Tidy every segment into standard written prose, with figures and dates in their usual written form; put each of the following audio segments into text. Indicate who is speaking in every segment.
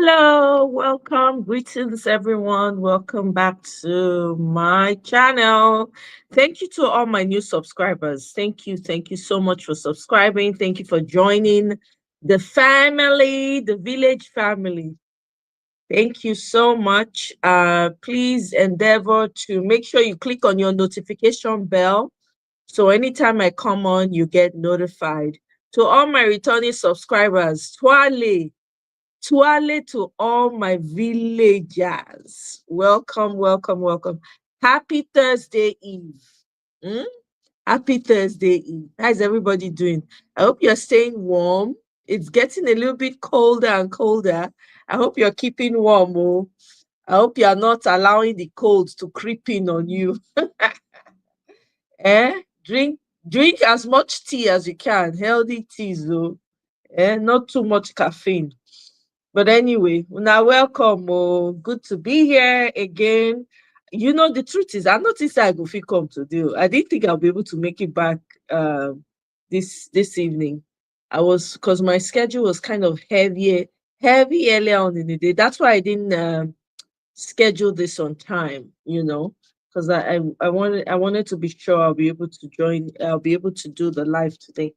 Speaker 1: Hello, welcome, greetings everyone. Welcome back to my channel. Thank you to all my new subscribers. Thank you so much for subscribing. Thank you for joining the family, the village family. Thank you so much. Please endeavor to make sure you click on your notification bell so anytime I come on, you get notified. To all my returning subscribers, Twale. Tuale to all my villagers. Welcome, welcome, welcome. Happy Thursday Eve. Hmm? Happy Thursday Eve. How's everybody doing? I hope you're staying warm. It's getting a little bit colder and colder. I hope you're keeping warm. Oh. I hope you're not allowing the cold to creep in on you. eh? Drink as much tea as you can. Healthy teas, though. Not too much caffeine. But anyway, now welcome. Oh, good to be here again. You know, the truth is, I noticed I go fit come today. I didn't think I'll be able to make it back this evening. I was because my schedule was kind of heavy earlier on in the day. That's why I didn't schedule this on time. Because I wanted to be sure I'll be able to join. I'll be able to do the live today.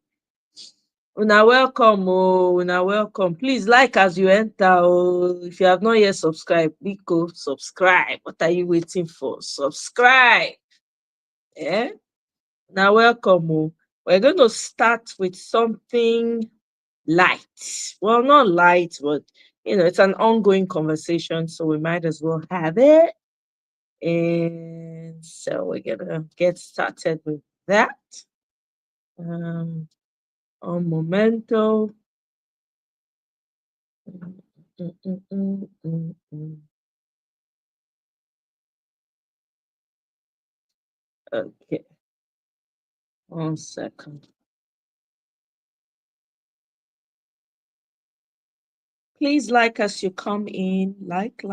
Speaker 1: Una welcome, oh, una welcome. Please like as you enter. Oh, if you have not yet subscribed, please go subscribe. What are you waiting for? Subscribe. Yeah. Now welcome. Oh. We're going to start with something light. Well, not light, but it's an ongoing conversation, so we might as well have it. And so we're gonna get started with that. On momento. Mm, mm, mm, mm, mm, mm. Okay, 1 second. Please like as you come in. Like.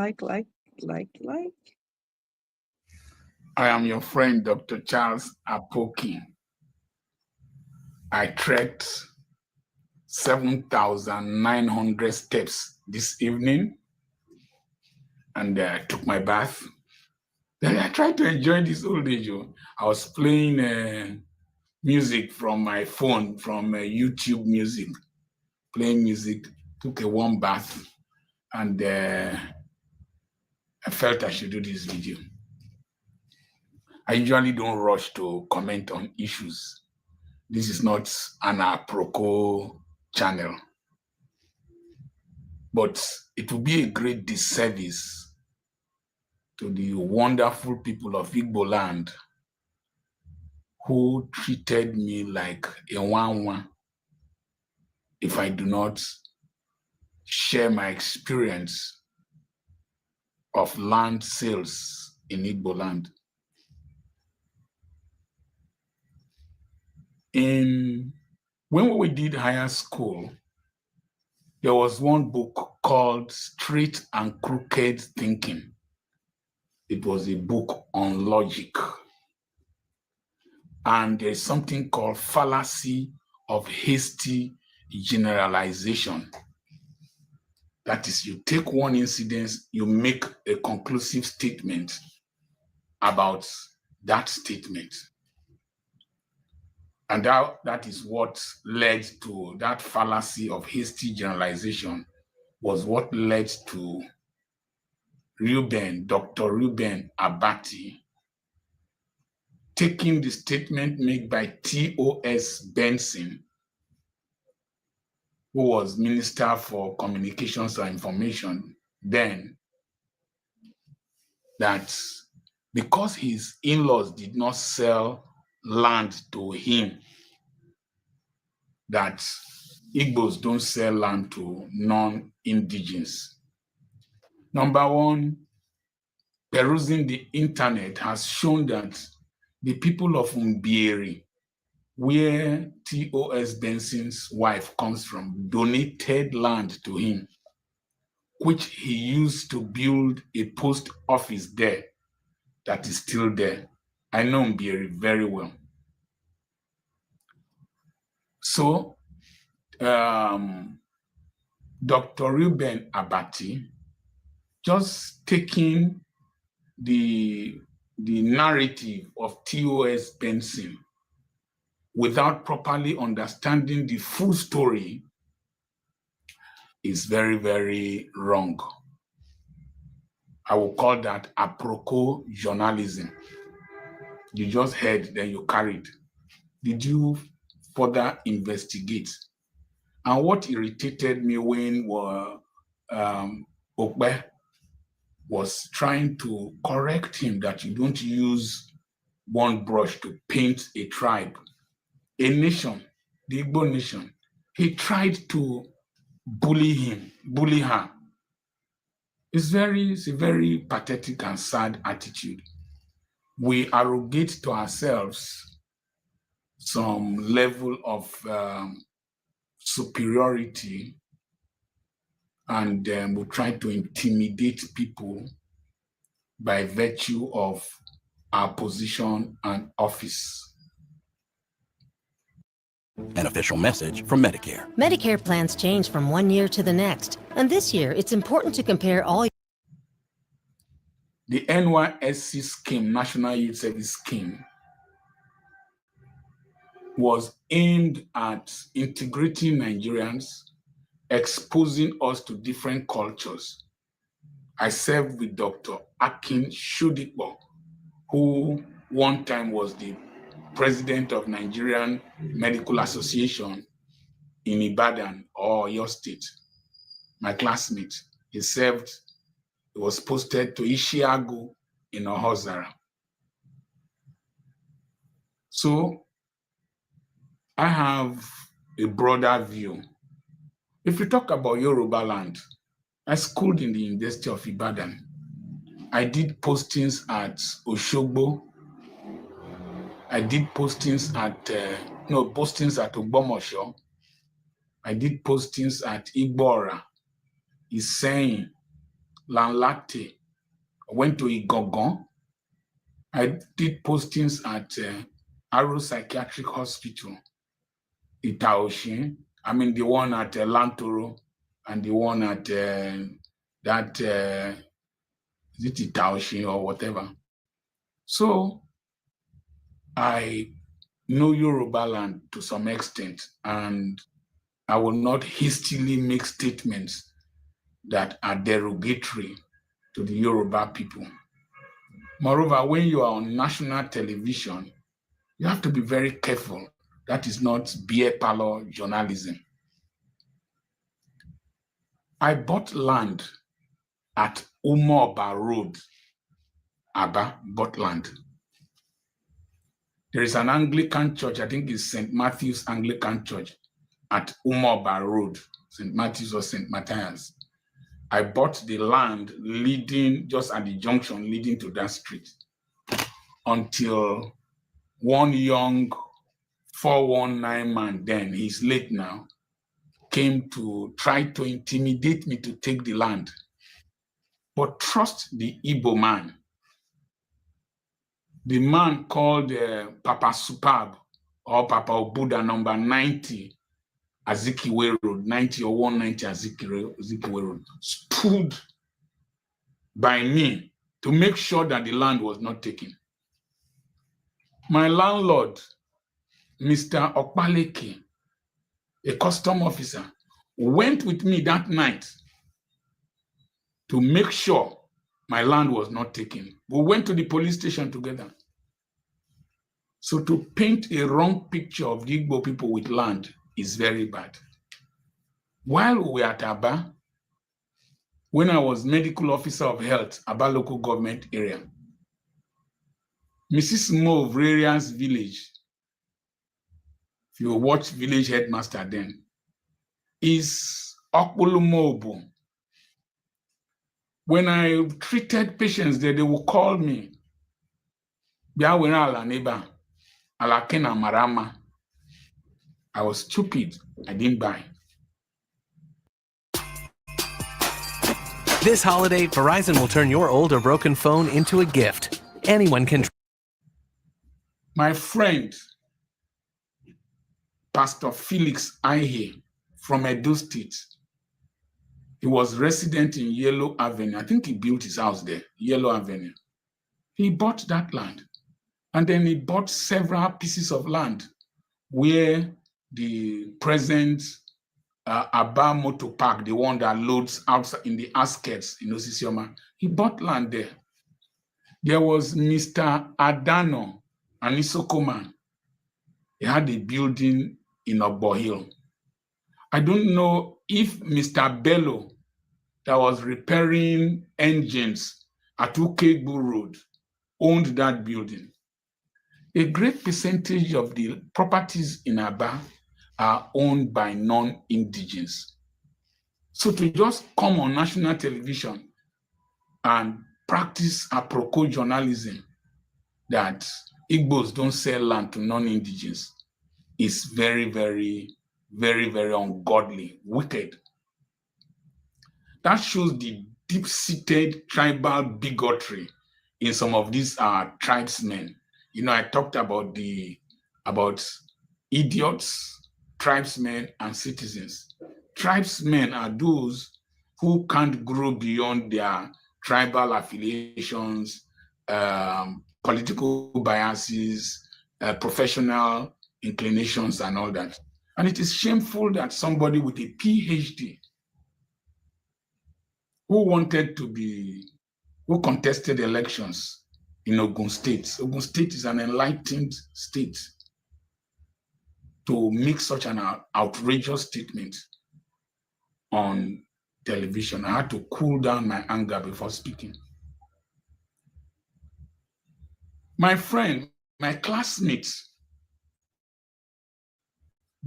Speaker 2: I am your friend, Dr. Charles Apoki. I trekked 7,900 steps this evening and took my bath. Then I tried to enjoy this old age. I was playing music from my phone, from YouTube music, playing music, took a warm bath, and I felt I should do this video. I usually don't rush to comment on issues. This is not an Aproko channel. But it will be a great disservice to the wonderful people of Igbo land who treated me like a wanwa if I do not share my experience of land sales in Igbo land. When we did higher school, there was one book called Straight and Crooked Thinking. It was a book on logic. And there's something called fallacy of hasty generalization. That is, you take one incident, you make a conclusive statement about that statement. And that is what led to that fallacy of hasty generalization, was what led to Dr. Reuben Abati, taking the statement made by T.O.S. Benson, who was Minister for Communications and Information then, that because his in-laws did not sell land to him, that Igbos don't sell land to non-indigens. Number one, perusing the internet has shown that the people of Umbieri, where T.O.S. Benson's wife comes from, donated land to him, which he used to build a post office there that is still there. I know Umbieri very well. So Dr. Ruben Abati just taking the narrative of TOS Benson without properly understanding the full story is very, very wrong. I will call that apropos journalism. You just heard, then you carried. Did you further investigate? And what irritated me when Okbe was trying to correct him that you don't use one brush to paint a tribe, a nation, the Igbo nation. He tried to bully him, bully her. It's a very pathetic and sad attitude. We arrogate to ourselves some level of superiority, and we try to intimidate people by virtue of our position and office.
Speaker 3: An official message from Medicare.
Speaker 4: Medicare plans change from one year to the next, and this year it's important to compare all.
Speaker 2: The NYSC scheme, National Youth Service Scheme, was aimed at integrating Nigerians, exposing us to different cultures. I served with Dr. Akin Shudipo, who one time was the president of Nigerian Medical Association in Ibadan or your state. My classmate, he was posted to Ishiagu in Ohozara. So I have a broader view. If you talk about Yoruba land, I schooled in the University of Ibadan. I did postings at Oshogbo. I did postings at Ogbomosho. I did postings at Igbora, Iseyin, Lanlate. I went to Igogon. I did postings at Aro Psychiatric Hospital, Itaoshin. I mean, the one at Lantoro and the one at is it Itaoshin or whatever. So I know Yoruba land to some extent, and I will not hastily make statements that are derogatory to the Yoruba people. Moreover, when you are on national television, you have to be very careful. That is not beer parlor journalism. I bought land at Umoba Road, Aba, bought land. There is an Anglican church, I think it's St. Matthew's Anglican Church at Umoba Road, St. Matthew's or St. Matthias. I bought the land leading just at the junction leading to that street until one young 419 man, then he's late now, came to try to intimidate me to take the land. But trust the Igbo man. The man called Papa Superb or Papa Obuda number 90 Azikiwe Road, 90 or 190 Azikiwe Road, stood by me to make sure that the land was not taken. My landlord, Mr. Okpaleke, a custom officer, went with me that night to make sure my land was not taken. We went to the police station together. So to paint a wrong picture of the Igbo people with land is very bad. While we were at Aba, when I was medical officer of health, Aba local government area, Mrs. Mo of Rarian's village, if you watch Village Headmaster then, is Okpulumobu. When I treated patients there, they will call me. Marama. I was stupid. I didn't buy.
Speaker 5: This holiday, Verizon will turn your old or broken phone into a gift. Anyone can.
Speaker 2: My friend, Pastor Felix Aihe from Edo State, He was resident in Yellow Avenue. I think he built his house there, Yellow Avenue. He bought that land. And then he bought several pieces of land where the present Aba Motor Park, the one that loads outside in the outskirts in Osisioma, he bought land there. There was Mr. Adano, an Isoko man. He had a building in Obo Hill. I don't know if Mr. Bello, that was repairing engines at Ukegbu Road, owned that building. A great percentage of the properties in Aba are owned by non-indigens. So to just come on national television and practice apropos journalism that Igbos don't sell land to non-indigens is very, very, very, very ungodly, wicked. That shows the deep-seated tribal bigotry in some of these tribesmen. You know, I talked about idiots, tribesmen, and citizens. Tribesmen are those who can't grow beyond their tribal affiliations, political biases, professional inclinations, and all that. And it is shameful that somebody with a PhD who contested elections in Ogun State. Ogun State is an enlightened state, to make such an outrageous statement on television. I had to cool down my anger before speaking. My friend, my classmate,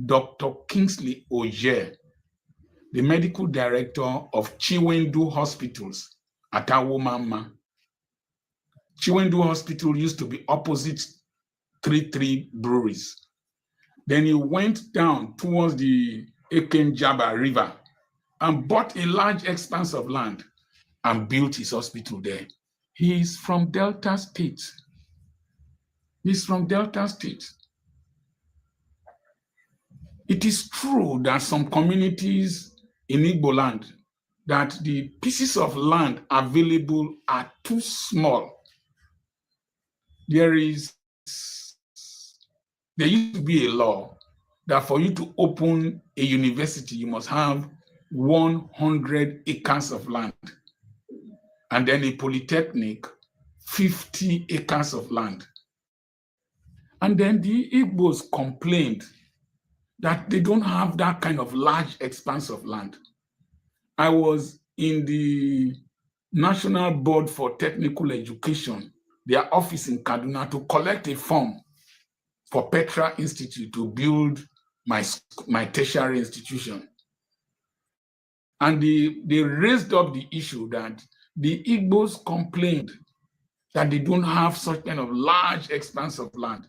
Speaker 2: Dr. Kingsley Oje, the medical director of Chiwendu Hospitals at Awomama. Chiwendu Hospital used to be opposite 33 breweries. Then he went down towards the Ekenjaba River and bought a large expanse of land and built his hospital there. He is from Delta State. He's from Delta State. It is true that some communities in Igbo land, that the pieces of land available are too small. There used to be a law that for you to open a university, you must have 100 acres of land. And then a polytechnic, 50 acres of land. And then the Igbos complained that they don't have that kind of large expanse of land. I was in the National Board for Technical Education, their office in Kaduna, to collect a form for Petra Institute to build my tertiary institution. And they raised up the issue that the Igbos complained that they don't have such kind of large expanse of land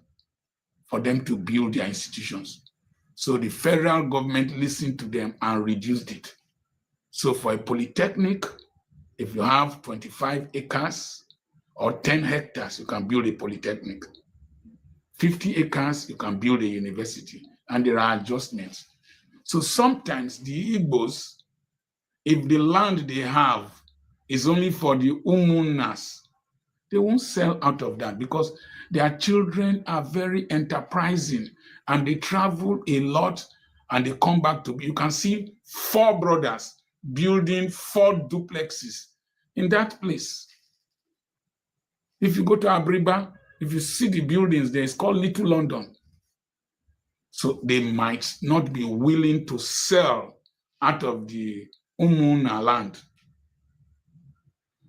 Speaker 2: for them to build their institutions. So the federal government listened to them and reduced it. So for a polytechnic, if you have 25 acres or 10 hectares, you can build a polytechnic. 50 acres, you can build a university, and there are adjustments. So sometimes the Igbos, if the land they have is only for the Umunas, they won't sell out of that because their children are very enterprising and they travel a lot and they come back to, you can see 4 brothers building 4 duplexes in that place. If you go to Abriba, if you see the buildings there, it's called Little London. So they might not be willing to sell out of the Umuna land.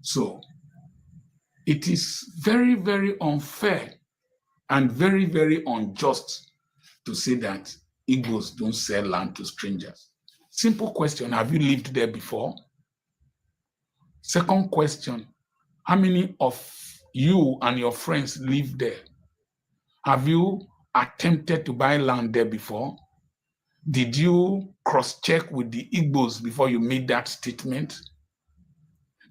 Speaker 2: So it is very, very unfair and very, very unjust to say that Igbos don't sell land to strangers. Simple question, have you lived there before? Second question, how many of you and your friends live there? Have you attempted to buy land there before? Did you cross-check with the Igbos before you made that statement?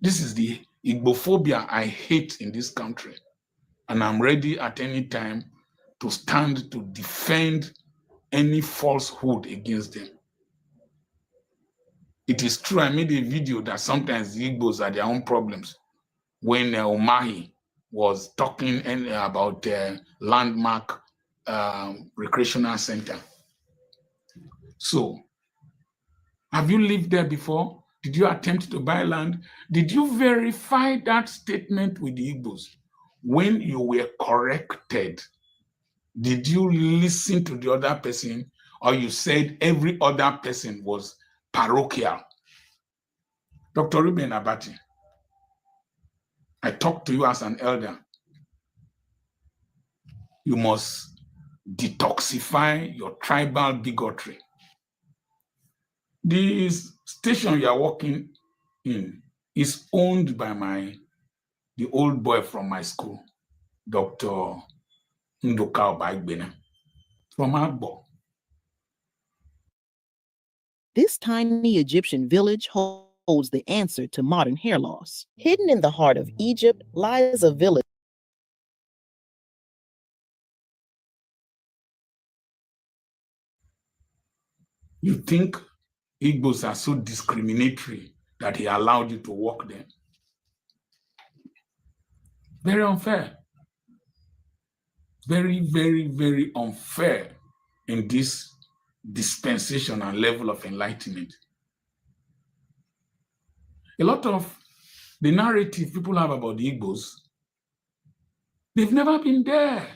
Speaker 2: This is the Igbophobia I hate in this country. And I'm ready at any time to stand to defend any falsehood against them. It is true, I made a video that sometimes the Igbos are their own problems. When Umahi was talking about landmark recreational center. So, have you lived there before? Did you attempt to buy land? Did you verify that statement with the Igbos? When you were corrected, did you listen to the other person, or you said every other person was parochial? Dr. Ruben Abati, I talk to you as an elder. You must detoxify your tribal bigotry. This station you are working in is owned by the old boy from my school, Dr. Ndoka Obaigbena, from Agbo.
Speaker 6: This tiny Egyptian village holds the answer to modern hair loss. Hidden in the heart of Egypt lies a village.
Speaker 2: You think Igbos are so discriminatory that he allowed you to work there? Very unfair. Very, very, very unfair in this dispensation and level of enlightenment. A lot of the narrative people have about the Igbos, they've never been there.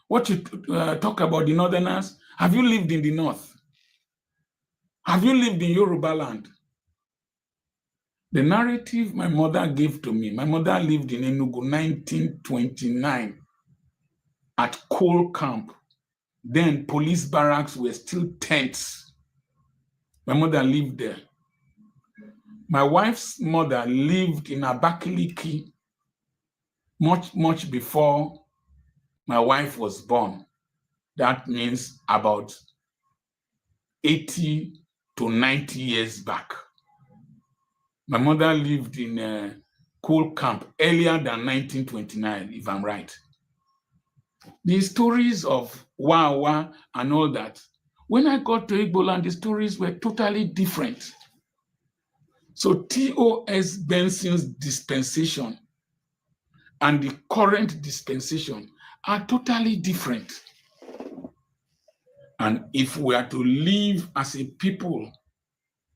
Speaker 2: What you talk about the Northerners, have you lived in the North? Have you lived in Yoruba land? The narrative my mother gave to me, my mother lived in Enugu 1929 at coal camp. Then police barracks were still tents. My mother lived there. My wife's mother lived in Abakaliki much before my wife was born. That means about 80 to 90 years back. My mother lived in a coal camp earlier than 1929, if I'm right. The stories of Wawa and all that, when I got to Igbo land, the stories were totally different. So T.O.S. Benson's dispensation and the current dispensation are totally different. And if we are to live as a people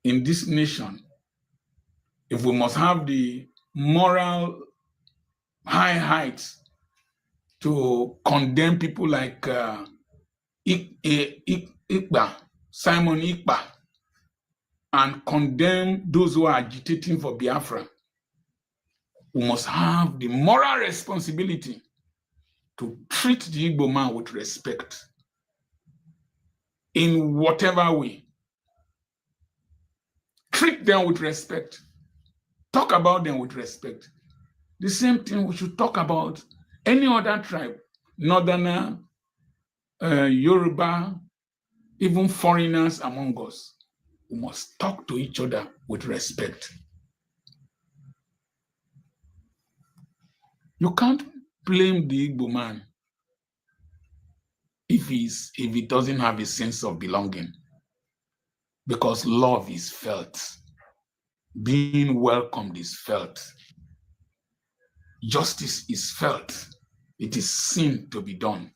Speaker 2: in this nation, if we must have the moral high heights to condemn people like Simon Ikpa, and condemn those who are agitating for Biafra, we must have the moral responsibility to treat the Igbo man with respect in whatever way. Treat them with respect. Talk about them with respect. The same thing we should talk about any other tribe, Northerner, Yoruba, even foreigners among us. We must talk to each other with respect. You can't blame the Igbo man if he doesn't have a sense of belonging, because love is felt. Being welcomed is felt. Justice is felt. It is seen to be done.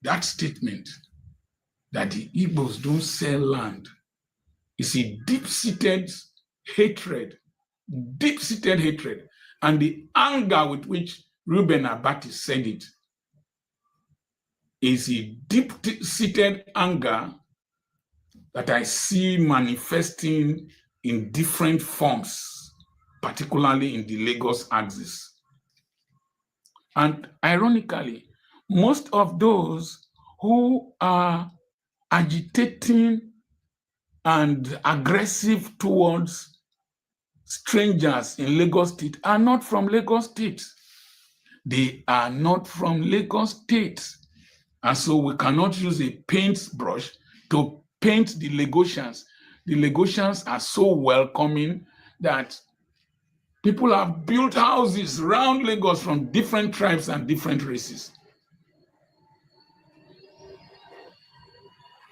Speaker 2: That statement that the Igbos don't sell land is a deep-seated hatred, and the anger with which Ruben Abati said it is a deep-seated anger that I see manifesting in different forms, particularly in the Lagos axis. And ironically, most of those who are agitating and aggressive towards strangers in Lagos State are not from Lagos State. They are not from Lagos State. And so we cannot use a paintbrush to paint the Lagosians. The Lagosians are so welcoming that people have built houses around Lagos from different tribes and different races.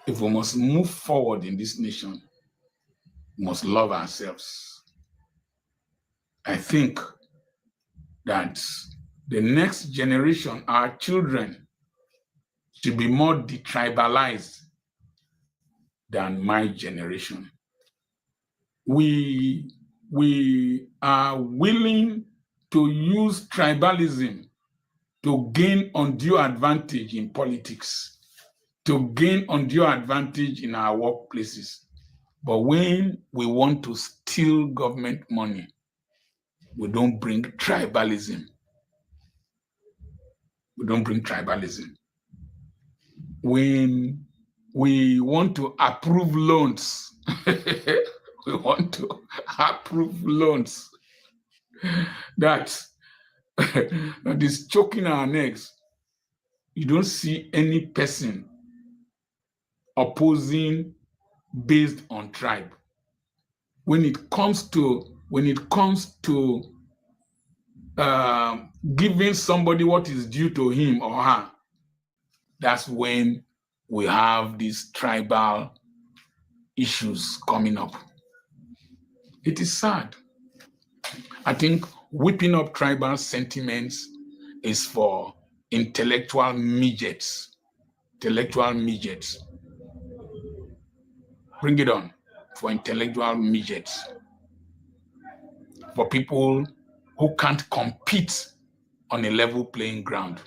Speaker 2: If we must move forward in this nation, We must love ourselves. I think that the next generation, our children, should be more detribalized than my generation. We are willing to use tribalism to gain undue advantage in politics, to gain undue advantage in our workplaces. But when we want to steal government money, we don't bring tribalism. We don't bring tribalism. When we want to approve loans, we want to approve loans that is choking our necks. You don't see any person opposing based on tribe. When it comes to giving somebody what is due to him or her, that's when we have these tribal issues coming up. It is sad. I think whipping up tribal sentiments is for intellectual midgets. Intellectual midgets. Bring it on for intellectual midgets. For people who can't compete on a level playing ground.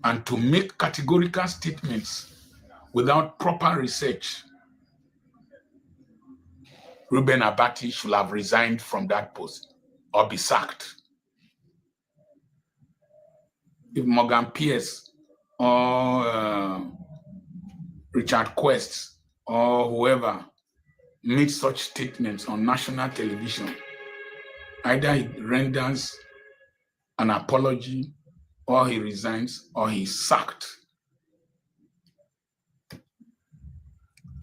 Speaker 2: And to make categorical statements without proper research, Reuben Abati should have resigned from that post or be sacked. If Morgan Pierce or Richard Quest or whoever made such statements on national television, either he renders an apology or he resigns or he's sacked.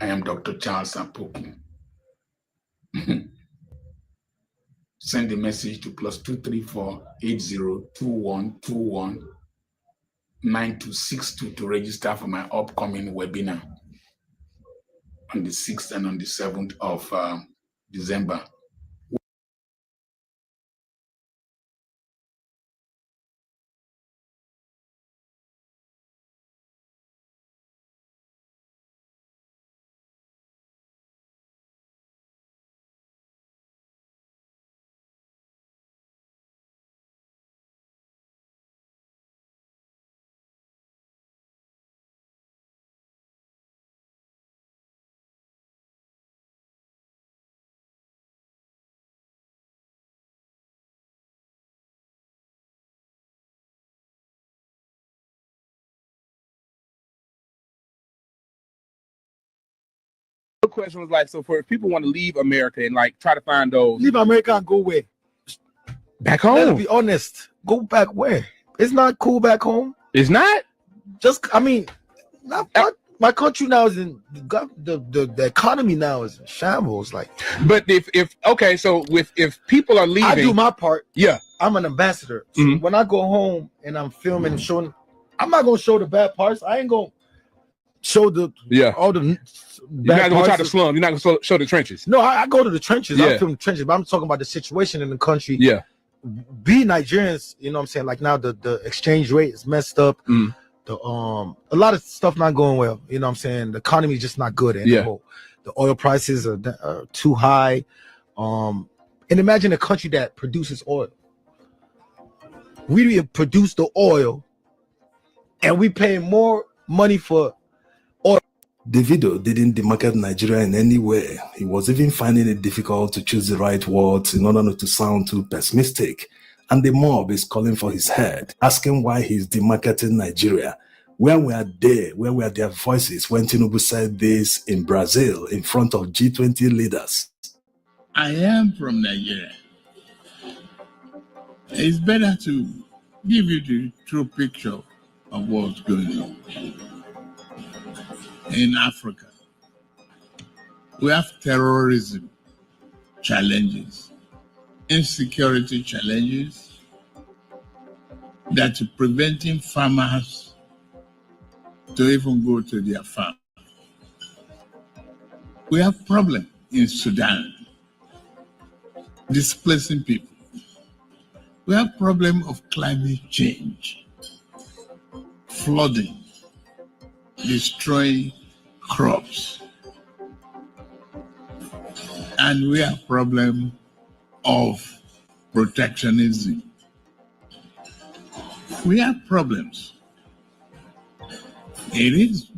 Speaker 2: I am Dr. Charles Apoki. Send a message to +234 802121 9262 to register for my upcoming webinar on the 6th and on the 7th of December.
Speaker 7: The question was like, so for if people want to leave America and like try to find those
Speaker 8: Leave America and go where?
Speaker 7: back
Speaker 8: Let's
Speaker 7: home,
Speaker 8: be honest. Go back where? It's not cool back home.
Speaker 7: it's not.
Speaker 8: Just, I mean, my country now is in the economy now is in shambles. Like,
Speaker 7: But if okay, so if people are leaving,
Speaker 8: I do my part.
Speaker 7: yeah,
Speaker 8: I'm an ambassador. So
Speaker 7: Mhm.
Speaker 8: when I go home and I'm filming and showing, I'm not gonna show the bad parts. I ain't gonna show all the
Speaker 7: you're not
Speaker 8: bad
Speaker 7: gonna try
Speaker 8: parts.
Speaker 7: to slum. You're not gonna show the trenches.
Speaker 8: No, I go to the trenches.
Speaker 7: Yeah.
Speaker 8: I film the trenches, but I'm talking about the situation in the country.
Speaker 7: Yeah,
Speaker 8: Be Nigerians, you know what I'm saying? Like now the exchange rate is messed up.
Speaker 7: Mm.
Speaker 8: The a lot of stuff not going well. You know what I'm saying? The economy is just not good anymore. The oil prices are too high. And imagine a country that produces oil. We produce the oil and we pay more money for oil.
Speaker 9: Davido didn't demarket Nigeria in any way. He was even finding it difficult to choose the right words in order not to sound too pessimistic. And the mob is calling for his head, asking why he's demarketing Nigeria. Where were their voices when Tinubu said this in Brazil in front of G20 leaders?
Speaker 10: I am from Nigeria. It's better to give you the true picture of what's going on in Africa. We have terrorism challenges, insecurity challenges that are preventing farmers to even go to their farm. We have problem in Sudan, displacing people. We have problem of climate change, flooding, destroying crops. And we have problem of protectionism. We have problems. It is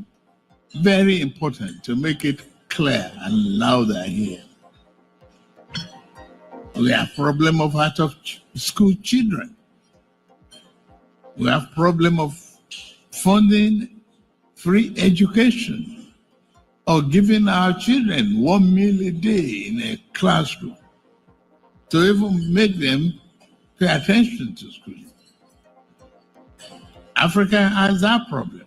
Speaker 10: very important to make it clear and louder here. We have problem of out of school children. We have problem of funding free education or giving our children 1 meal a day in a classroom to even make them pay attention to school. Africa has that problem.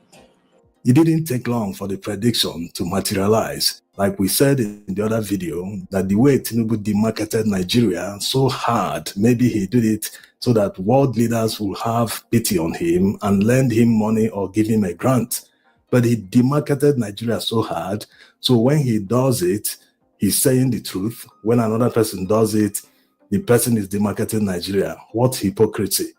Speaker 9: It didn't take long for the prediction to materialize. Like we said in the other video, that the way Tinubu demarketed Nigeria so hard, maybe he did it so that world leaders will have pity on him and lend him money or give him a grant. But he demarketed Nigeria so hard, so when he does it, he's saying the truth. When another person does it, the person is demarketing Nigeria. What hypocrisy.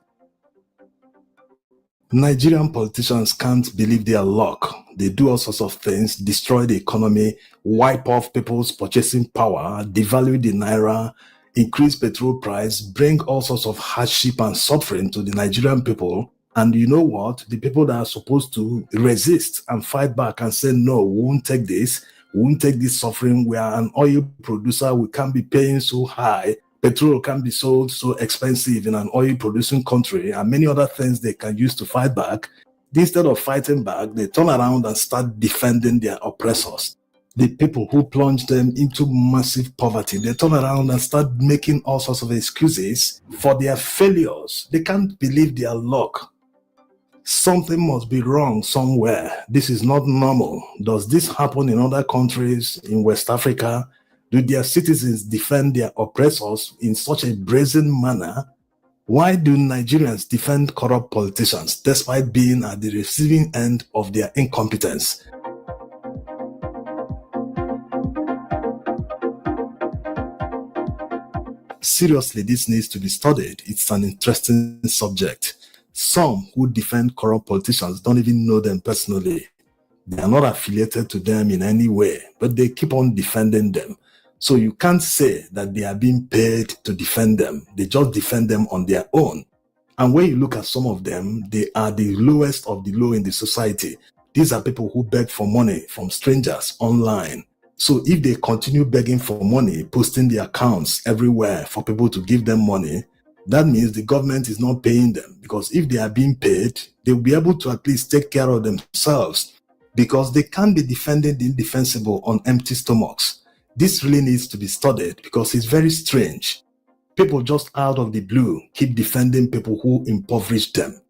Speaker 9: Nigerian politicians can't believe their luck. They do all sorts of things, destroy the economy, wipe off people's purchasing power, devalue the naira, increase petrol price, bring all sorts of hardship and suffering to the Nigerian people. And you know what? The people that are supposed to resist and fight back and say, no, we won't take this. We won't take this suffering. We are an oil producer. We can't be paying so high. Petrol can be sold so expensive in an oil-producing country, and many other things they can use to fight back. Instead of fighting back, they turn around and start defending their oppressors. The people who plunge them into massive poverty, they turn around and start making all sorts of excuses for their failures. They can't believe their luck. Something must be wrong somewhere. This is not normal. Does this happen in other countries in West Africa? Do their citizens defend their oppressors in such a brazen manner? Why do Nigerians defend corrupt politicians despite being at the receiving end of their incompetence? Seriously, this needs to be studied. It's an interesting subject. Some who defend corrupt politicians don't even know them personally. They are not affiliated to them in any way, but they keep on defending them. So you can't say that they are being paid to defend them. They just defend them on their own. And when you look at some of them, they are the lowest of the low in the society. These are people who beg for money from strangers online. So if they continue begging for money, posting their accounts everywhere for people to give them money, that means the government is not paying them. Because if they are being paid, they'll be able to at least take care of themselves. Because they can't be defending the indefensible on empty stomachs. This really needs to be studied because it's very strange. People just out of the blue keep defending people who impoverish them.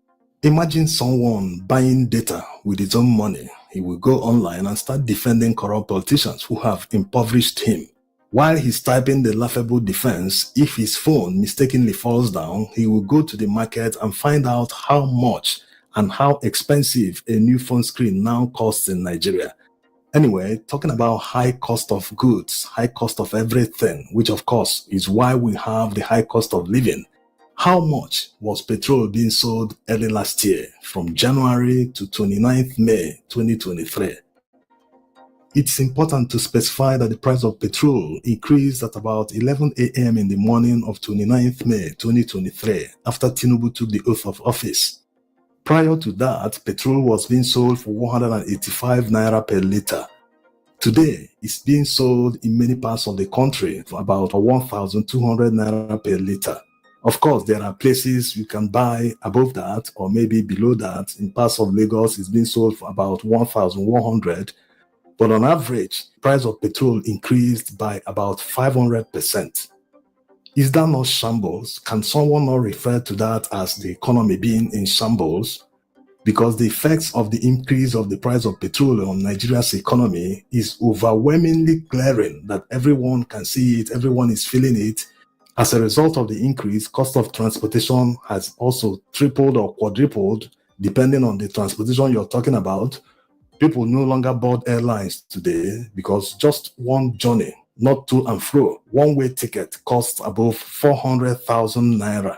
Speaker 9: Imagine someone buying data with his own money. He will go online and start defending corrupt politicians who have impoverished him. While he's typing the laughable defense, if his phone mistakenly falls down, he will go to the market and find out how much and how expensive a new phone screen now costs in Nigeria. Anyway, talking about high cost of goods, high cost of everything, which of course is why we have the high cost of living. How much was petrol being sold early last year from January to 29th May 2023? It's important to specify that the price of petrol increased at about 11 a.m. in the morning of 29th May 2023 after Tinubu took the oath of office. Prior to that, petrol was being sold for 185 naira per litre. Today, it's being sold in many parts of the country for about 1,200 naira per litre. Of course, there are places you can buy above that or maybe below that. In parts of Lagos, it's being sold for about 1,100. But on average, the price of petrol increased by about 500%. Is that not shambles? Can someone not refer to that as the economy being in shambles? Because the effects of the increase of the price of petrol on Nigeria's economy is overwhelmingly glaring that everyone can see it, everyone is feeling it. As a result of the increase, cost of transportation has also tripled or quadrupled, depending on the transportation you're talking about. People no longer board airlines today because just one journey, not to and fro, one-way ticket costs above 400,000 naira.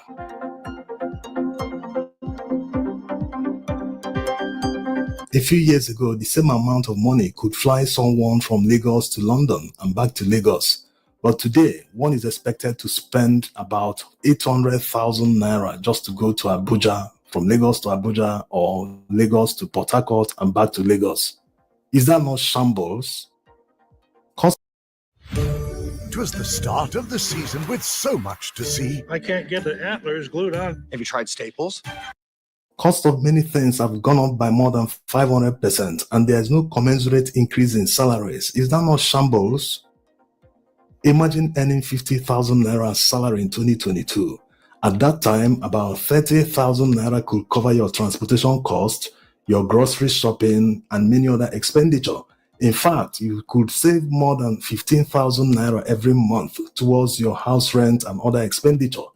Speaker 9: A few years ago, the same amount of money could fly someone from Lagos to London and back to Lagos. But today, one is expected to spend about 800,000 naira just to go to Abuja, from Lagos to Abuja, or Lagos to Port Harcourt and back to Lagos. Is that not shambles?
Speaker 11: It was the start of the season with so much to see.
Speaker 12: I can't get the antlers glued on.
Speaker 11: Have you tried Staples?
Speaker 9: Cost of many things have gone up by more than 500%, and there is no commensurate increase in salaries. Is that not shambles? Imagine earning 50,000 naira salary in 2022. At that time, about 30,000 naira could cover your transportation cost, your grocery shopping, and many other expenditure. In fact, you could save more than 15,000 naira every month towards your house rent and other expenditure.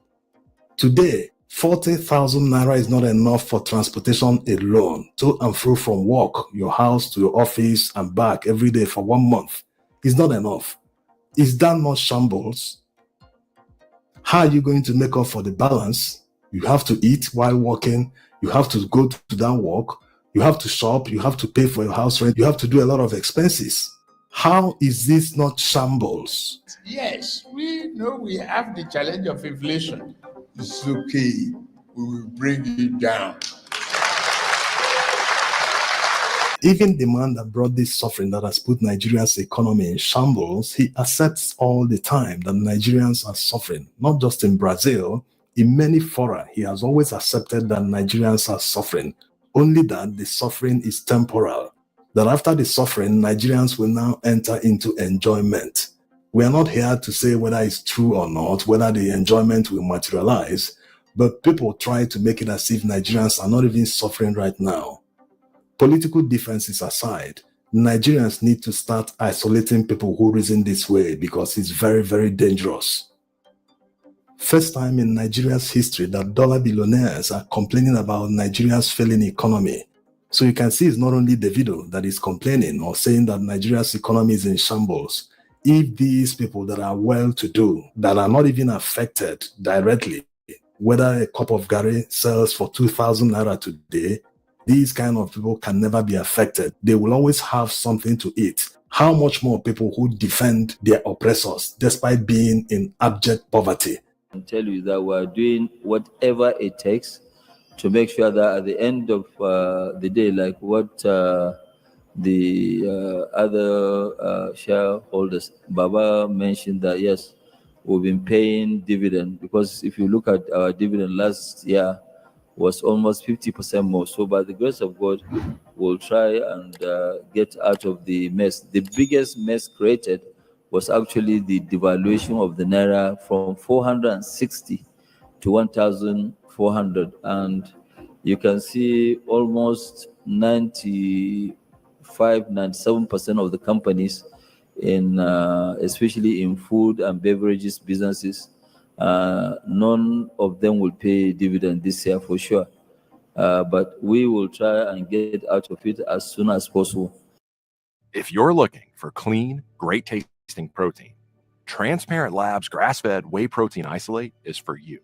Speaker 9: Today, 40,000 naira is not enough for transportation alone, to and fro from work, your house to your office and back every day for 1 month. It's not enough. Is that not shambles? How are you going to make up for the balance? You have to eat while working, you have to go to that work, you have to shop, you have to pay for your house rent, you have to do a lot of expenses. How is this not shambles?
Speaker 10: Yes, we know we have the challenge of inflation. It's okay. We will bring it down.
Speaker 9: Even the man that brought this suffering that has put Nigeria's economy in shambles, he accepts all the time that Nigerians are suffering, not just in Brazil. In many fora, he has always accepted that Nigerians are suffering, only that the suffering is temporal, that after the suffering, Nigerians will now enter into enjoyment. We are not here to say whether it's true or not, whether the enjoyment will materialize, but people try to make it as if Nigerians are not even suffering right now. Political differences aside, Nigerians need to start isolating people who reason this way because it's very, very dangerous. First time in Nigeria's history that dollar billionaires are complaining about Nigeria's failing economy. So you can see it's not only Davido that is complaining or saying that Nigeria's economy is in shambles. If these people that are well-to-do, that are not even affected directly, whether a cup of garri sells for 2,000 naira today, these kind of people can never be affected. They will always have something to eat. How much more people who defend their oppressors despite being in abject poverty?
Speaker 13: I can tell you that we're doing whatever it takes to make sure that at the end of the day, like what the other shareholders, Baba mentioned that yes, we've been paying dividend, because if you look at our dividend last year was almost 50% more. So by the grace of God, we'll try and get out of the mess. The biggest mess created was actually the devaluation of the Naira from 460 to 1,400. And you can see almost 97% of the companies in especially in food and beverages businesses, none of them will pay dividend this year for sure. But we will try and get out of it as soon as possible.
Speaker 14: If you're looking for clean, great tasting protein, Transparent Labs grass-fed whey protein isolate is for you.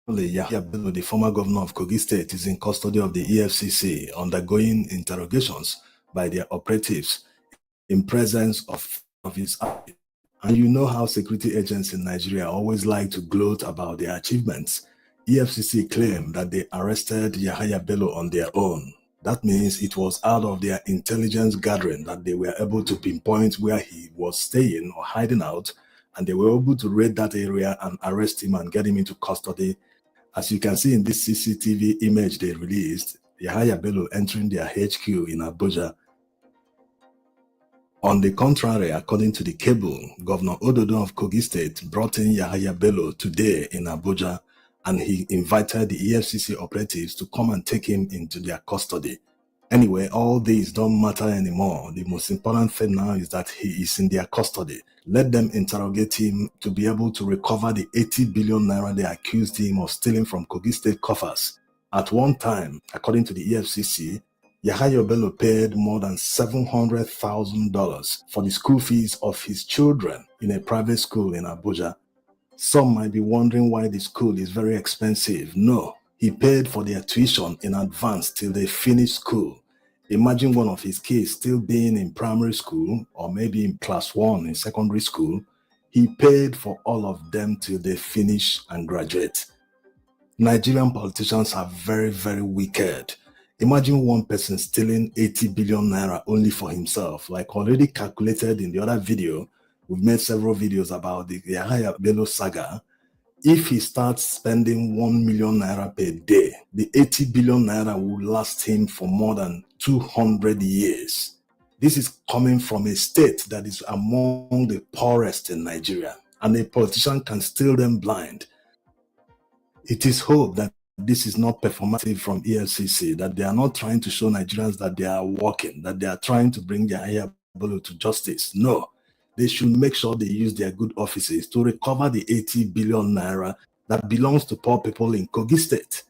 Speaker 9: Yahya Bello, the former governor of Kogi State, is in custody of the EFCC, undergoing interrogations by their operatives in presence of his army. And you know how security agents in Nigeria always like to gloat about their achievements. EFCC claimed that they arrested Yahya Bello on their own. That means it was out of their intelligence gathering that they were able to pinpoint where he was staying or hiding out, and they were able to raid that area and arrest him and get him into custody. As you can see in this CCTV image they released, Yahya Bello entering their HQ in Abuja. On the contrary, according to the cable, Governor Ododo of Kogi State brought in Yahya Bello today in Abuja, and he invited the EFCC operatives to come and take him into their custody. Anyway, all these don't matter anymore. The most important thing now is that he is in their custody. Let them interrogate him to be able to recover the 80 billion naira they accused him of stealing from Kogi State coffers. At one time, according to the EFCC, Yahaya Bello paid more than $700,000 for the school fees of his children in a private school in Abuja. Some might be wondering why the school is very expensive. No, he paid for their tuition in advance till they finished school. Imagine one of his kids still being in primary school or maybe in class 1 in secondary school. He paid for all of them till they finish and graduate. Nigerian politicians are very, very wicked. Imagine one person stealing 80 billion naira only for himself. Like already calculated in the other video, we've made several videos about the Yahaya Bello saga. If he starts spending 1 million naira per day, the 80 billion naira will last him for more than 200 years. This is coming from a state that is among the poorest in Nigeria, and a politician can steal them blind. It is hope that this is not performative from EFCC, that they are not trying to show Nigerians that they are working, that they are trying to bring Yahaya Bello to justice. No, they should make sure they use their good offices to recover the 80 billion naira that belongs to poor people in Kogi State.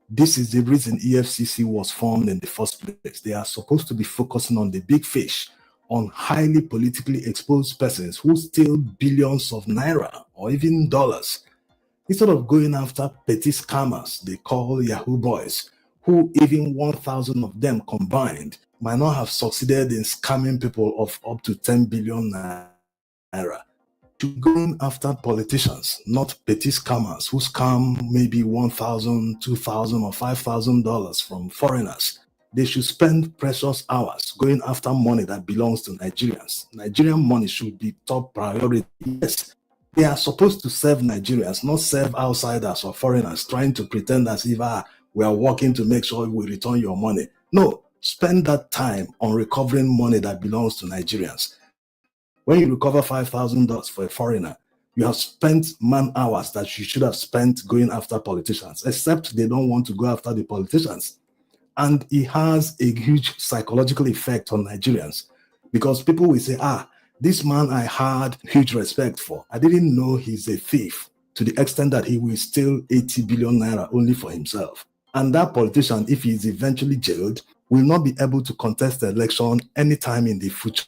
Speaker 9: This is the reason EFCC was formed in the first place. They are supposed to be focusing on the big fish, on highly politically exposed persons who steal billions of naira or even dollars, instead of going after petty scammers they call Yahoo boys, who even 1,000 of them combined might not have succeeded in scamming people of up to 10 billion naira. Going after politicians, not petty scammers who scam maybe $1,000, $2,000, or $5,000 from foreigners. They should spend precious hours going after money that belongs to Nigerians. Nigerian money should be top priority. Yes, they are supposed to serve Nigerians, not serve outsiders or foreigners trying to pretend as if we are working to make sure we return your money. No, spend that time on recovering money that belongs to Nigerians. When you recover $5,000 for a foreigner, you have spent man hours that you should have spent going after politicians, except they don't want to go after the politicians. And it has a huge psychological effect on Nigerians, because people will say, this man I had huge respect for. I didn't know he's a thief to the extent that he will steal 80 billion naira only for himself. And that politician, if he is eventually jailed, will not be able to contest the election anytime in the future.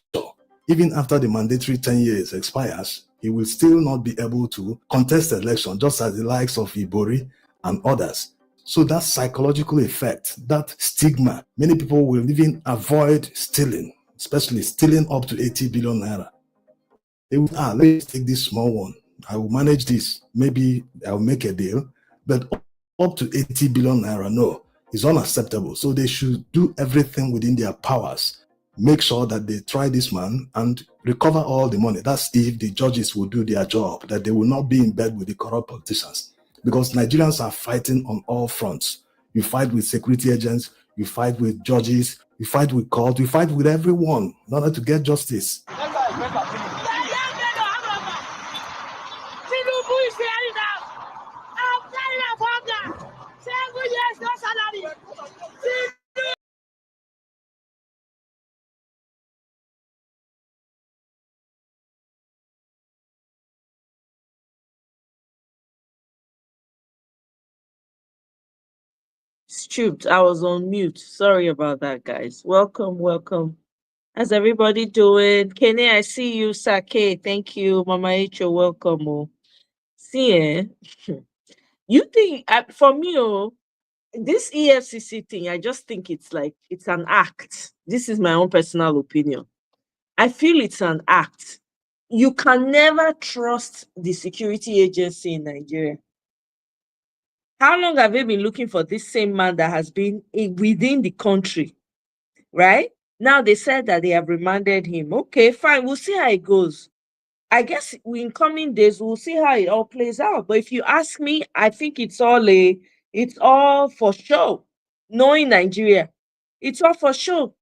Speaker 9: Even after the mandatory 10 years expires, he will still not be able to contest the election, just as the likes of Ibori and others. So that psychological effect, that stigma, many people will even avoid stealing, especially stealing up to 80 billion naira. They will, let me take this small one. I will manage this. Maybe I'll make a deal. But up to 80 billion naira, no, it's unacceptable. So they should do everything within their powers. Make sure that they try this man and recover all the money. That's if the judges will do their job, that they will not be in bed with the corrupt politicians. Because Nigerians are fighting on all fronts. You fight with security agents, you fight with judges, you fight with court, you fight with everyone in order to get justice.
Speaker 1: Stooped. I was on mute. Sorry about that, guys. Welcome, welcome. How's everybody doing? Kenny, I see you. Sake, thank you. Mama H, welcome. Oh. See, you think, for me, this EFCC thing, I just think it's an act. This is my own personal opinion. I feel it's an act. You can never trust the security agency in Nigeria. How long have they been looking for this same man that has been within the country? Right? Now they said that they have remanded him. Okay, fine. We'll see how it goes. I guess in coming days we'll see how it all plays out. But if you ask me, I think it's all for show. Knowing Nigeria, it's all for show.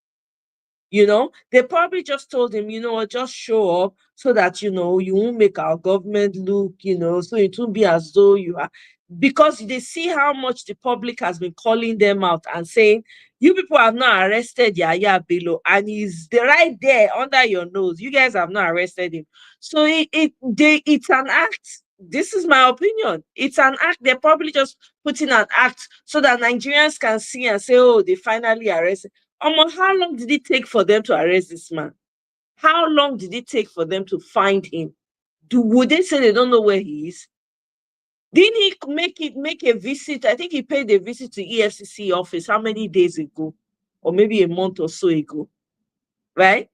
Speaker 1: They probably just told him, just show up so that you won't make our government look, so it won't be as though you are, because they see how much the public has been calling them out and saying You people have not arrested Yaya Bello, and he's right there under your nose. You guys have not arrested him. So it's an act. This is my opinion. It's an act. They're probably just putting an act so that Nigerians can see and say, oh, they finally arrested. How long did it take for them to arrest this man? How long did it take for them to find him? Would they say they don't know where he is? Didn't he make a visit? I think he paid a visit to EFCC office how many days ago? Or maybe a month or so ago. Right?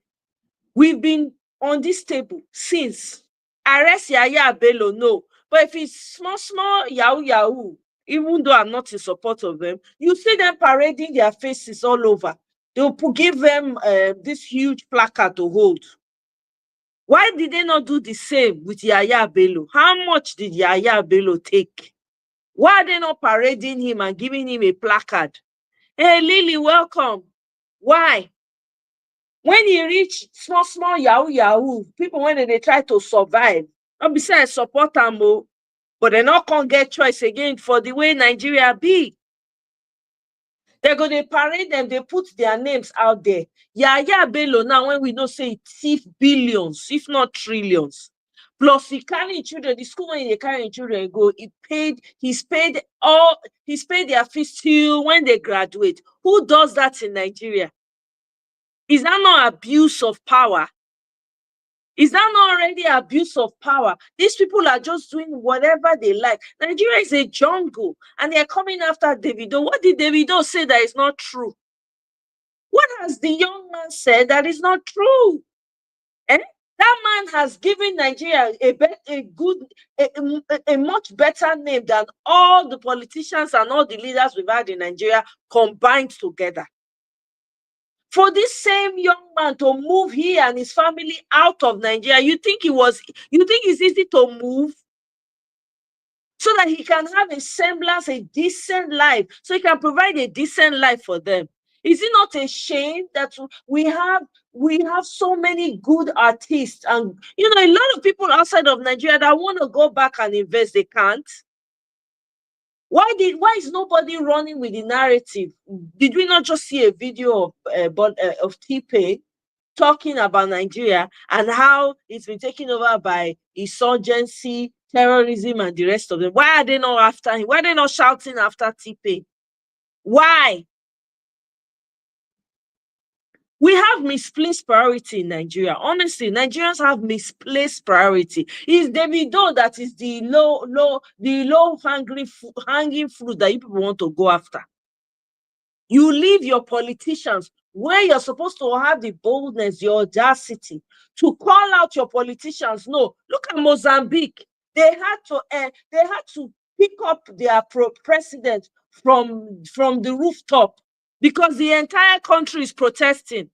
Speaker 1: We've been on this table since. Arrest Yaya Bello, no. But if it's small yahoo, even though I'm not in support of them, you see them parading their faces all over. They'll give them this huge placard to hold. Why did they not do the same with Yaya Bello? How much did Yaya Bello take? Why are they not parading him and giving him a placard? Hey, Lily, welcome. Why? When he reached small yahoo, people, when they try to survive, not besides support them, but they not can't get choice again for the way Nigeria be. They're going to parade them, they put their names out there. Yaya Bello, now when we know say it thief billions, if not trillions. Plus he carrying children, the school when they carrying children go, he's paid their fees till when they graduate. Who does that in Nigeria? Is that not abuse of power? Is that not already abuse of power? These people are just doing whatever they like. Nigeria is a jungle, and they're coming after Davido. What did Davido say that is not true? What has the young man said that is not true? Eh? That man has given Nigeria a much better name than all the politicians and all the leaders we've had in Nigeria combined together. For this same young man to move he and his family out of Nigeria, you think it's easy to move so that he can have a semblance, a decent life, so he can provide a decent life for them? Is it not a shame that we have so many good artists and a lot of people outside of Nigeria that want to go back and invest, they can't? Why is nobody running with the narrative? Did we not just see a video of T-Pain talking about Nigeria and how it's been taken over by insurgency, terrorism, and the rest of them? Why are they not after him? Why are they not shouting after T-Pain? Why? We have misplaced priority in Nigeria. Honestly, Nigerians have misplaced priority. It's Davido that is the low hanging fruit that you people want to go after. You leave your politicians where you're supposed to have the boldness, the audacity to call out your politicians. No, look at Mozambique. They had to pick up their president from the rooftop because the entire country is protesting.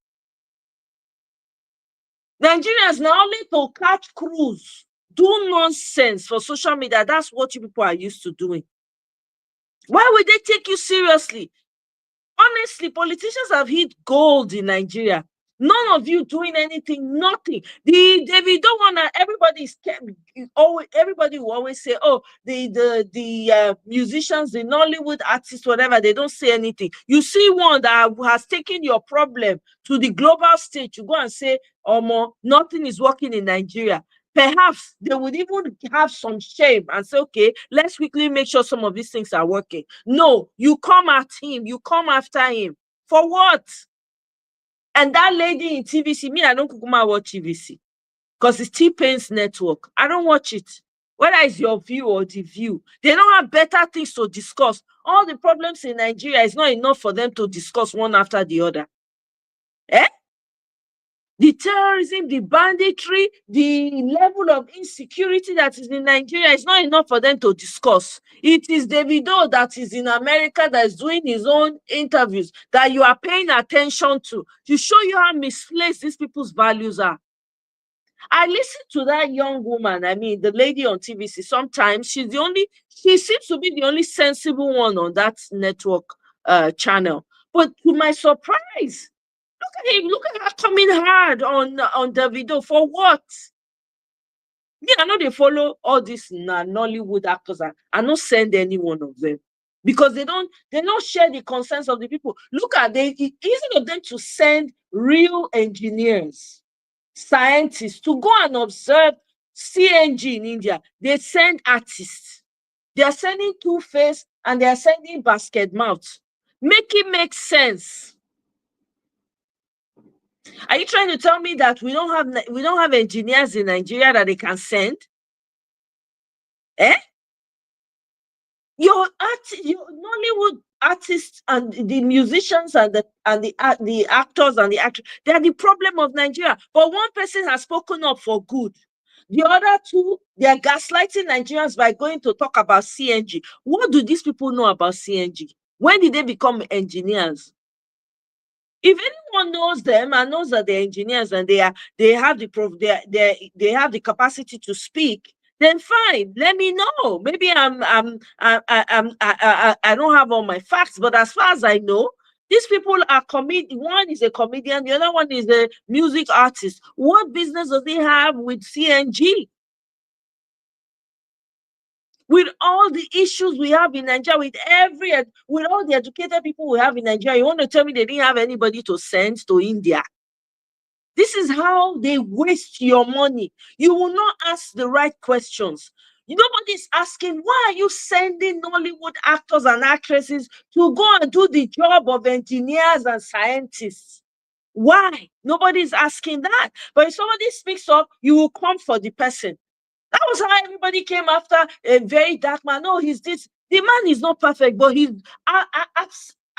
Speaker 1: Nigerians now only to catch cruise, do nonsense for social media. That's what you people are used to doing. Why would they take you seriously? Honestly, politicians have hit gold in Nigeria. None of you doing anything, nothing. They don't want to. Everybody will always say, "Oh, the musicians, the Nollywood artists, whatever." They don't say anything. You see one that has taken your problem to the global stage. You go and say, "Oh, nothing is working in Nigeria." Perhaps they would even have some shame and say, okay, let's quickly make sure some of these things are working. No, you come at him, you come after him. For what? And that lady in TVC, me, I don't watch TVC because it's T-Pain's network. I don't watch it. Whether it's your view or the view, they don't have better things to discuss. All the problems in Nigeria is not enough for them to discuss one after the other. The terrorism, the banditry, the level of insecurity that is in Nigeria is not enough for them to discuss. It is Davido that is in America that is doing his own interviews that you are paying attention to show you how misplaced these people's values are. I listen to that young woman, the lady on TVC. Sometimes she seems to be the only sensible one on that network channel. But to my surprise, look at her coming hard on Davido. For what? Me, I know they follow all these Nollywood actors. I don't send any one of them. because they don't share the concerns of the people. Look at instead of them to send real engineers, scientists to go and observe CNG in India, they send artists. They are sending Two-Face and they are sending Basket Mouth. Make it make sense. Are you trying to tell me that we don't have engineers in Nigeria that they can send? Your Nollywood artists and the musicians and the actors and the actors, they are the problem of Nigeria. But one person has spoken up for good. The other two, they are gaslighting Nigerians by going to talk about CNG. What do these people know about CNG? When did they become engineers? If anyone knows them and knows that they're engineers and they have the capacity to speak, then fine, let me know. Maybe I don't have all my facts, but as far as I know, these people are one is a comedian, the other one is a music artist. What business does he have with CNG? With all the issues we have in Nigeria, with all the educated people we have in Nigeria, you want to tell me they didn't have anybody to send to India? This is how they waste your money. You will not ask the right questions. Nobody's asking, why are you sending Nollywood actors and actresses to go and do the job of engineers and scientists? Why? Nobody's asking that. But if somebody speaks up, you will come for the person. That was how everybody came after a very dark man. No, he's this. The man is not perfect, but he's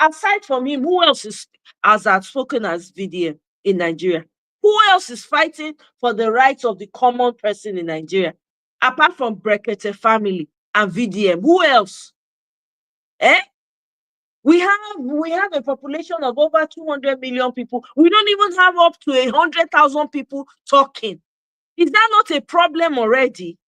Speaker 1: aside from him, who else is as outspoken as VDM in Nigeria? Who else is fighting for the rights of the common person in Nigeria? Apart from Brekete family and VDM, who else? We have a population of over 200 million people. We don't even have up to 100,000 people talking. Is that not a problem already?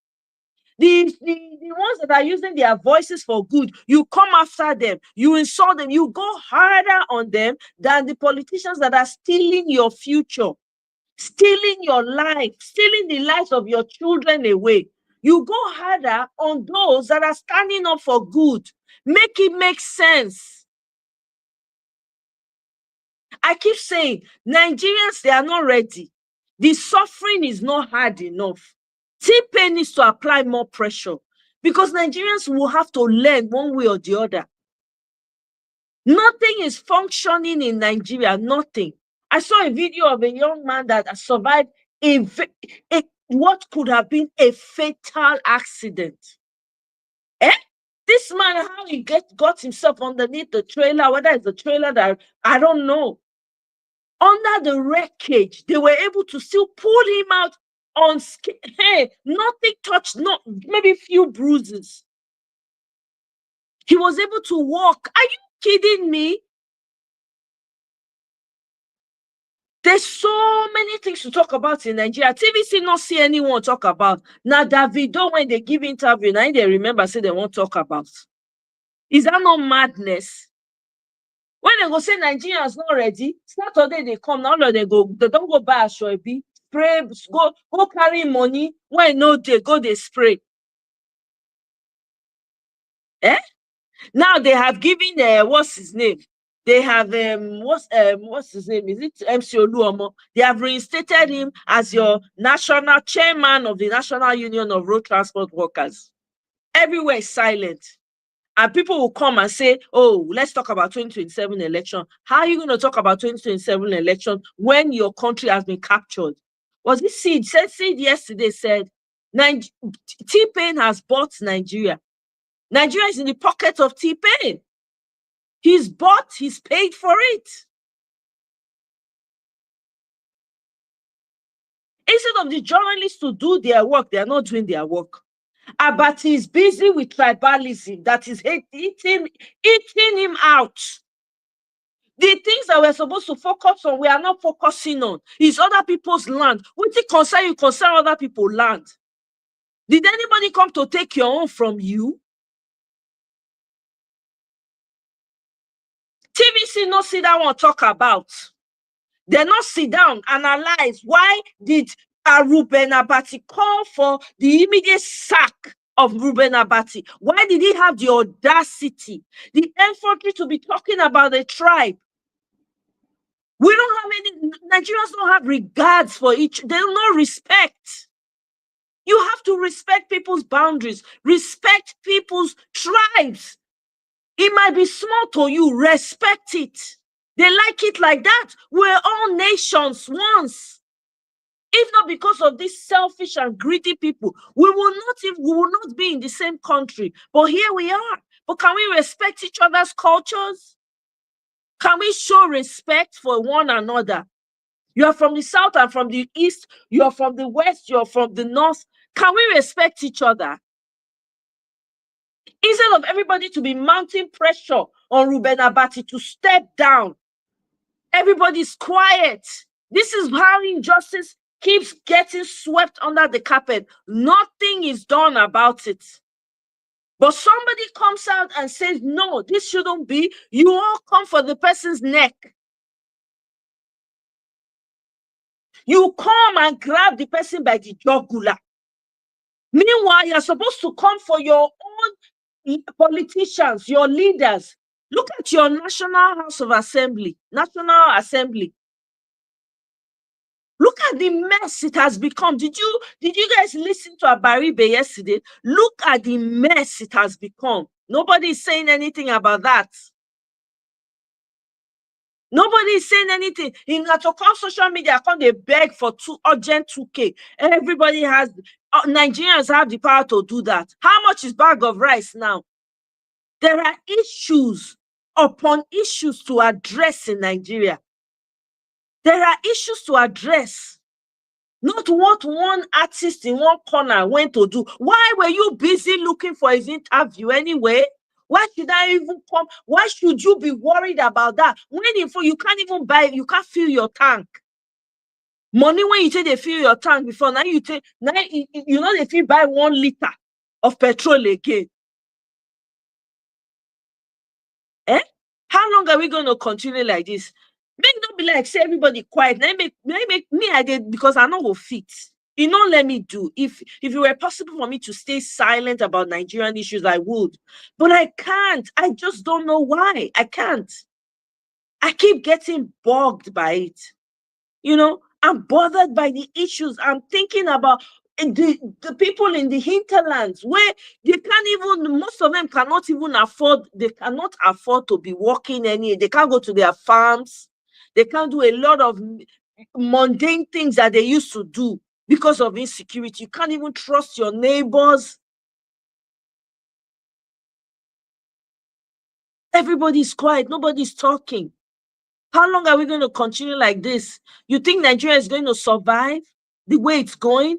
Speaker 1: The ones that are using their voices for good, you come after them, you insult them, you go harder on them than the politicians that are stealing your future, stealing your life, stealing the lives of your children away. You go harder on those that are standing up for good. Make it make sense. I keep saying, Nigerians, they are not ready. The suffering is not hard enough. T-Pain needs to apply more pressure because Nigerians will have to learn one way or the other. Nothing is functioning in Nigeria, nothing. I saw a video of a young man that survived what could have been a fatal accident. This man, how he got himself underneath the trailer, whether it's the trailer that, I don't know. Under the wreckage, they were able to still pull him out on skin. Hey, nothing touched, maybe a few bruises. He was able to walk. Are you kidding me? There's so many things to talk about in Nigeria. TVC not see anyone talk about. Now, Davido, when they give interview, now they remember, say they won't talk about. Is that not madness? When they go say Nigerians not ready, Saturday they come, now they don't go buy a shoebi, spray, go carry money. When no they go, they spray. Now they have given what's his name? They have what's his name? Is it MC Oluomo? They have reinstated him as your national chairman of the National Union of Road Transport Workers. Everywhere is silent. And people will come and say, oh, let's talk about 2027 election. How are you going to talk about 2027 election when your country has been captured? Was it Seed? Seed yesterday said, T-Pain has bought Nigeria. Nigeria is in the pocket of T-Pain. He's paid for it. Instead of the journalists to do their work, they are not doing their work. Abati is busy with tribalism that is eating him out. The things that we're supposed to focus on, we are not focusing on. It's other people's land. What it concern you, concern other people's land. Did anybody come to take your own from you? TVC not sit down and talk about. They not sit down, analyze why did Ruben Abati call for the immediate sack of Ruben Abati? Why did he have the audacity, the infantry to be talking about a tribe? We don't have any, Nigerians don't have regards for each, there's no respect. You have to respect people's boundaries, respect people's tribes. It might be small to you, respect it. They like it like that. We're all nations once. If not because of these selfish and greedy people, we will not be in the same country. But here we are. But can we respect each other's cultures? Can we show respect for one another? You are from the south and from the east. You are from the west. You are from the north. Can we respect each other? Instead of everybody to be mounting pressure on Ruben Abati to step down, everybody's quiet. This is how injustice keeps getting swept under the carpet. Nothing is done about it. But somebody comes out and says, no, this shouldn't be. You all come for the person's neck. You come and grab the person by the jugular. Meanwhile, you're supposed to come for your own politicians, your leaders. Look at your National House of Assembly, National Assembly. Look at the mess it has become. Did you guys listen to Abaribe yesterday? Look at the mess it has become. Nobody is saying anything about that. Nobody is saying anything. In Natokon social media, they beg for urgent 2K. Everybody has, Nigerians have the power to do that. How much is bag of rice now? There are issues upon issues to address in Nigeria. There are issues to address. Not what one artist in one corner went to do. Why were you busy looking for his interview anyway? Why should I even come? Why should you be worried about that? When you can't even buy, you can't fill your tank. Money when you say they fill your tank before, now you know if you buy 1 liter of petrol again. How long are we going to continue like this? Make not be like say everybody quiet. Make me I did because I know go fit. You don't let me do. If it were possible for me to stay silent about Nigerian issues, I would. But I can't. I just don't know why. I can't. I keep getting bogged by it. I'm bothered by the issues. I'm thinking about the people in the hinterlands where they can't even, most of them cannot even afford, they cannot afford to be working they can't go to their farms. They can't do a lot of mundane things that they used to do because of insecurity. You can't even trust your neighbors. Everybody's quiet. Nobody's talking. How long are we going to continue like this? You think Nigeria is going to survive the way it's going?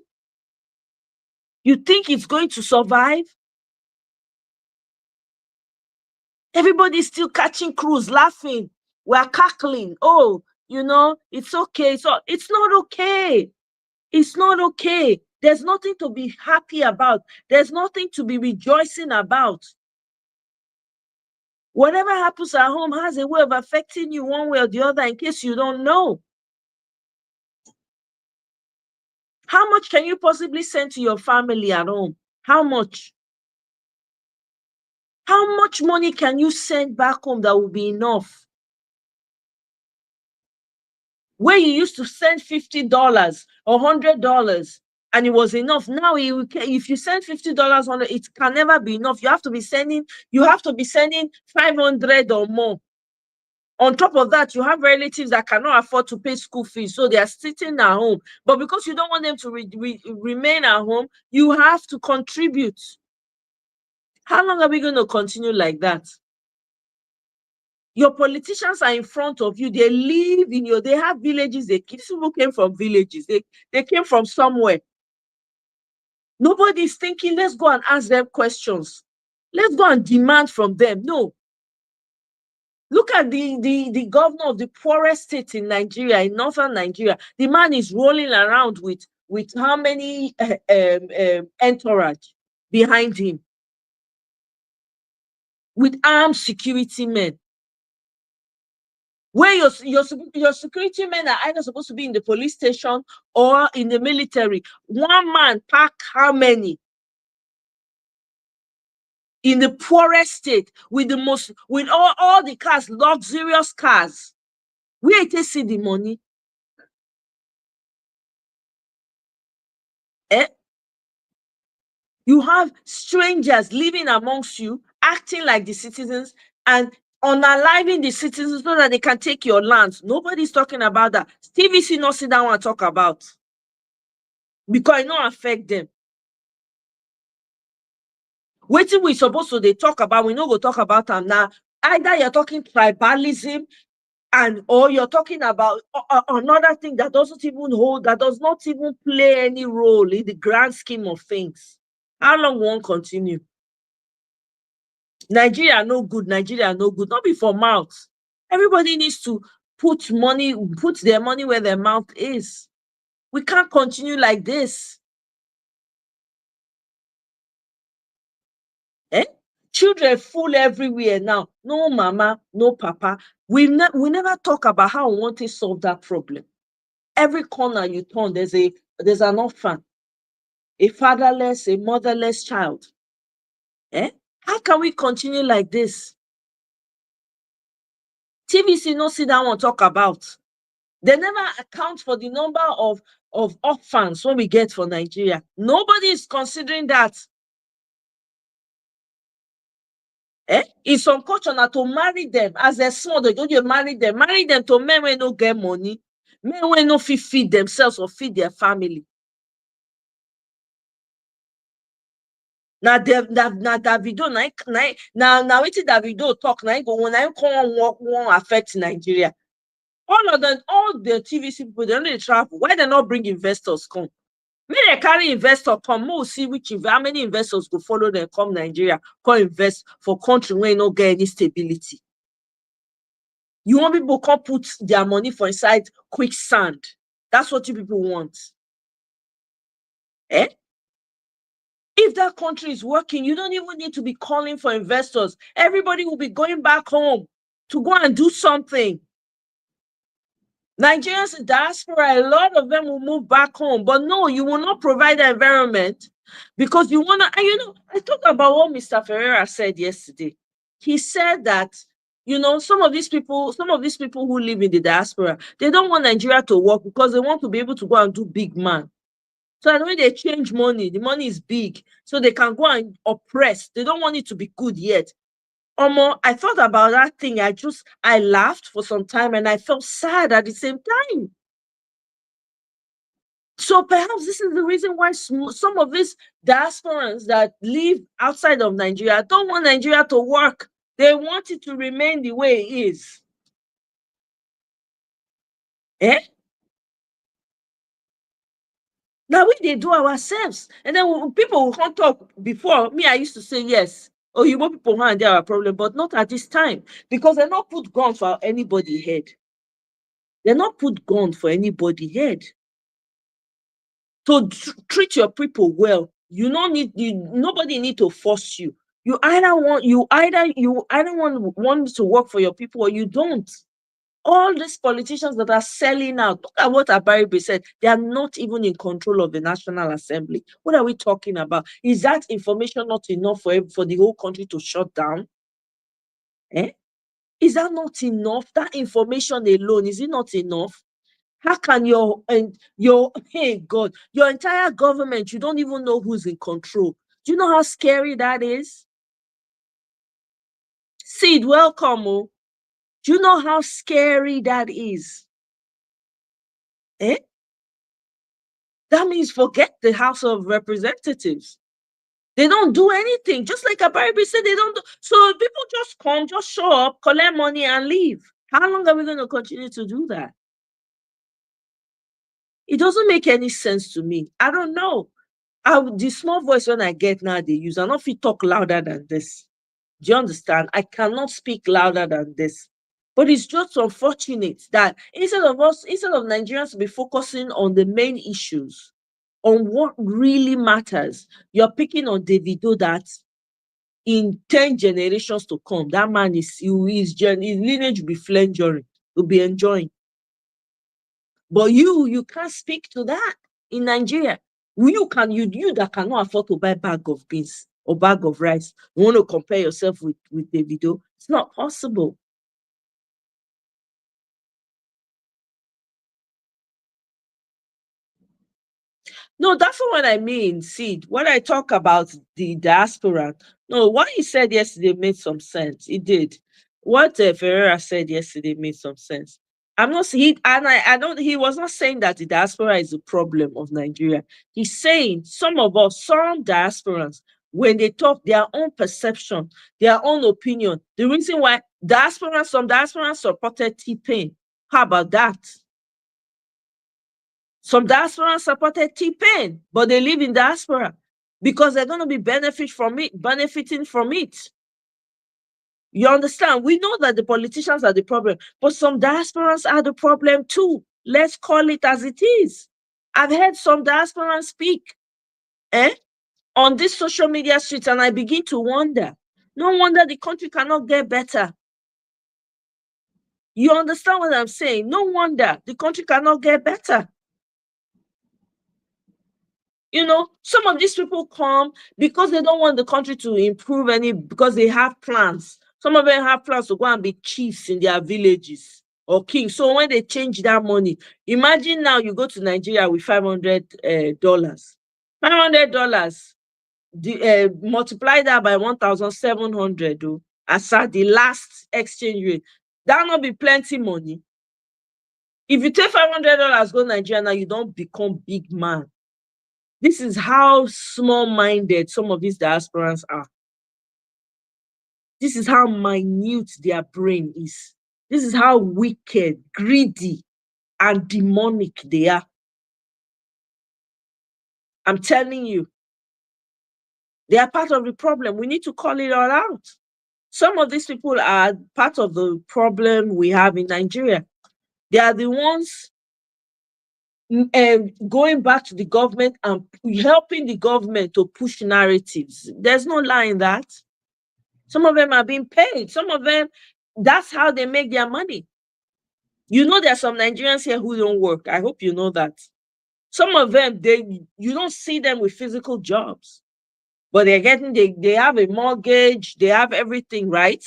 Speaker 1: You think it's going to survive? Everybody's still catching cruise, laughing. We're cackling. Oh, it's okay. So it's not okay. It's not okay. There's nothing to be happy about. There's nothing to be rejoicing about. Whatever happens at home has a way of affecting you one way or the other in case you don't know. How much can you possibly send to your family at home? How much? How much money can you send back home that will be enough? Where you used to send $50 or $100 and it was enough. Now, if you send $50 on it can never be enough. You have to be sending 500 or more. On top of that, you have relatives that cannot afford to pay school fees, so they are sitting at home. But because you don't want them to remain at home, you have to contribute. How long are we going to continue like that? Your politicians are in front of you. They live they have villages. These people came from villages. They came from somewhere. Nobody's thinking, let's go and ask them questions. Let's go and demand from them. No. Look at the governor of the poorest state in Nigeria, in northern Nigeria. The man is rolling around with how many entourage behind him? With armed security men. Where your security men are either supposed to be in the police station or in the military. One man pack how many? in the poorest state, with all the cars, luxurious cars. Where they see the money? You have strangers living amongst you, acting like the citizens and unaliving the citizens so that they can take your lands. Nobody's talking about that. TVC not sit down and talk about, because it not affect them. Wetin we supposed to they talk about, we no go talk about them now. Either you're talking tribalism, or you're talking about another thing that doesn't even hold, that does not even play any role in the grand scheme of things. How long won't continue? Nigeria no good, Nigeria no good. Not be for mouth. Everybody needs to put their money where their mouth is. We can't continue like this. Children full everywhere now. No mama, no papa. We never talk about how we want to solve that problem. Every corner you turn, there's an orphan, a fatherless, a motherless child. How can we continue like this? TVC no sit down and talk about. They never account for the number of orphans when we get for Nigeria. Nobody is considering that. In some culture now, to marry them as they're small, they don't marry them to men when no get money, men when no feed themselves or feed their family. Now Davido now wetin Davido talk now go when I come won't affect Nigeria. All the TVC people, they only travel. Why they not bring investors come? May they carry investor come, we'll see how many investors go follow them come Nigeria, come invest for country where you no get any stability. You want people come put their money for inside quicksand. That's what you people want. If that country is working, you don't even need to be calling for investors. Everybody will be going back home to go and do something. Nigerians in diaspora, a lot of them will move back home. But no, you will not provide the environment because you want to. And I talked about what Mr. Ferreira said yesterday. He said that, some of these people who live in the diaspora, they don't want Nigeria to work because they want to be able to go and do big man. So that when they change money, the money is big. So they can go and oppress. They don't want it to be good yet. I thought about that thing. I laughed for some time and I felt sad at the same time. So perhaps this is the reason why some of these diasporans that live outside of Nigeria don't want Nigeria to work. They want it to remain the way it is. Now we do ourselves. And then people will come talk. Before me, I used to say yes. Oh, you want people hand there our problem, but not at this time. Because they're not put gun for anybody's head. They're not put gun for anybody's head. To treat your people well. Nobody need to force you. You either want to work for your people or you don't. All these politicians that are selling out, look at what Abaribe said. They are not even in control of the National Assembly. What are we talking about? Is that information not enough for the whole country to shut down? Is that not enough? That information alone, is it not enough? How can your hey God, your entire government, you don't even know who's in control? Do you know how scary that is? Sid, welcome. Oh. Do you know how scary that is? That means forget the House of Representatives. They don't do anything. Just like Abaribe said, they don't do. So people just come, just show up, collect money and leave. How long are we going to continue to do that? It doesn't make any sense to me. I don't know. The small voice when I get now, they use. I don't feel talk louder than this. Do you understand? I cannot speak louder than this. But it's just unfortunate that instead of Nigerians to be focusing on the main issues, on what really matters, you're picking on Davido that in 10 generations to come, that man his lineage will be flangering, will be enjoying. But you can't speak to that in Nigeria. You that cannot afford to buy a bag of beans. or bag of rice. You want to compare yourself with Davido? It's not possible. No, that's not what I mean, Sid. When I talk about the diaspora, no, what he said yesterday made some sense. It did. What Ferreira said yesterday made some sense. I'm not he and I don't he was not saying that the diaspora is the problem of Nigeria. He's saying some of us, some diasporans, when they talk their own perception, their own opinion, the reason why some diasporans supported T-Pain. How about that? Some diasporans supported T-Pain, but they live in diaspora because they're going to be benefiting from it. You understand? We know that the politicians are the problem, but some diasporans are the problem too. Let's call it as it is. I've heard some diasporans speak on this social media streets, and I begin to wonder. No wonder the country cannot get better. You understand what I'm saying? No wonder the country cannot get better. You know, some of these people come because they don't want the country to improve because they have plans. Some of them have plans to go and be chiefs in their villages or kings. So when they change that money, imagine now you go to Nigeria with $500. $500, multiply that by 1,700 as at the last exchange rate. That'll not be plenty money. If you take $500 go Nigeria now, you don't become big man. This is how small-minded some of these diasporans are. This is how minute their brain is. This is how wicked, greedy, and demonic they are. I'm telling you, they are part of the problem. We need to call it all out. Some of these people are part of the problem we have in Nigeria. They are the ones going back to the government and helping the government to push narratives. There's no lie in that. Some of them are being paid. Some of them, that's how they make their money. You know, there are some Nigerians here who don't work. I hope you know that. Some of them, you don't see them with physical jobs, but they have a mortgage, they have everything, right?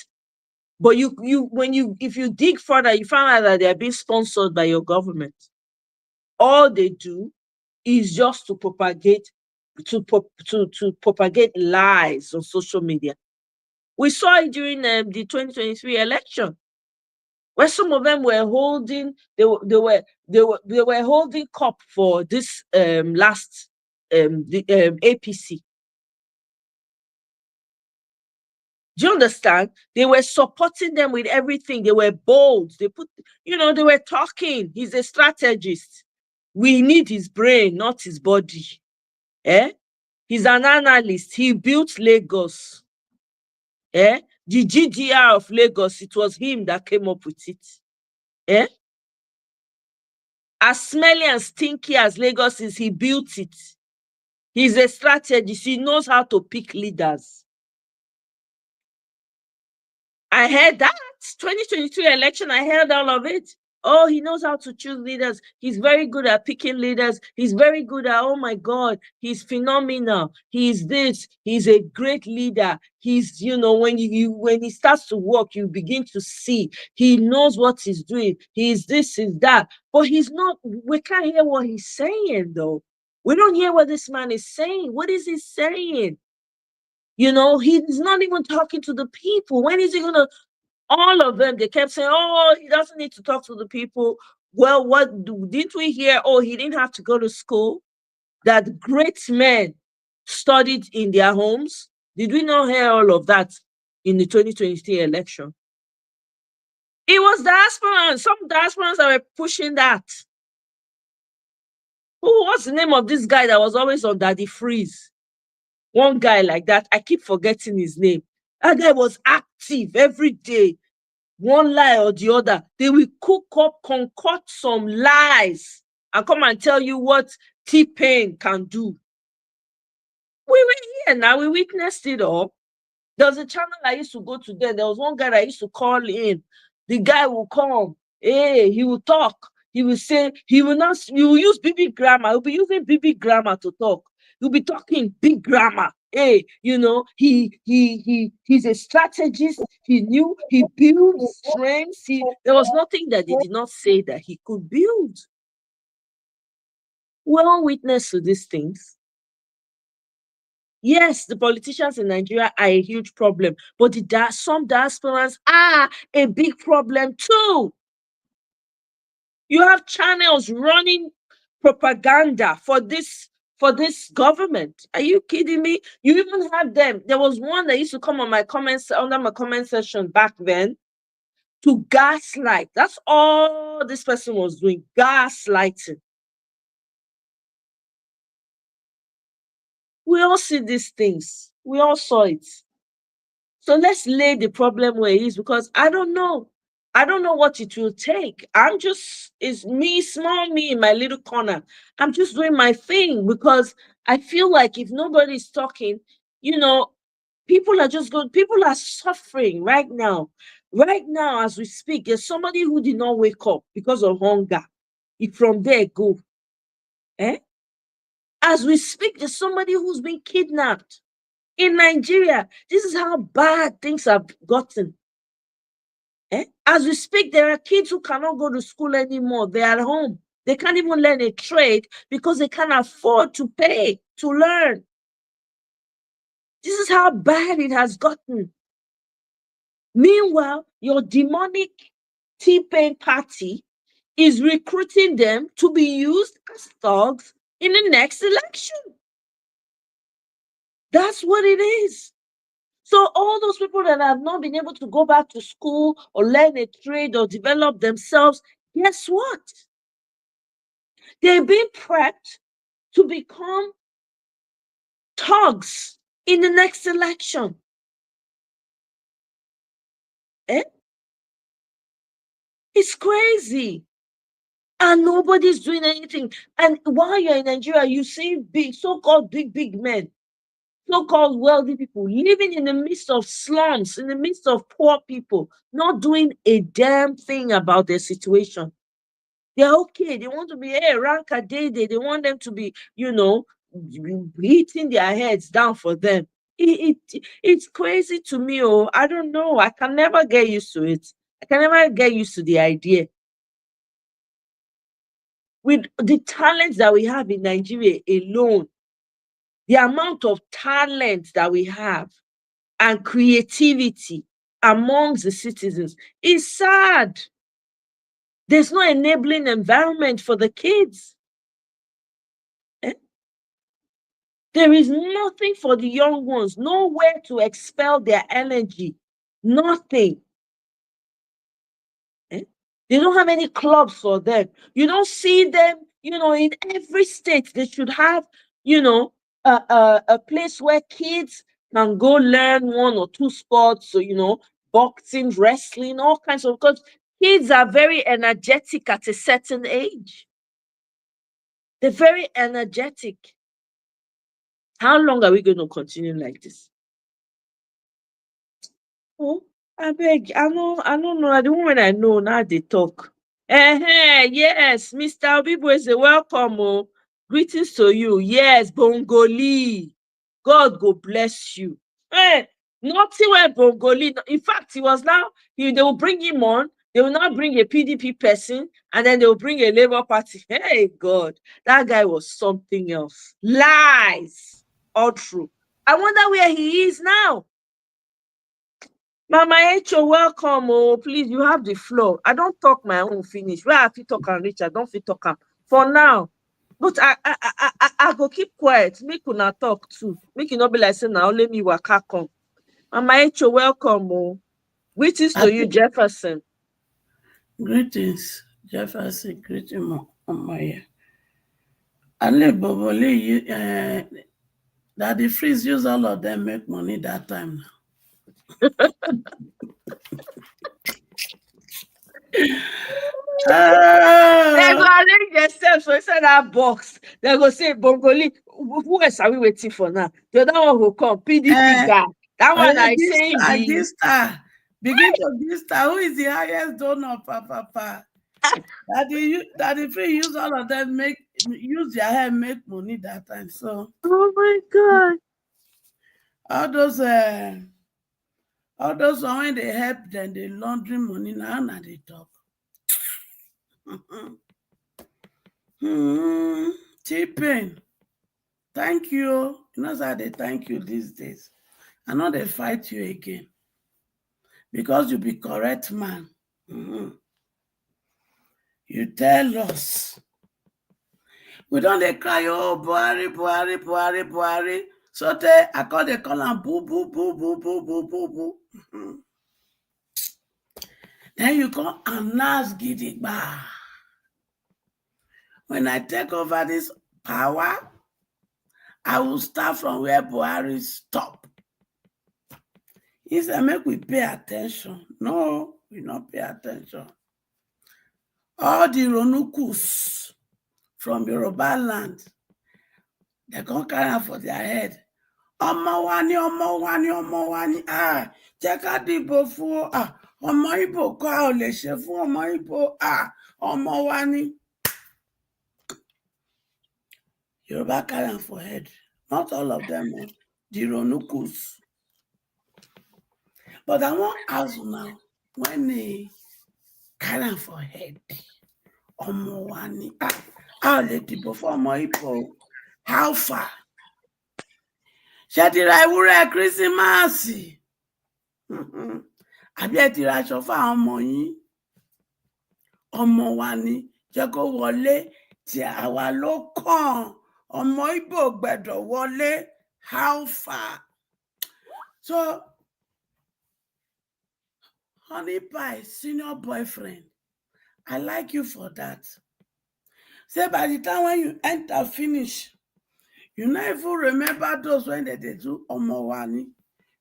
Speaker 1: But if you dig further, you find out that they're being sponsored by your government. All they do is just to propagate lies on social media. We saw it during the 2023 election, where some of them were holding holding cup for this last APC. Do you understand? They were supporting them with everything. They were bold. They were talking. He's a strategist. We need his brain, not his body. He's an analyst. He built Lagos. The GDR of Lagos, it was him that came up with it. As smelly and stinky as Lagos is, he built it. He's a strategist. He knows how to pick leaders. I heard that 2023 election, I heard all of it. Oh, he knows how to choose leaders. He's very good at picking leaders. He's very good at, oh my God, he's phenomenal. He's this. He's a great leader. He's, when he starts to work, you begin to see he knows what he's doing. He's this, he's that. But he's not, we can't hear what he's saying though. We don't hear what this man is saying. What is he saying? He's not even talking to the people. When is he going to? All of them, they kept saying, oh, he doesn't need to talk to the people. Well, didn't we hear? Oh, he didn't have to go to school. That great men studied in their homes. Did we not hear all of that in the 2023 election? It was diasporans. Some diasporans that were pushing that. What's the name of this guy that was always on Daddy Freeze? One guy like that. I keep forgetting his name. That guy was active every day. One lie or the other. They will concoct some lies and come and tell you what T-Pain can do. We were here now. We witnessed it all. There was a channel I used to go to there. There was one guy I used to call in. The guy will come. Hey, he will talk. He will say, he will use BB grammar. He'll be using BB grammar to talk. He'll be talking big grammar. hey, he's a strategist. He knew he builds strengths. There was nothing that he did not say that he could build. We're all witness to these things. Yes, the politicians in Nigeria are a huge problem, but some diasporans are a big problem too. You have channels running propaganda for this government. Are you kidding me? You even have them. There was one that used to come on my comments under my comment section back then to gaslight. That's all this person was doing, gaslighting. We all see these things. We all saw it. So let's lay the problem where it is, because I don't know. I don't know what it will take. It's me, small me in my little corner. I'm just doing my thing because I feel like if nobody's talking, people are suffering right now. Right now, as we speak, there's somebody who did not wake up because of hunger. If from there go. As we speak, there's somebody who's been kidnapped. In Nigeria, this is how bad things have gotten. As we speak, there are kids who cannot go to school anymore. They are at home. They can't even learn a trade because they can't afford to pay to learn. This is how bad it has gotten. Meanwhile, your demonic T-Pain party is recruiting them to be used as thugs in the next election. That's what it is. So all those people that have not been able to go back to school or learn a trade or develop themselves, guess what? They're being prepped to become thugs in the next election. It's crazy. And nobody's doing anything. And while you're in Nigeria, you see so-called big men, so-called wealthy people living in the midst of slums, in the midst of poor people, not doing a damn thing about their situation. They're okay. They want to be rank a day. They want them to be, hitting their heads down for them. It's crazy to me. I don't know. I can never get used to it. I can never get used to the idea. With the talents that we have in Nigeria alone, the amount of talent that we have and creativity amongst the citizens is sad. There's no enabling environment for the kids. There is nothing for the young ones, nowhere to expel their energy, nothing. They don't have any clubs for them. You don't see them, in every state. They should have, a place where kids can go learn one or two sports, so, boxing, wrestling, all kinds of, because kids are very energetic at a certain age. They're very energetic. How long are we going to continue like this? Oh, I beg, I don't know. The woman I know now they talk. Yes, Mr. Obibueze, welcome. Oh. Greetings to you. Yes, Bongoli. God go bless you. Nothing where Bongoli. In fact, he was now, they will bring him on. They will now bring a PDP person, and then they will bring a Labour Party. Hey, God, that guy was something else. Lies. All true. I wonder where he is now. Mama Echo, welcome. Oh, please, you have the floor. I don't talk my own finish. Where I fit talk and reach, I don't fit talk am for now. But I go keep quiet. Make una talk too. Make it not be like saying now only me waka come. Mama Echo, welcome. Oh, greetings to you, Jefferson.
Speaker 15: Greetings, Jefferson. Greetings, Mama. Ale Bobole, that the freeze use all of them make money that time.
Speaker 1: They go arrange themselves for inside that box. They go say, Bongoli, who else are we waiting for now? The other one will come, PDP guy. That one I say
Speaker 15: this star. Begin to this star. Who is the highest donor, Papa? That the free use all of them use their hair make money that time. So
Speaker 1: oh my God.
Speaker 15: All those when they help them, they laundry money now they talk. T-Pain, thank you. You know how they thank you these days. I know they fight you again because you be correct man. You tell us. We don't they cry, oh, Buhari. So I call the call and boo. Then you come and announce Gidigba. When I take over this power, I will start from where Buhari stop. He said, make we pay attention. No, we not pay attention. All the Ronukus from Yoruba land, they come carry for their head. Ọmọ wa ni. Jẹ́ ká dìbò fún ọmọ Ìgbò kọ́ ò lè ṣe fún ọmọ Ìgbò. Ọmọ wa ni. Yoruba carry for head. Not all of them, the Ronukus. But I want to ask now, when they carry for head, ọmọ wa ni. Ò lè dìbò fún ọmọ Ìgbò. How far? Ṣé ti ra ewúrẹ́ Kírísímásì? Àbí ẹ ti ra aṣọ fún àwọn ọmọ yín? Ọmọ wa ni, jẹ́ kó wọlé tí àwa ló kàn. Ọmọ Ìgbò gbẹ́dọ̀ wọlé. How far? So, honey pie, senior boyfriend, I like you for that. Say by the time when you enter finish, you not even remember those when they do Omowani.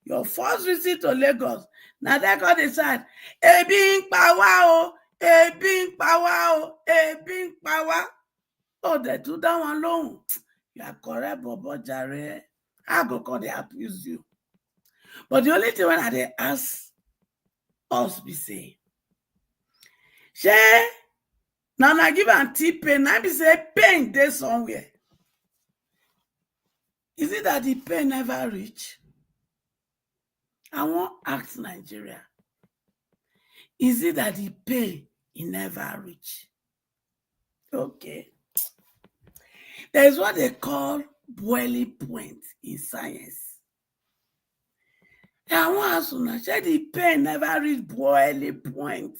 Speaker 15: Your first visit to Lagos, now they got decide, Ebi power, Ebi power, Ebi power. Oh, they do that one alone. You are correct, Bobo Jare. I go call they abuse you. But the only thing when they ask us be say, She now I give an T-Pain, I be say pain there somewhere. Is it that the pain never reach? I want to ask Nigeria. Is it that the pain never reach? Okay. There's what they call boiling point in science. And I want to ask you, say the pain never reach boiling point.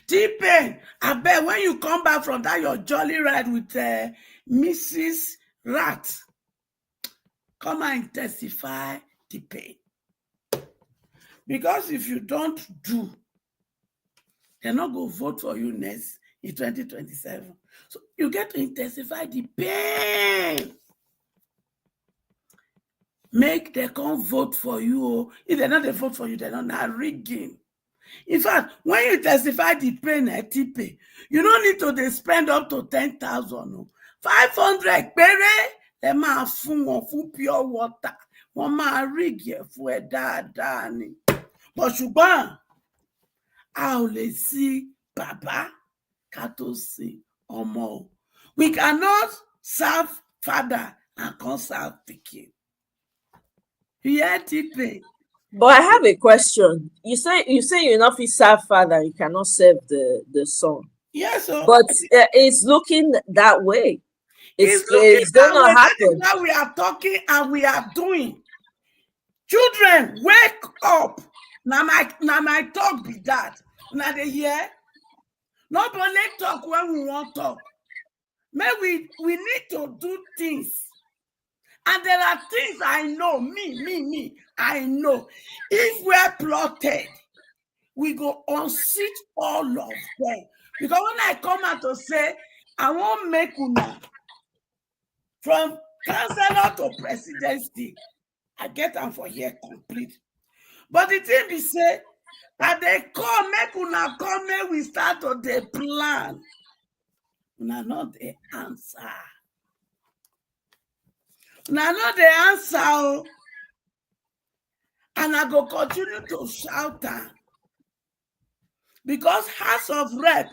Speaker 15: T-Pain, I bet when you come back from that your jolly ride with Mrs. Rat, come and testify the pain. Because if you don't do, they're not going to vote for you next in 2027. So you get to intensify the pain. Make them come vote for you. If they're not they vote for you, they're not rigging. In fact, when you testify the pain at T-Pain, you don't need to spend up to 10,000. 500 pere, they ma fun pure water. Wọ́n máa rig fún ẹ dáadáa ni. But ṣùgbọ́n a ò lè sí bàbá ká tó sí ọmọ. We cannot serve father and can't serve pikin. You hear T-Pain?
Speaker 1: But I have a question. You say you're not fit serve father, you cannot serve the son.
Speaker 15: Yes, sir.
Speaker 1: But it's looking that way. It's
Speaker 15: going
Speaker 1: to happen.
Speaker 15: That is what we are talking and we are doing. Children, wake up. Now my talk be that. Now they hear. Not only talk when we want to talk. Maybe we need to do things. And there are things I know, me, I know. If we're plotted, we go unseat all of them. Because when I come out to say, I won't make una from councillor to presidency, I get them for here complete. But the thing be say, that they come, make una come, make we start to the plan. Una not the answer. Now not the answer, and I go continue to shout that because House of Rep,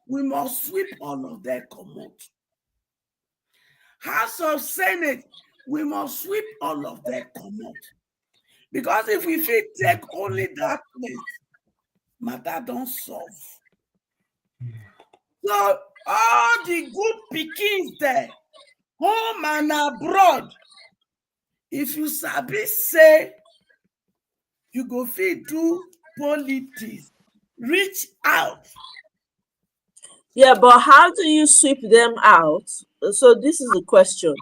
Speaker 15: we must sweep all of their commot. House of Senate, we must sweep all of them comot. Because if we fit take only that place, matter don't solve. So all the good pikins there, home and abroad, if you sabi say you go fit do politics, reach out.
Speaker 1: Yeah, but how do you sweep them out? So this is the question.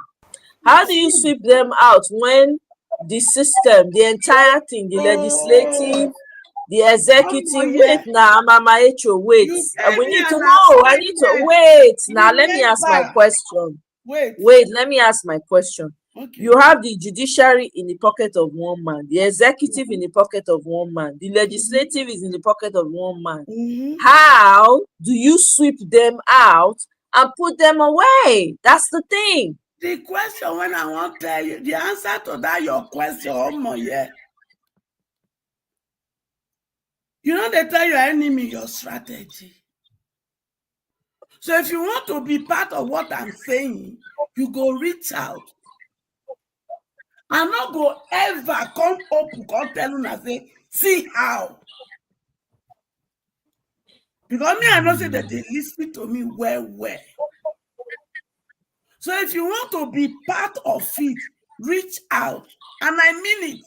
Speaker 1: How do you sweep them out when the system, the entire thing, the legislative, the executive, wait now, Mama Echo, wait. We need to know. I need to wait. Now let me ask my question. Wait, let me ask my question.
Speaker 15: Okay.
Speaker 1: You have the judiciary in the pocket of one man, the executive in the pocket of one man, the legislative is in the pocket of one man. How do you sweep them out and put them away? That's the thing.
Speaker 15: The question when I want to tell you, the answer to that your question, you know they tell your enemy your strategy. So if you want to be part of what I'm saying, you go reach out. I'm not go ever come up come tell you and say, see how. Because me, I know say that they listen to me well. So if you want to be part of it, reach out. And I mean it.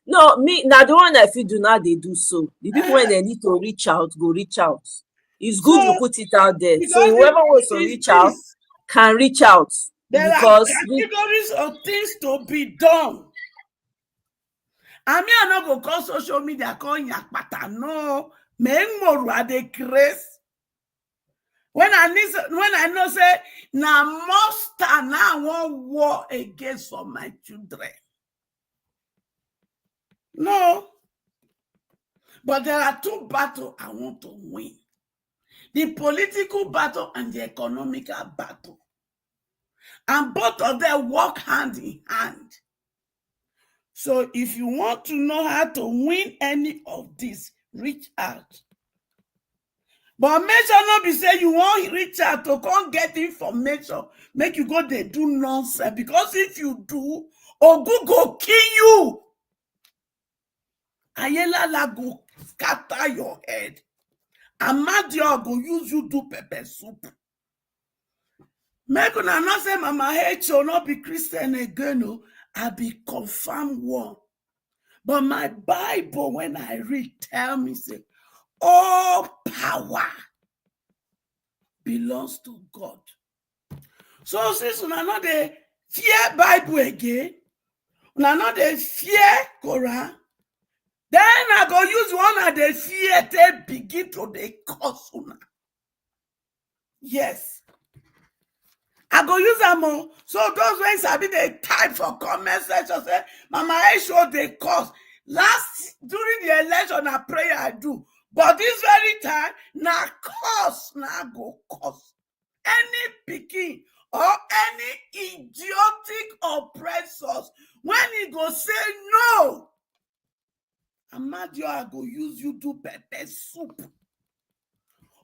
Speaker 1: No, me now the one that if you do not they do so. The people when they need to reach out, go reach out. It's good you put it out there. So whoever wants to reach out can reach out.
Speaker 15: There are categories of things to be done. I mean, I'm not going to call social media call yakpata. No, men they grace. When I know say na monster now I want war against for my children. No. But there are two battles I want to win. The political battle and the economical battle. And both of them work hand in hand. So if you want to know how to win any of this, reach out. But make sure not be say you won't reach out to come get information, make you go there do nonsense. Because if you do, Ogu go kill you. Ayela go scatter your head. Amadio go use you do pepper soup. Make una not say Mama H will not be Christian again. No, I be confirmed one. But my Bible, when I read, tell me say, all power belongs to God. So since we are not the fear Bible again, we are not the fear Quran, then I go use one of the fear to begin to the curse una. Yes. I go use them all. So those ones I be the type for comment section say, Mama, I show the cause. Last during the election, a prayer I do. But this very time, na cause na go cause. Any picking or any idiotic oppressors, when he go say no, Amadio, I go use you do pepper soup.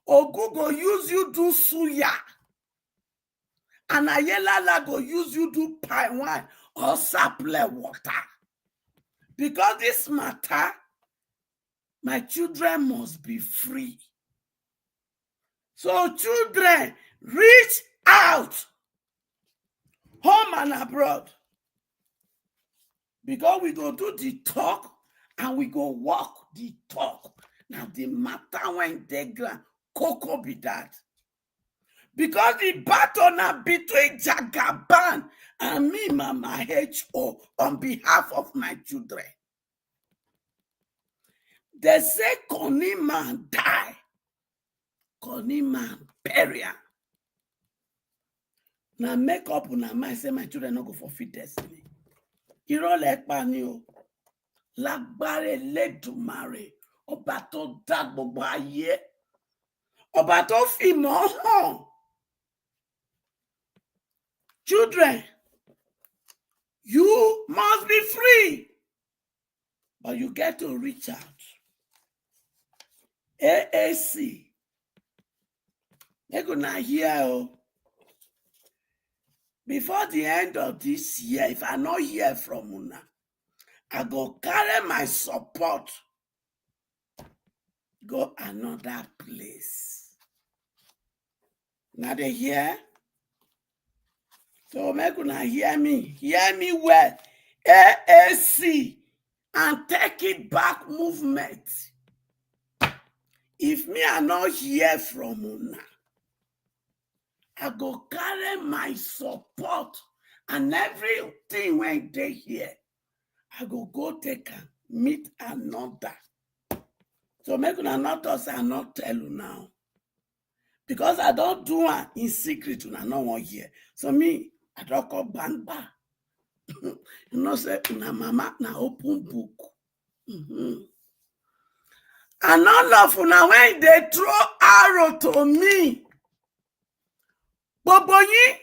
Speaker 15: Ogu go use you do suya. And Ayela go use you do pine wine or sapple water. Because this matter, my children must be free. So children, reach out, home and abroad. Because we go do the talk and we go walk the talk. Now the matter when they ground, cocoa be that. Because the battle now between Jagaban and me, Mama H.O., on behalf of my children. They say Connie man die. Connie man burial. Now make up on my mind, say my children not go fulfill destiny. You don't like Panio. Lágbára Elédùmarè, ọba tó dá gbogbo ayé, ọba tó fi mọ́ hàn. Children, you must be free. But you get to reach out. AAC. They're gonna hear. before the end of this year, if I not hear from una, I go carry my support, go another place. Now they hear? So make una hear me well. AAC and take it back movement. If me I not hear from una, I go carry my support and everything when they hear. I go take and meet another. So make una not us and not tell you now. Because I don't do it in secret, una no one hear. So me, I don't call bamba. You know, say una mama na open book. And all of una when they throw arrow to me, boboyi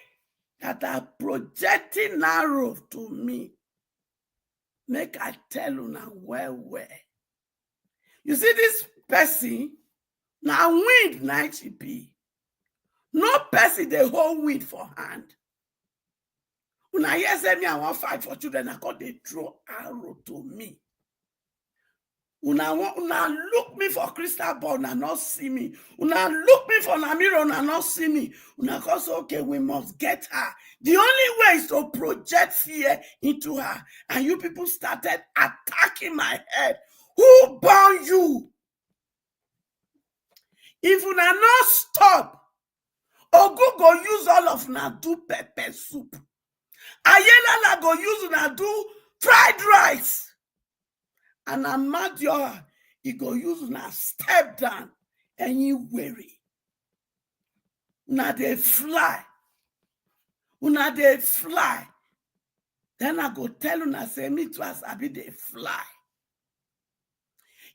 Speaker 15: that are projecting arrow to me, make I tell una well. You see this person, now wind na she be. No person they hold wind for hand. Una hear say me I want fight for children, I call they throw arrow to me. Una look me for crystal ball, una not see me. Una look me for na mirror, una not see me. Una call say, okay, we must get her. The only way is to project fear into her. And you people started attacking my head. Who born you? If una not stop, Ogu go use all of una do pepper soup. Ayelala go use una do fried rice. And Amadioha, he go use una step down and you weary. Una they fly. Una they fly. Then I go tell una say me too as I be they fly.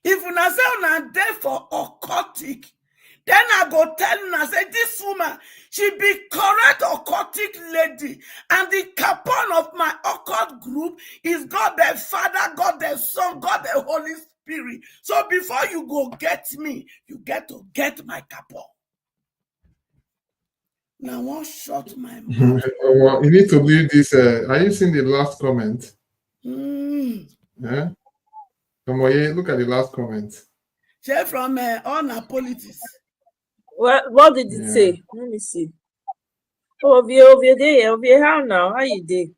Speaker 15: If una say una there for occultic, then I go tell una say this woman, she be correct occultic lady. And the capon of my occult group is God the Father, God the Son, God the Holy Spirit. So before you go get me, you get to get my capon. Now one shot my mouth.
Speaker 16: Well, you need to leave this. Are you seeing the last comment? Yeah. Come on, look at the last comment.
Speaker 15: Share from all our politics.
Speaker 1: What did it say? Let me see. Over there, how now? How you did?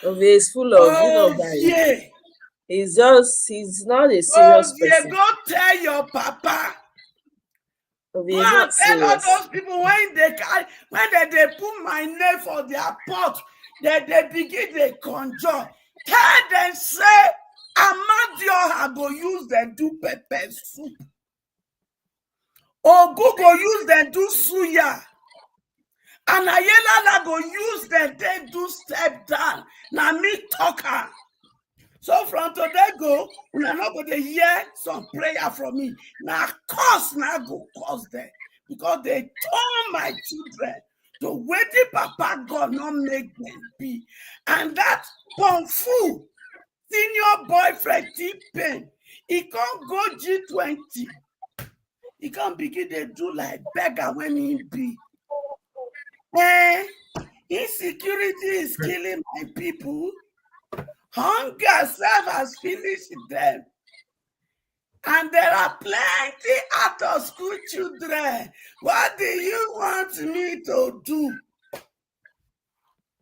Speaker 1: Ovie is full of, he's not a serious person.
Speaker 15: Go tell your papa.
Speaker 1: Ovie
Speaker 15: Go
Speaker 1: is not
Speaker 15: tell all
Speaker 1: serious.
Speaker 15: those people when they put my name for their pot, they begin to conjure. Tell them say, Amadioha go use them do pepper soup. Ogu go use them do suya. And Ayelala go use them, they do step down. Now me talker. So from today go, we are not going to hear some prayer from me. Now curse now go curse them. Because they told my children to wait the papa God not make them be. And that Ponfu, senior boyfriend T-Pain, he can't go G20. He can't begin to do like beggar when he be. Insecurity is killing my people. Hunger self has finished them. And there are plenty out of school children. What do you want me to do?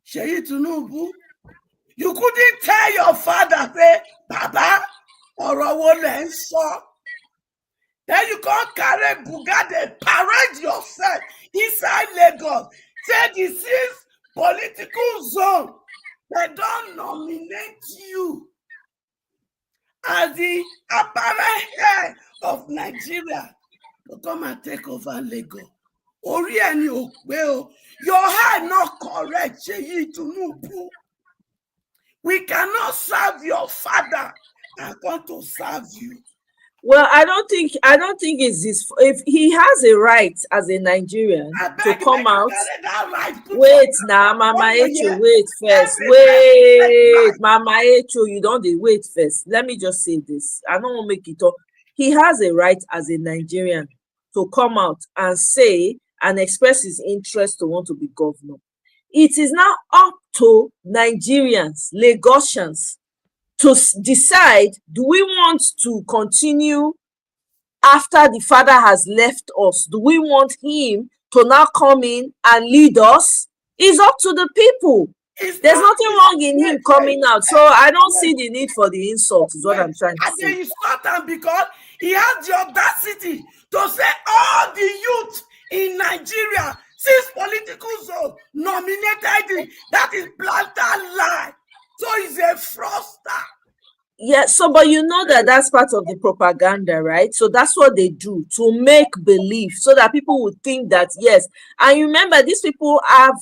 Speaker 15: Sheyi Tinubu, you couldn't tell your father, say, Baba, ọ̀rọ̀ wo lẹ ń sọ? Then you can't carry Bugatti, parade yourself inside Lagos. Say this is political zone. They don't nominate you as the apparent head of Nigeria to come and take over Lagos. Ori ẹni ò pé o. Your head not correct, Sheyi Tinubu. We cannot serve your father and come to serve you.
Speaker 1: Well, I don't think it's his. If he has a right as a Nigerian to come out. Wait now, Mama Echo, wait first. Wait, Mama Echo, you don't wait first. Let me just say this. I don't want to make it up. He has a right as a Nigerian to come out and say and express his interest to want to be governor. It is now up to Nigerians, Lagosians, to decide, do we want to continue after the father has left us? Do we want him to now come in and lead us? It's up to the people. There's nothing wrong in him coming out. So I don't see the need for the insult, is what I'm trying to say.
Speaker 15: They insult him because he has the audacity to say all the youth in Nigeria, 6 political zones nominated him. That is blatant lie. So he's a fraudster.
Speaker 1: Yeah, so but you know that that's part of the propaganda, right? So that's what they do to make believe, so that people would think that yes. And you remember, these people have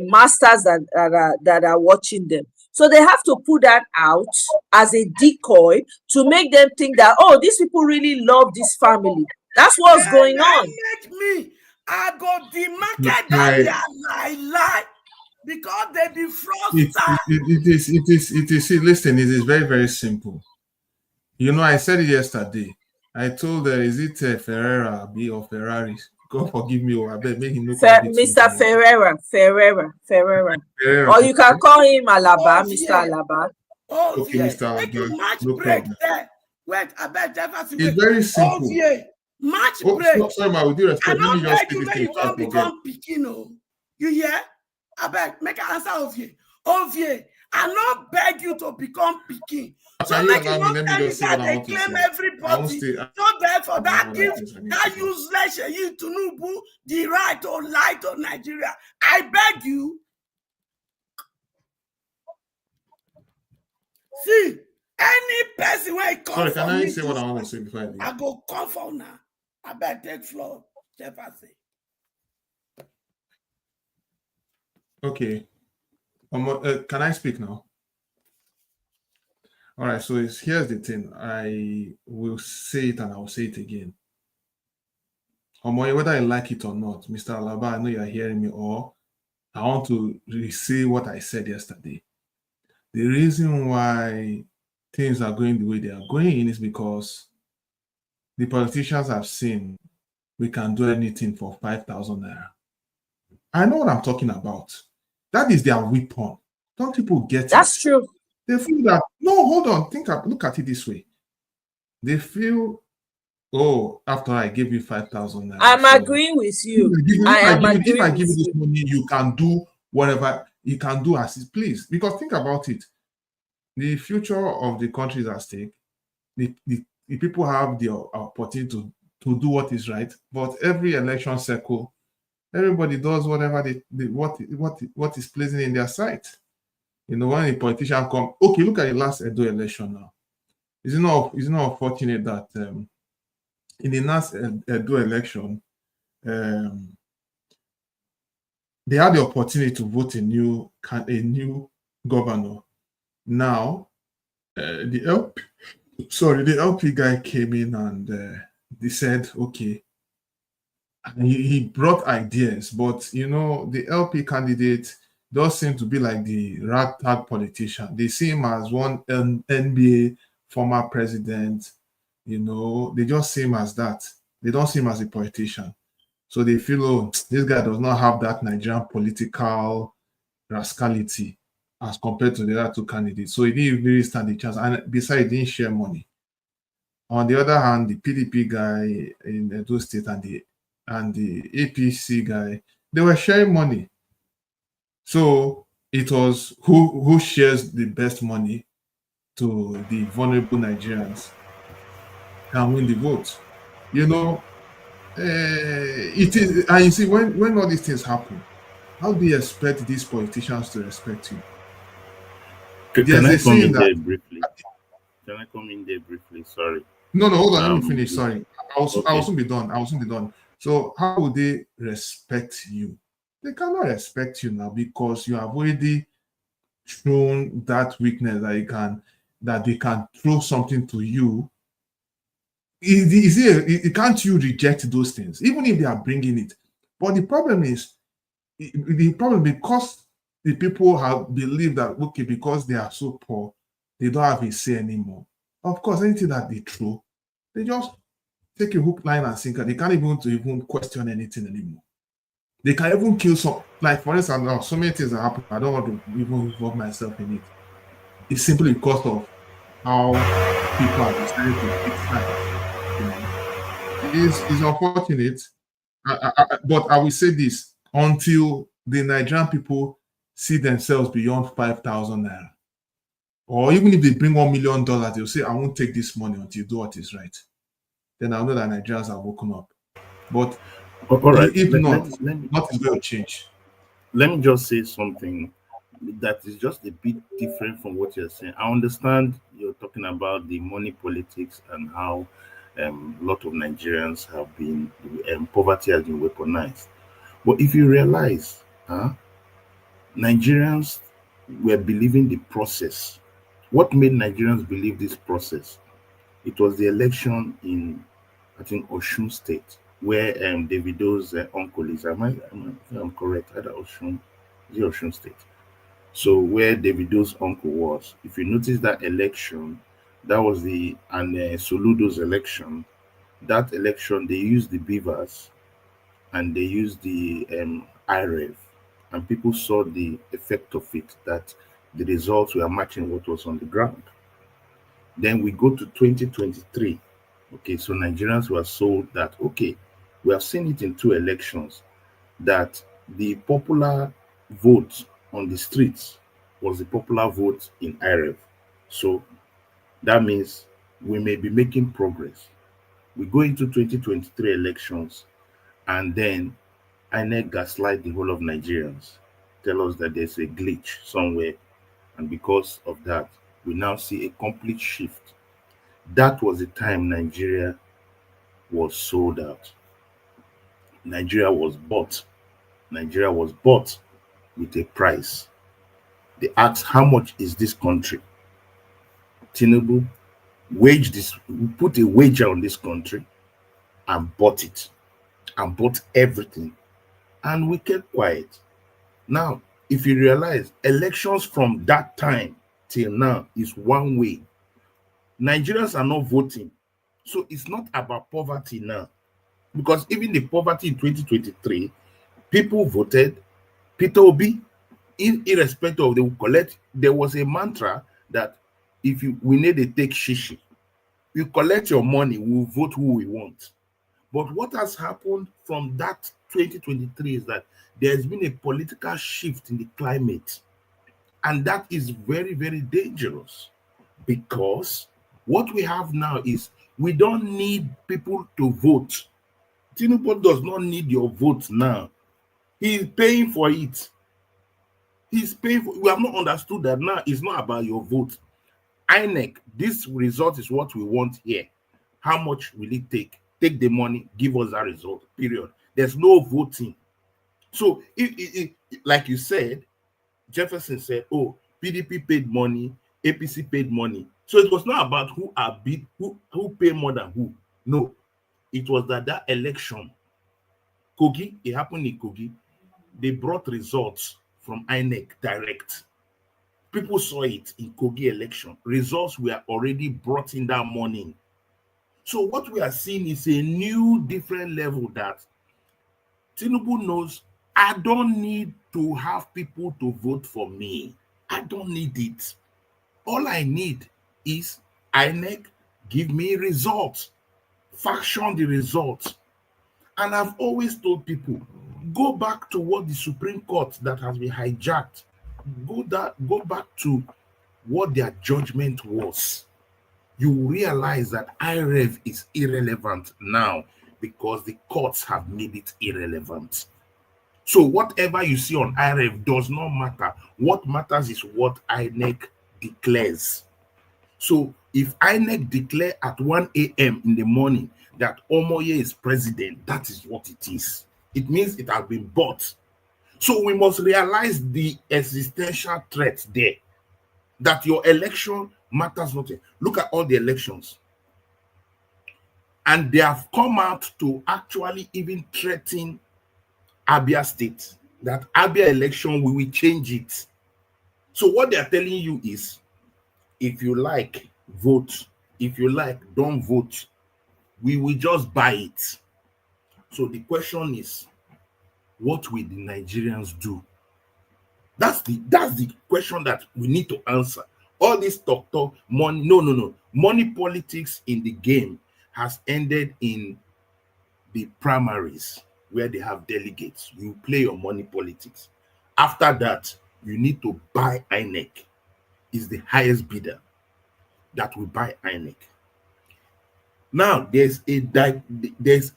Speaker 1: masters that are watching them, so they have to put that out as a decoy to make them think that, oh, these people really love this family. That's what's going on.
Speaker 15: Make me, I go demarket that lie. Because they be fraudsters.
Speaker 16: It is. See, listen, it is very, very simple. You know, I said it yesterday. I told her, is it Ferrera B or Ferrari? God forgive me, I bet make him look
Speaker 1: Mr. Ferrera. Or you can call him Alaba, Mr. Alaba.
Speaker 16: Okay, Mr. Alaba. No problem.
Speaker 15: There. Wait, I bet Jefferson.
Speaker 16: It's very simple.
Speaker 15: Match break.
Speaker 16: Sorry, ma, with due respect, let me just speak this thing.
Speaker 15: You become Pikino. You hear? I beg, make an answer of you. I not beg you to become Pikin. So
Speaker 16: Can
Speaker 15: make
Speaker 16: you allow me? Let me just say what I want to
Speaker 15: claim
Speaker 16: say.
Speaker 15: everybody. So therefore, that gives that useless you to Nubu the right to lie to Nigeria. I beg you. See, any person where it comes.
Speaker 16: Sorry, can I say what I want to say before I leave?
Speaker 15: I go come for now. I beg take floor, Jefferson.
Speaker 16: Okay. Can I speak now? All right. So here's the thing. I will say it and I will say it again. Whether I like it or not, Mr. Alaba, I know you're hearing me, or I want to say what I said yesterday. The reason why things are going the way they are going is because the politicians have seen we can do anything for 5,000 naira. I know what I'm talking about. That is their weapon. Don't people get it?
Speaker 1: That's true.
Speaker 16: They feel that, no, hold on, look at it this way. They feel, oh, after I give you 5,000 naira.
Speaker 1: I'm agreeing with you.
Speaker 16: If I give you this money, you can do whatever you can do as it please. Because think about it. The future of the country is at stake. The people have the opportunity to do what is right. But every election cycle, everybody does whatever what is pleasing in their sight. You know, when a politician come, okay, look at the last Edo election now. Is it not unfortunate that in the last Edo election, they had the opportunity to vote a new governor. Now, the LP guy came in and they said, okay. And he brought ideas, but you know, the LP candidate does seem to be like the ragtag politician. They see him as one NBA former president, you know, they just see him as that. They don't see him as a politician. So they feel, oh, this guy does not have that Nigerian political rascality as compared to the other two candidates. So he didn't really stand a chance. And besides, he didn't share money. On the other hand, the PDP guy in Edo State and the APC guy, they were sharing money. So it was who shares the best money to the vulnerable Nigerians can win the vote. You know, it is, and you see, when all these things happen, how do you expect these politicians to respect you?
Speaker 17: Can I come in there briefly? Can I come in there briefly? Sorry.
Speaker 16: No, hold on, let me finish. Sorry. I will soon be done. So how would they respect you? They cannot respect you now because you have already shown that weakness that they can throw something to you. Can't you reject those things, even if they are bringing it? But the problem is, because the people have believed that, okay, because they are so poor, they don't have a say anymore. Of course, anything that they throw, they just take a hook, line, and sinker. They can't even question anything anymore. They can even kill some. Like, for instance, now so many things that happen. I don't want to even involve myself in it. It's simply because of how people have decided to take sides. You know, it's unfortunate. But I will say this: until the Nigerian people see themselves beyond 5,000 naira, or even if they bring $1 million, they'll say, "I won't take this money until you do what is right." Then I know that Nigerians are woken up. But
Speaker 17: all right,
Speaker 16: if
Speaker 17: let
Speaker 16: not,
Speaker 17: me
Speaker 16: nothing's going to change.
Speaker 17: let me just say something that is just a bit different from what you're saying. I understand you're talking about the money politics and how a lot of Nigerians have been poverty has been weaponized. But if you realize, Nigerians were believing the process. What made Nigerians believe this process? It was the election in, I think, Osun State, where Davido's uncle is. I'm correct? Either Osun, is it Osun State? So where Davido's uncle was. If you notice that election, that was Soludo's election. That election, they used the beavers and they used the IREV, and people saw the effect of it, that the results were matching what was on the ground. Then we go to 2023. Okay, so Nigerians were sold that, okay, we have seen it in 2 elections, that the popular vote on the streets was the popular vote in IREV. So that means we may be making progress. We go into 2023 elections, and then INEC gaslight the whole of Nigerians, tell us that there's a glitch somewhere, and because of that, we now see a complete shift. That was the time Nigeria was sold out. Nigeria was bought. Nigeria was bought with a price. They asked, how much is this country? Tinubu put a wager on this country and bought it, and bought everything. And we kept quiet. Now, if you realize, elections from that time till now is one way. Nigerians are not voting. So it's not about poverty now. Because even the poverty in 2023, people voted Peter Obi, irrespective of the collect. There was a mantra that if we need to take shishi, you collect your money, we'll vote who we want. But what has happened from that 2023 is that there's been a political shift in the climate. And that is very, very dangerous, because what we have now is we don't need people to vote. Tinubu does not need your vote now. He is paying for it. He's paying for. We have not understood that now it's not about your vote. INEC, this result is what we want here. How much will it take? Take the money, give us that result, period. There's no voting. So, like you said, Jefferson said, oh, PDP paid money, APC paid money. So it was not about who pay more than who. No, it was that election, Kogi, it happened in Kogi. They brought results from INEC direct. People saw it in Kogi election. Results were already brought in that morning. So what we are seeing is a new, different level that Tinubu knows. I don't need to have people to vote for me. I don't need it. All I need is INEC give me results, faction the results. And I've always told people, go back to what the Supreme Court that has been hijacked, go back to what their judgment was. You realize that IREV is irrelevant now because the courts have made it irrelevant. So whatever you see on IREV does not matter. What matters is what INEC declares. So if INEC declare at 1 a.m. in the morning that Omoye is president, that is what it is. It means it has been bought. So we must realize the existential threat there, that your election matters nothing. Look at all the elections. And they have come out to actually even threaten Abia State, that Abia election, we will change it. So what they are telling you is, if you like, vote. If you like, don't vote. we will just buy it. So the question is, what will the Nigerians do? That's the question that we need to answer. All this talk, money, no. Money politics in the game has ended in the primaries where they have delegates. You play your money politics. After that, you need to buy INEC. Is the highest bidder that will buy INEC. Now, there's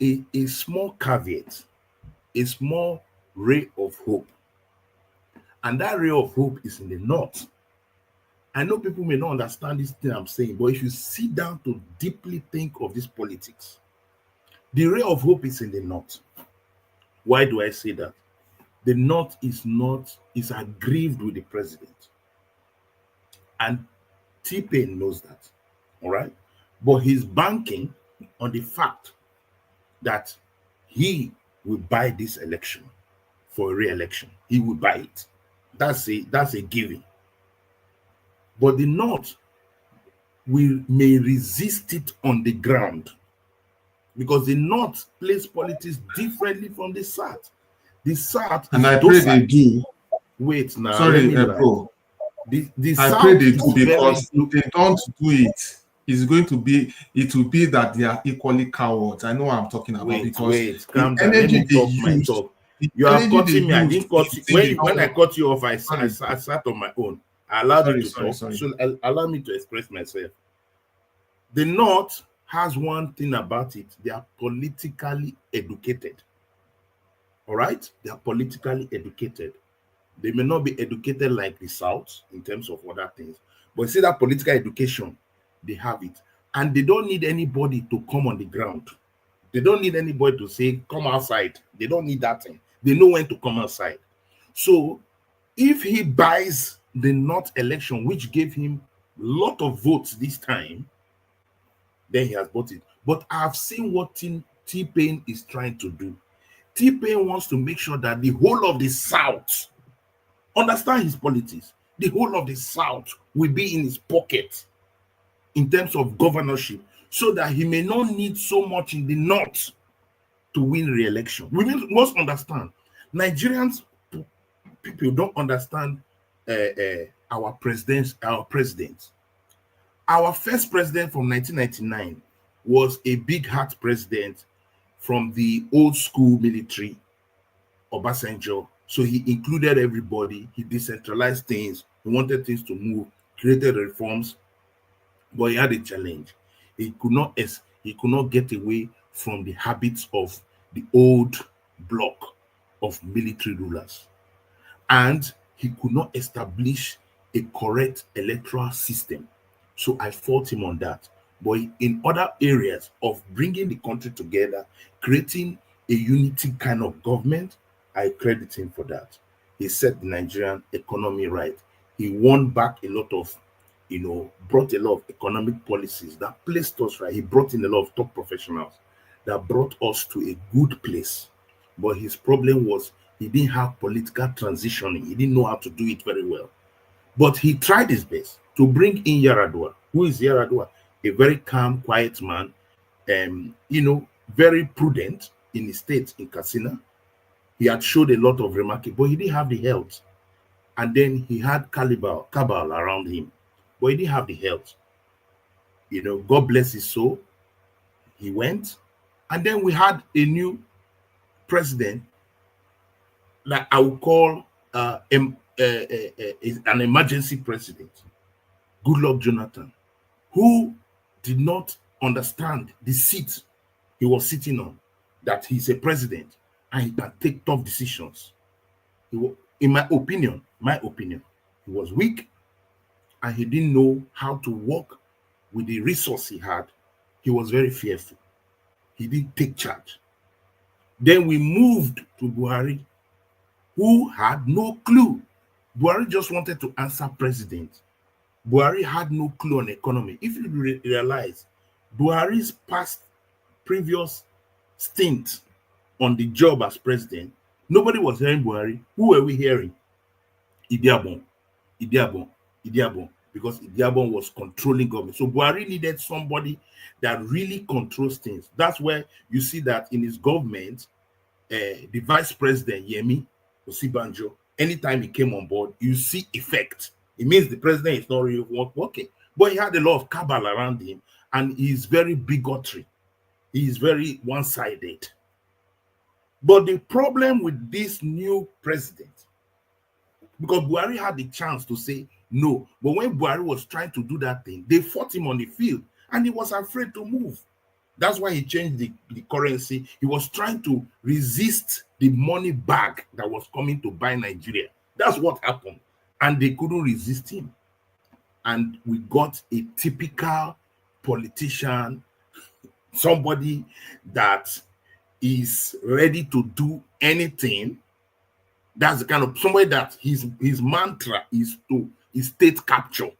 Speaker 17: a small caveat, a small ray of hope. And that ray of hope is in the north. I know people may not understand this thing I'm saying, but if you sit down to deeply think of this politics, the ray of hope is in the north. Why do I say that? The north is aggrieved with the president. And T-Pain knows that. All right. But he's banking on the fact that he will buy this election for a re-election. He will buy it. That's a given. But the North may resist it on the ground, because the North plays politics differently from the South. The South,
Speaker 16: and I pray they do.
Speaker 17: Wait now.
Speaker 16: Sorry, bro.
Speaker 17: The
Speaker 16: I
Speaker 17: South
Speaker 16: pray they do, because
Speaker 17: very,
Speaker 16: if they don't do it, it will be that they are equally cowards. I know what I'm talking about. Because
Speaker 17: calm
Speaker 16: the
Speaker 17: down. Let
Speaker 16: energy
Speaker 17: me
Speaker 16: they
Speaker 17: talk my
Speaker 16: use,
Speaker 17: talk.
Speaker 16: the
Speaker 17: You have
Speaker 16: energy
Speaker 17: cut
Speaker 16: they
Speaker 17: me. I
Speaker 16: use
Speaker 17: didn't
Speaker 16: to
Speaker 17: cut you.
Speaker 16: say
Speaker 17: When I cut you off, I
Speaker 16: Sorry.
Speaker 17: sat on my own. I allowed you to talk.
Speaker 16: Sorry.
Speaker 17: So allow me to express myself. The North has one thing about it. They are politically educated. All right? They are politically educated. They may not be educated like the South in terms of other things, but see that political education, they have it. And they don't need anybody to come on the ground. They don't need anybody to say, come outside. They don't need that thing. They know when to come outside. So if he buys the North election, which gave him a lot of votes this time, then he has bought it. But I've seen what T-Pain is trying to do. T-Pain wants to make sure that the whole of the South understand his politics. The whole of the South will be in his pocket in terms of governorship, so that he may not need so much in the North to win re-election. We must understand, Nigerians, people don't understand our president. Our first president from 1999 was a big heart president from the old school military, Obasanjo. So he included everybody. He decentralized things. He wanted things to move, created reforms, but he had a challenge. He could not get away from the habits of the old block of military rulers, and he could not establish a correct electoral system. So I fought him on that. But in other areas of bringing the country together, creating a unity kind of government, I credit him for that. He set the Nigerian economy right. He won back a lot of, brought a lot of economic policies that placed us right. He brought in a lot of top professionals that brought us to a good place. But his problem was he didn't have political transitioning. He didn't know how to do it very well. But he tried his best to bring in Yaradua. Who is Yaradua? A very calm, quiet man, very prudent in his state in Katsina. He had showed a lot of remarkable, but he didn't have the health. And then he had cabal around him, but he didn't have the health. God bless his soul. He went. And then we had a new president that I would call an emergency president, Goodluck Jonathan, who did not understand the seat he was sitting on, that he's a president and he can take tough decisions. In my opinion, he was weak and he didn't know how to work with the resource he had. He was very fearful. He didn't take charge. Then we moved to Buhari, who had no clue. Buhari just wanted to answer president. Buhari had no clue on economy. If you realize, Buhari's previous stint on the job as president, nobody was hearing Buhari. Who were we hearing? Idiabon. because Diabon was controlling government. So Buhari needed somebody that really controls things. That's where you see that in his government, the vice president, Yemi Osibanjo, anytime he came on board, you see effect. It means the president is not really working. But he had a lot of cabal around him, and he's very bigotry. He is very one-sided. But the problem with this new president, because Buhari had the chance to say no, but when Buhari was trying to do that thing, they fought him on the field, and he was afraid to move. That's why he changed the currency. He was trying to resist the money bag that was coming to buy Nigeria. That's what happened. And they couldn't resist him. And we got a typical politician, somebody that is ready to do anything. That's the kind of somebody that his mantra is state capture.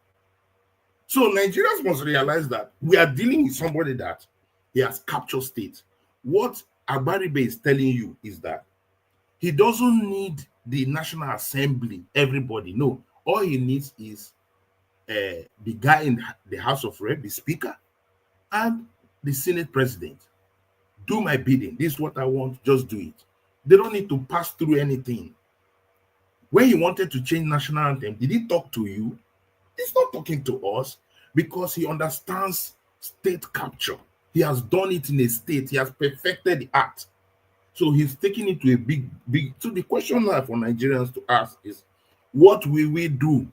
Speaker 17: So Nigerians must realize that we are dealing with somebody that he has captured state. What Agbaribe is telling you is that he doesn't need the National Assembly, everybody. No, all he needs is the guy in the House of Rep, the Speaker, and the Senate President. Do my bidding. This is what I want. Just do it. They don't need to pass through anything. When he wanted to change national anthem, did he talk to you? He's not talking to us because he understands state capture. He has done it in a state. He has perfected the art. So he's taking it to a big. So the question now for Nigerians to ask is, what will we do?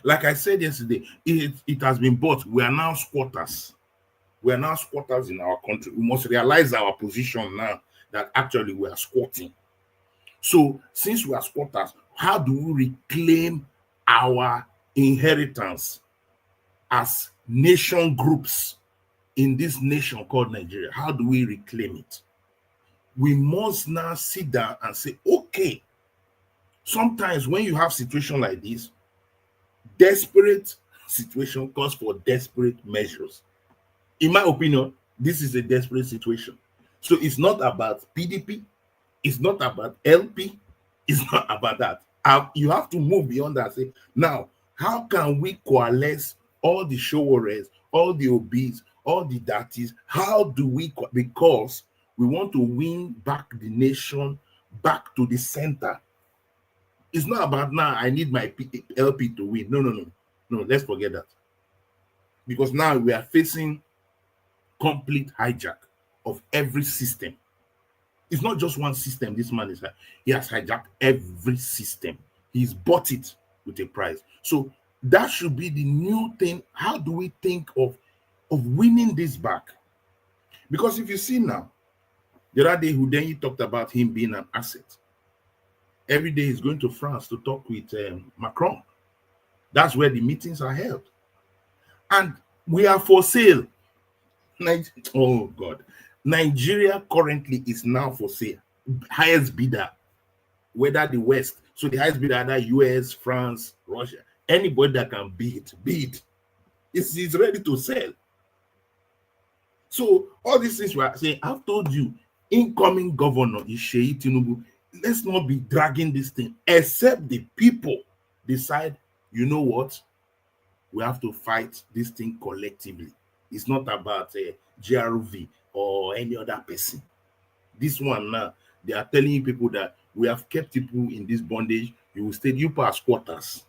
Speaker 17: Like I said yesterday, it has been bought. We are now squatters. We are now squatters in our country. We must realize our position now that actually we are squatting. So since we are squatters, how do we reclaim our inheritance as nation groups in this nation called Nigeria? How do we reclaim it? We must now sit down and say, okay, sometimes when you have situation like this, desperate situation calls for desperate measures. In my opinion, this is a desperate situation. So it's not about PDP, it's not about LP, it's not about that. You have to move beyond that. Say, now, how can we coalesce all the Showorers, all the OBs, all the Datis? How do we, because we want to win back the nation back to the center. It's not about now I need my LP to win. No, let's forget that. Because now we are facing complete hijack of every system. It's not just one system. This man is like, he has hijacked every system. He's bought it with a price. So that should be the new thing. How do we think of winning this back? Because if you see now, the other day, Houdenyi talked about him being an asset. Every day he's going to France to talk with Macron. That's where the meetings are held. And we are for sale. Oh, God. Nigeria currently is now for sale. Highest bidder, whether the West. So the highest bidder, either US, France, Russia, anybody that can bid. It's ready to sell. So all these things we are saying, I've told you, incoming governor is Sheyi Tinubu. Let's not be dragging this thing, except the people decide, you know what, we have to fight this thing collectively. It's not about GRV or any other person. This one now, they are telling people that we have kept people in this bondage. You will stay, you pass quarters.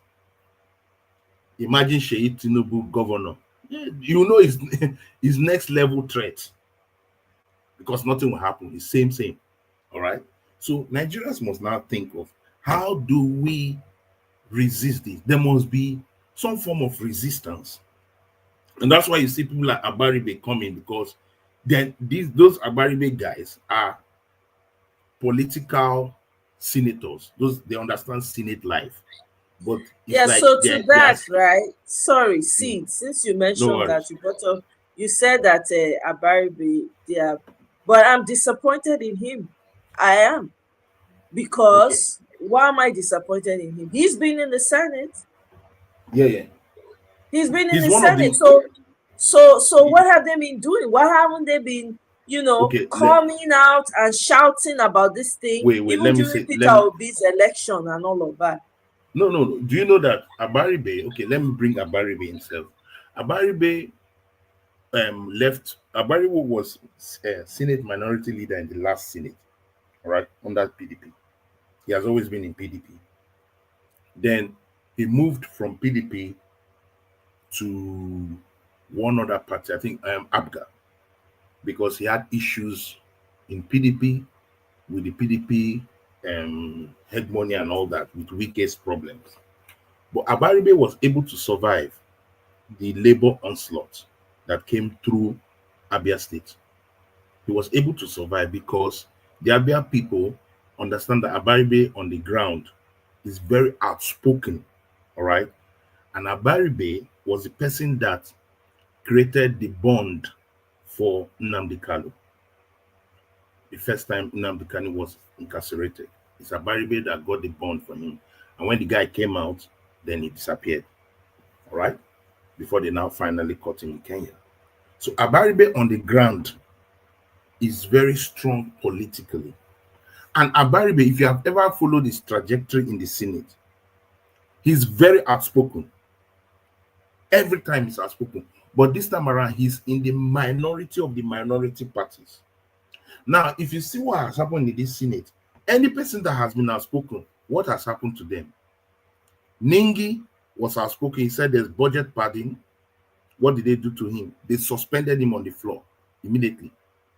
Speaker 17: Imagine Sheyi Tinubu governor. You know his next level threat. Because nothing will happen. It's same. All right. So Nigerians must now think of how do we resist this? There must be some form of resistance. And that's why you see people like Agbaribe coming, because then those Agbaribe guys are political senators. They understand Senate life. But
Speaker 1: yeah, like so to that, right? Sorry, see, since you mentioned that, you brought up, you said that Agbaribe, but I'm disappointed in him. I am. Because why am I disappointed in him? He's been in the Senate.
Speaker 17: Yeah.
Speaker 1: He's been in the Senate. So what have they been doing? Why haven't they been, coming out and shouting about this thing?
Speaker 17: Wait,
Speaker 1: even during Peter Obi's election and all of that.
Speaker 17: No. Do you know that Abaribe? Okay, let me bring Abaribe himself. Abaribe left. Abaribe was Senate minority leader in the last Senate, all right, under PDP. He has always been in PDP. Then he moved from PDP to one other party, I think ABGA, because he had issues in PDP with the PDP hegemony and all that, with weakest problems. But Abaribe was able to survive the labor onslaught that came through Abia State. He was able to survive because the Abia people understand that Abaribe on the ground is very outspoken, all right? And Abaribe was the person that created the bond for Nnamdi Kanu. The first time Nnamdi Kanu was incarcerated, it's Abaribe that got the bond for him. And when the guy came out, then he disappeared, all right? Before they now finally caught him in Kenya. So Abaribe on the ground is very strong politically. And Abaribe, if you have ever followed his trajectory in the Senate, he's very outspoken. Every time he's outspoken. But this time around, he's in the minority of the minority parties. Now, if you see what has happened in this Senate, any person that has been outspoken, what has happened to them? Ningi was outspoken. He said there's budget padding. What did they do to him? They suspended him on the floor immediately.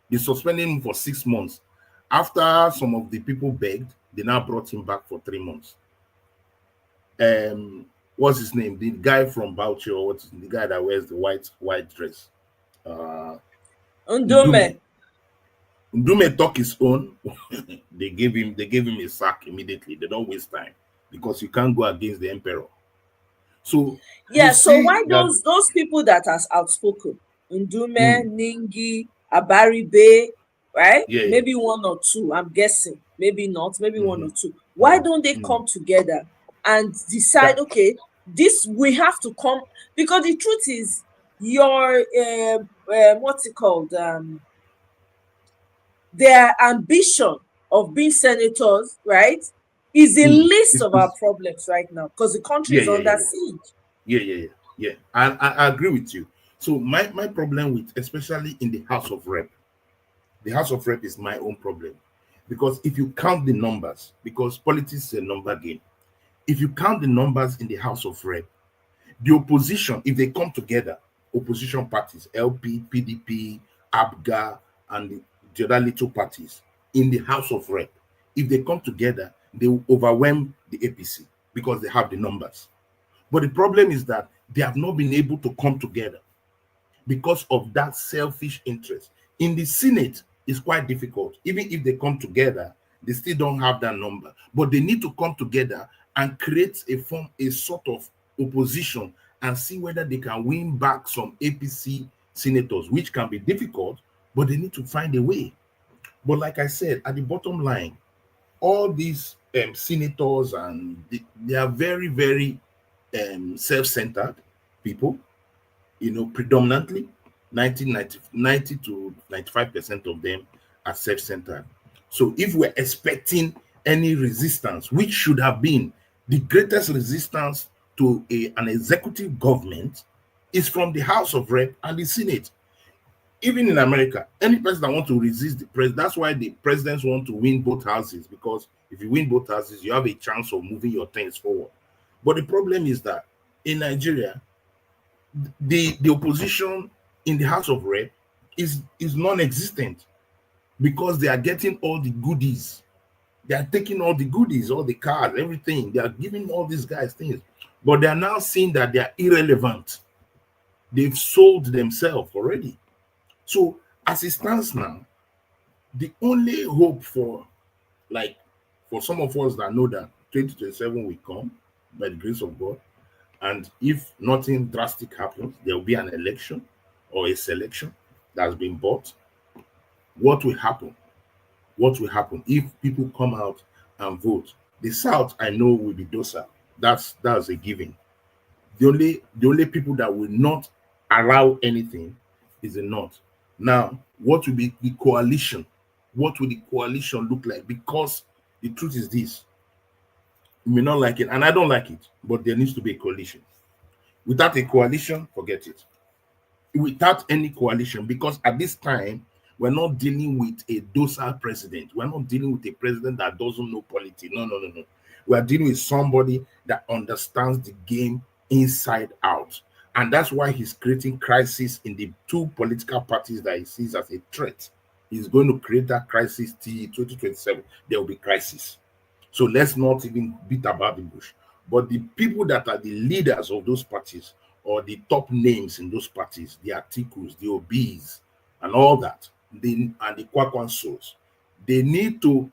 Speaker 17: They suspended him for 6 months. After some of the people begged, they now brought him back for 3 months. What's his name? The guy from Bauchi, or what's the guy that wears the white dress?
Speaker 1: Ndume.
Speaker 17: Ndume took his own. they gave him a sack immediately. They don't waste time because you can't go against the emperor. So
Speaker 1: yeah, so why those people that are outspoken, Ndume, Ningi, Abaribe, right?
Speaker 17: Yeah,
Speaker 1: maybe one or two, I'm guessing. Maybe not, maybe one or two. Why don't they come together and decide, okay, this we have to come, because the truth is your what's it called? Their ambition of being senators, right, is a list of our problems right now because the country is under siege.
Speaker 17: Yeah. I agree with you. So my problem with, especially in the House of Rep, the House of Rep is my own problem. Because if you count the numbers, because politics is a number game, if you count the numbers in the House of Rep, the opposition, if they come together, opposition parties, LP, PDP, ABGA, and the other little parties in the House of Rep, if they come together, they will overwhelm the APC because they have the numbers. But the problem is that they have not been able to come together because of that selfish interest. In the Senate, it's quite difficult. Even if they come together, they still don't have that number. But they need to come together and create a sort of opposition and see whether they can win back some APC senators, which can be difficult, but they need to find a way. But like I said, at the bottom line, all these senators, and they are very, very self-centered people, predominantly 90 to 95% of them are self-centered. So if we're expecting any resistance, which should have been the greatest resistance to an executive government, is from the House of Rep and the Senate. Even in America, any person that wants to resist the president, that's why the presidents want to win both houses, because if you win both houses, you have a chance of moving your things forward. But the problem is that in Nigeria, the opposition in the House of Rep is non-existent, because they are getting all the goodies. They are taking all the goodies, all the cars, everything. They are giving all these guys things. But they are now seeing that they are irrelevant. They've sold themselves already. So as it stands now, the only hope for some of us that know that 2027 will come by the grace of God, and if nothing drastic happens, there will be an election or a selection that's been bought. What will happen? What will happen if people come out and vote? The South, I know, will be docile. That's a given. The only people that will not allow anything is the North. Now, what will be the coalition? What will the coalition look like? Because the truth is this: You may not like it, and I don't like it, but there needs to be a coalition. Without a coalition, forget it. Without any coalition, because at this time, we're not dealing with a docile president. We're not dealing with a president that doesn't know politics. No, no, no, no. We are dealing with somebody that understands the game inside out. And that's why he's creating crisis in the two political parties that he sees as a threat. He's going to create that crisis till 2027. There will be crisis. So let's not even beat about the bush. But the people that are the leaders of those parties, or the top names in those parties, the articles, the OBs, and all that, and the Kwakwansos, they need to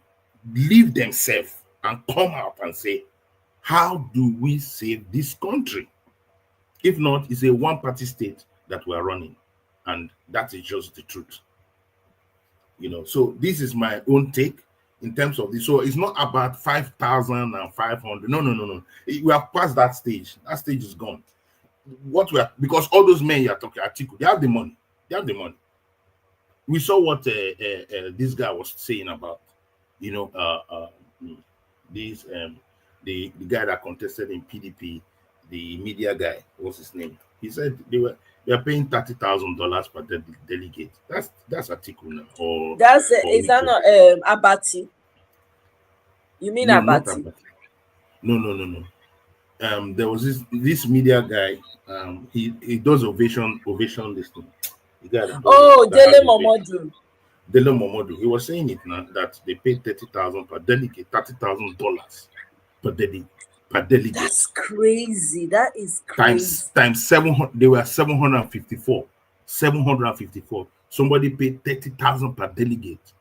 Speaker 17: leave themselves and come out and say, how do we save this country? If not, it's a one-party state that we're running. And that is just the truth. So this is my own take in terms of this. So it's not about 5,500. No, no, no, no. We have passed that stage. That stage is gone. Because all those men you are talking, Atiku, they have the money. They have the money. We saw what this guy was saying about, this the guy that contested in PDP, the media guy. What's his name? He said they are paying $30,000 per delegate. That's Atiku now.
Speaker 1: Is that not Abati? You mean
Speaker 17: no,
Speaker 1: Abati?
Speaker 17: Not Abati? No. There was this media guy. He does ovation listing.
Speaker 1: Dele Momodu.
Speaker 17: Dele Momodu. He was saying it now that they paid $30,000 per delegate, $30,000 per delegate.
Speaker 1: That's crazy. That is crazy.
Speaker 17: Times 700. They were 754. 754. Somebody paid 30,000 per delegate.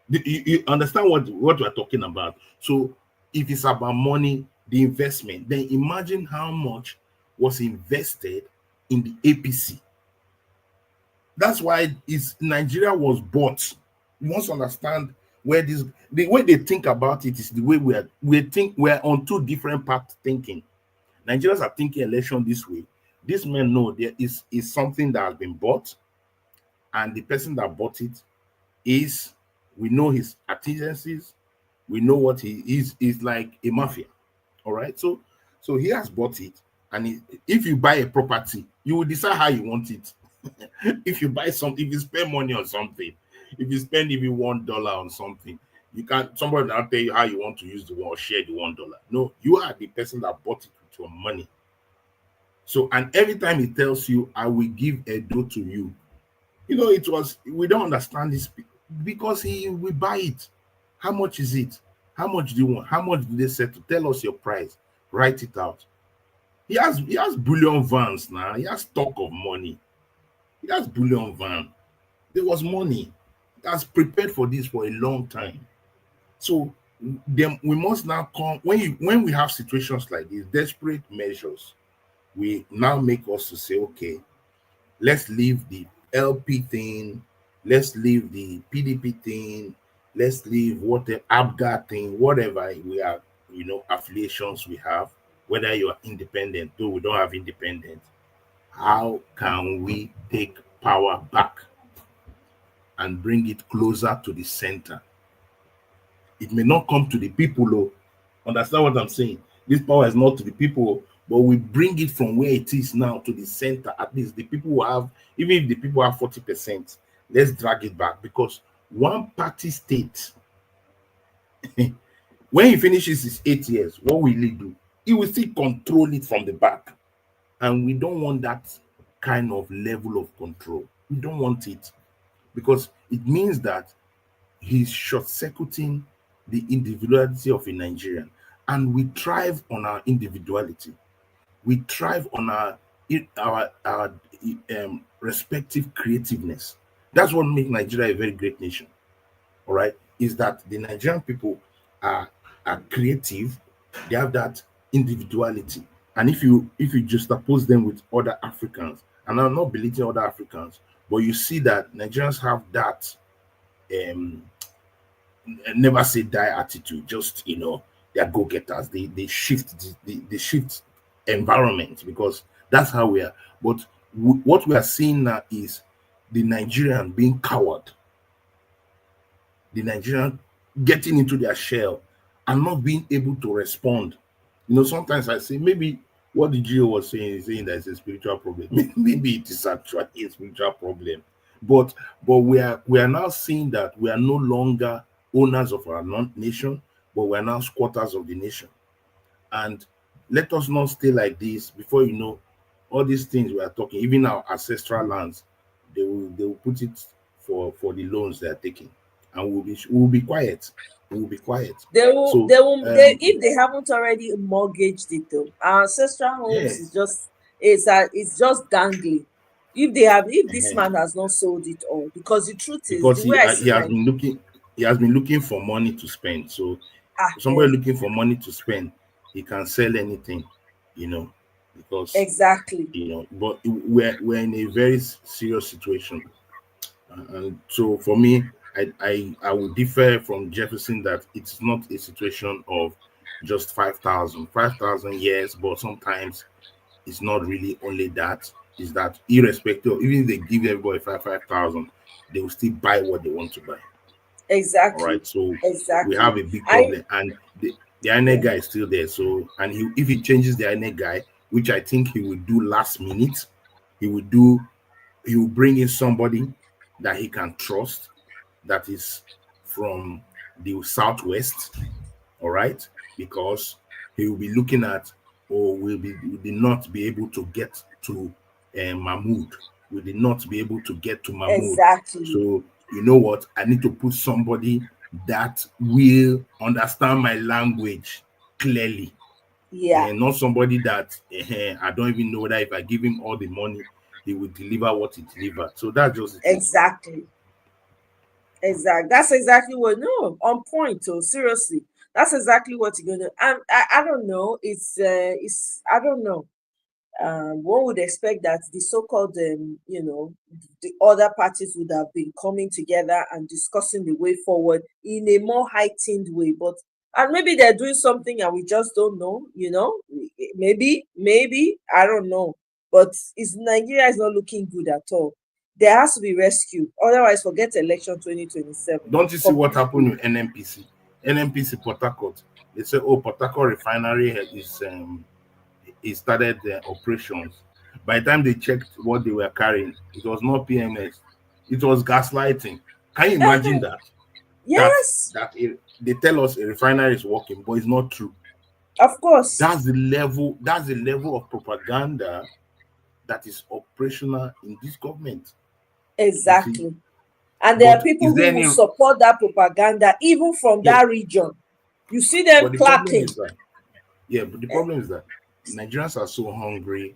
Speaker 17: You understand what we're talking about? So if it's about money, the investment, then imagine how much was invested in the APC. That's why Nigeria was bought. You must understand where the way they think about it is the way we're on two different paths thinking. Nigerians are thinking election this way. These men know there is something that has been bought, and the person that bought it we know his activities, we know what he is like a mafia. All right, so he has bought it, and if you buy a property, you will decide how you want it. If you buy something, if you spend money on something, if you spend even $1 on something, you can't. Somebody will tell you how you want to use the one or share the $1. No, you are the person that bought it with your money. So, and every time he tells you, "I will give Edo to you," we don't understand this because we buy it. How much is it? How much do you want? How much do they settle? Tell us your price. Write it out. He has bullion vans now. He has stock of money. He has bullion van. There was money. That's prepared for this for a long time. So then we must now come when we have situations like these, desperate measures, we now make us to say, okay, let's leave the LP thing, let's leave the PDP thing, let's leave what the ABGA thing, whatever we have, affiliations we have, whether you are independent, though we don't have independent. How can we take power back and bring it closer to the center? It may not come to the people, understand what I'm saying? This power is not to the people, but we bring it from where it is now to the center. At least the people who have, even if the people have 40%, let's drag it back, because one party state, when he finishes his 8 years, what will he do? He will still control it from the back. And we don't want that kind of level of control. We don't want it, because it means that he's short-circuiting the individuality of a Nigerian. And we thrive on our individuality. We thrive on our respective creativeness. That's what makes Nigeria a very great nation. All right, is that the Nigerian people are creative. They have that individuality. And if you juxtapose them with other Africans, and I'm not belittling other Africans, but you see that Nigerians have that never say die attitude. Just they are go-getters. They shift the shift environment, because that's how we are. But what we are seeing now is the Nigerian being coward, the Nigerian getting into their shell and not being able to respond sometimes I say maybe what the GO was saying that it's a spiritual problem. Maybe it is actually a spiritual problem. But we are now seeing that we are no longer owners of our nation, but we are now squatters of the nation. And let us not stay like this. Before you know, all these things we are talking, even our ancestral lands, they will put it for the loans they are taking, and we'll be quiet. We will be quiet. So
Speaker 1: If they haven't already mortgaged it though. Our ancestral
Speaker 17: yeah,
Speaker 1: homes is just it's just dangling. If this man has not sold it all, because the truth is,
Speaker 17: because
Speaker 1: the way I
Speaker 17: he
Speaker 1: see
Speaker 17: has
Speaker 1: like
Speaker 17: been looking for money to spend. So somebody
Speaker 1: yeah,
Speaker 17: looking for money to spend, he can sell anything, because
Speaker 1: exactly.
Speaker 17: but we're in a very serious situation. And so for me, I would differ from Jefferson that it's not a situation of just 5,000 years, but sometimes it's not really only that. Is that irrespective, even if they give everybody 5,000, they will still buy what they want to buy. All
Speaker 1: Exactly.
Speaker 17: right, so we
Speaker 1: Exactly.
Speaker 17: have a big
Speaker 1: I
Speaker 17: problem, and the INEC guy is still there. So, and if he changes the INEC guy, which I think he will do last minute, he will bring in somebody that he can trust, that is from the southwest. All right, because he will be looking at, or will not be able to get to Mahmoud. We did not be able to get to Mahmoud.
Speaker 1: exactly.
Speaker 17: So you know what? I need to put somebody that will understand my language clearly,
Speaker 1: Yeah,
Speaker 17: and not somebody that I don't even know that if I give him all the money, he will deliver what he delivered. So that's just it.
Speaker 1: exactly. That's exactly what no on point. Oh, seriously, that's exactly what you're gonna. I don't know. It's I don't know. One would expect that the so-called, the other parties would have been coming together and discussing the way forward in a more heightened way. But and maybe they're doing something and we just don't know. Maybe I don't know. But Nigeria is not looking good at all. There has to be rescue. Otherwise, forget election 2027
Speaker 17: Don't you see what
Speaker 1: completely.
Speaker 17: happened with NNPC? NNPC Port Harcourt. They say, oh, Port Harcourt refinery it started operations. By the time they checked what they were carrying, it was not PMS. It was gaslighting. Can you imagine that? That
Speaker 1: Yes,
Speaker 17: they tell us a refinery is working, but it's not true.
Speaker 1: of course.
Speaker 17: That's the level. That's the level of propaganda that is operational in this government. You see,
Speaker 1: Exactly. And there are
Speaker 17: but
Speaker 1: people
Speaker 17: is there
Speaker 1: who will
Speaker 17: any?
Speaker 1: support that propaganda, even from
Speaker 17: Yeah,
Speaker 1: that region. You see them
Speaker 17: but the problem
Speaker 1: clapping.
Speaker 17: is that but the problem is that Nigerians are so hungry.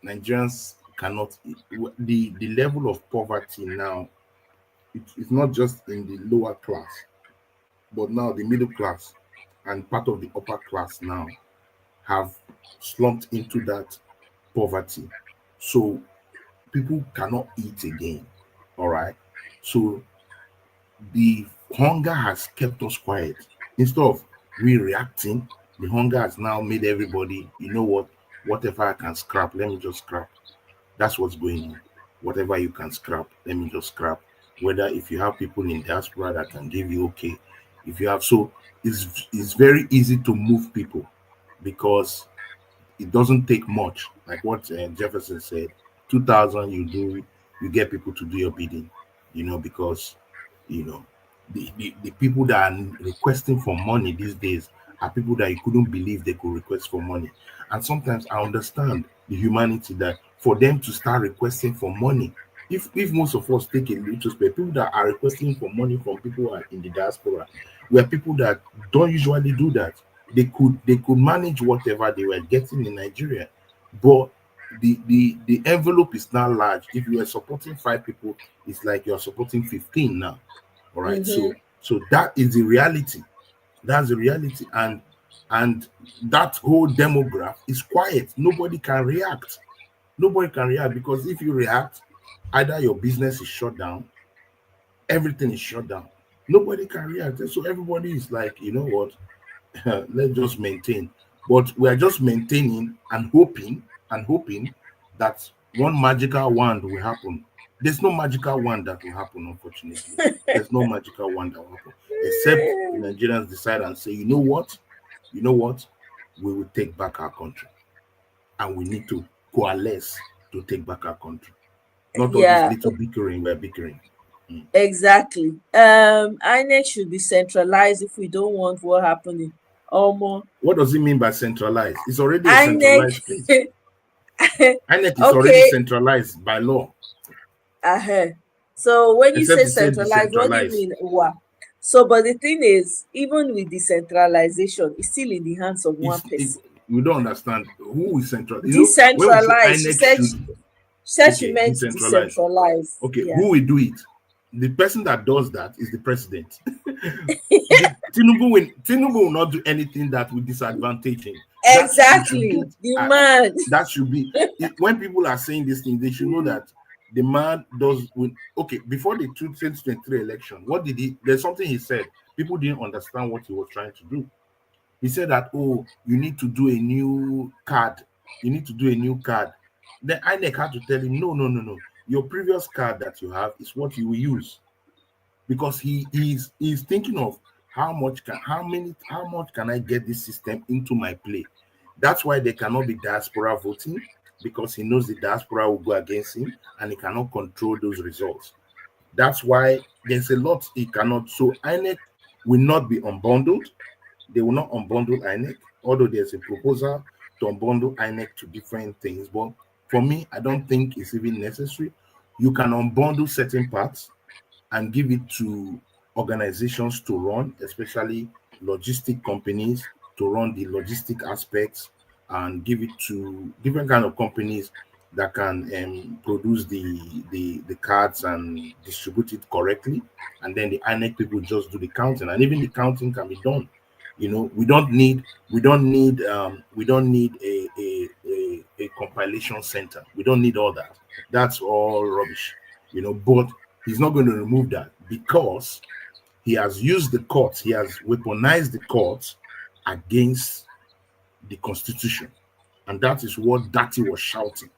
Speaker 17: Nigerians cannot eat. The level of poverty now. It's not just in the lower class, but now the middle class and part of the upper class now have slumped into that poverty. So people cannot eat again. All right. So the hunger has kept us quiet. Instead of we reacting, the hunger has now made everybody, you know what, whatever I can scrap, let me just scrap. That's what's going on. Whatever you can scrap, let me just scrap. Whether if you have people in diaspora that can give you okay, if you have so it's very easy to move people because it doesn't take much. Like what Jefferson said, 2,000 you get people to do your bidding, because you know the people that are requesting for money these days are people that you couldn't believe they could request for money. And sometimes I understand the humanity that for them to start requesting for money, if most of us take a little space, people that are requesting for money from people who are in the diaspora were people that don't usually do that. They could manage whatever they were getting in Nigeria, but the envelope is now large. If you are supporting 5 people, it's like you're supporting 15 now. All right,
Speaker 1: Mm-hmm.
Speaker 17: so that is the reality. That's the reality, and that whole demograph is quiet. Nobody can react. Nobody can react because if you react, either your business is shut down, everything is shut down. Nobody can react. So everybody is like, you know what? Let's just maintain. But we are just maintaining and hoping that one magical wand will happen. There's no magical wand that will happen, unfortunately. There's no magical wand that will happen, except the Nigerians decide and say, you know what? we will take back our country. And we need to coalesce to take back our country. Not all this
Speaker 1: Yeah,
Speaker 17: little bickering we're bickering.
Speaker 1: exactly. INEC should be centralized if we don't want what happening. Almost
Speaker 17: What does it mean by centralized? It's already a
Speaker 1: INEC.
Speaker 17: centralized place. INEC is already
Speaker 1: Okay.
Speaker 17: centralized by law.
Speaker 1: So when you
Speaker 17: Except
Speaker 1: say
Speaker 17: it said
Speaker 1: centralized, what do you
Speaker 17: decentralized.
Speaker 1: mean? Wow. So, but the thing is, even with decentralization, it's still in the hands of one person.
Speaker 17: We don't understand who is central. When we say
Speaker 1: Decentralized. She
Speaker 17: INEC
Speaker 1: said
Speaker 17: should,
Speaker 1: she meant
Speaker 17: decentralized.
Speaker 1: decentralized.
Speaker 17: Okay,
Speaker 1: Yeah.
Speaker 17: who will do it? The person that does that is the president. Tinubu will not do anything that will disadvantage him.
Speaker 1: Exactly. The man.
Speaker 17: That should be when people are saying this thing, they should know that the man does. Okay, before the 2023 election, what did he? There's something he said. People didn't understand what he was trying to do. He said that, oh, you need to do a new card. You need to do a new card. Then INEC had to tell him, no. Your previous card that you have is what you will use, because he's thinking of how much can I get this system into my play. That's why there cannot be diaspora voting, because he knows the diaspora will go against him and he cannot control those results. That's why there's a lot he cannot. So INEC will not be unbundled. They will not unbundle INEC, although there's a proposal to unbundle INEC to different things. But for me, I don't think it's even necessary. You can unbundle certain parts and give it to organizations to run, especially logistic companies to run the logistic aspects, and give it to different kind of companies that can produce the cards and distribute it correctly. And then the INEC people just do the counting, and even the counting can be done. We don't need a compilation center. We don't need all that. That's all rubbish. But he's not going to remove that, because he has used the courts, he has weaponized the courts against the Constitution. And that is what Dati was shouting.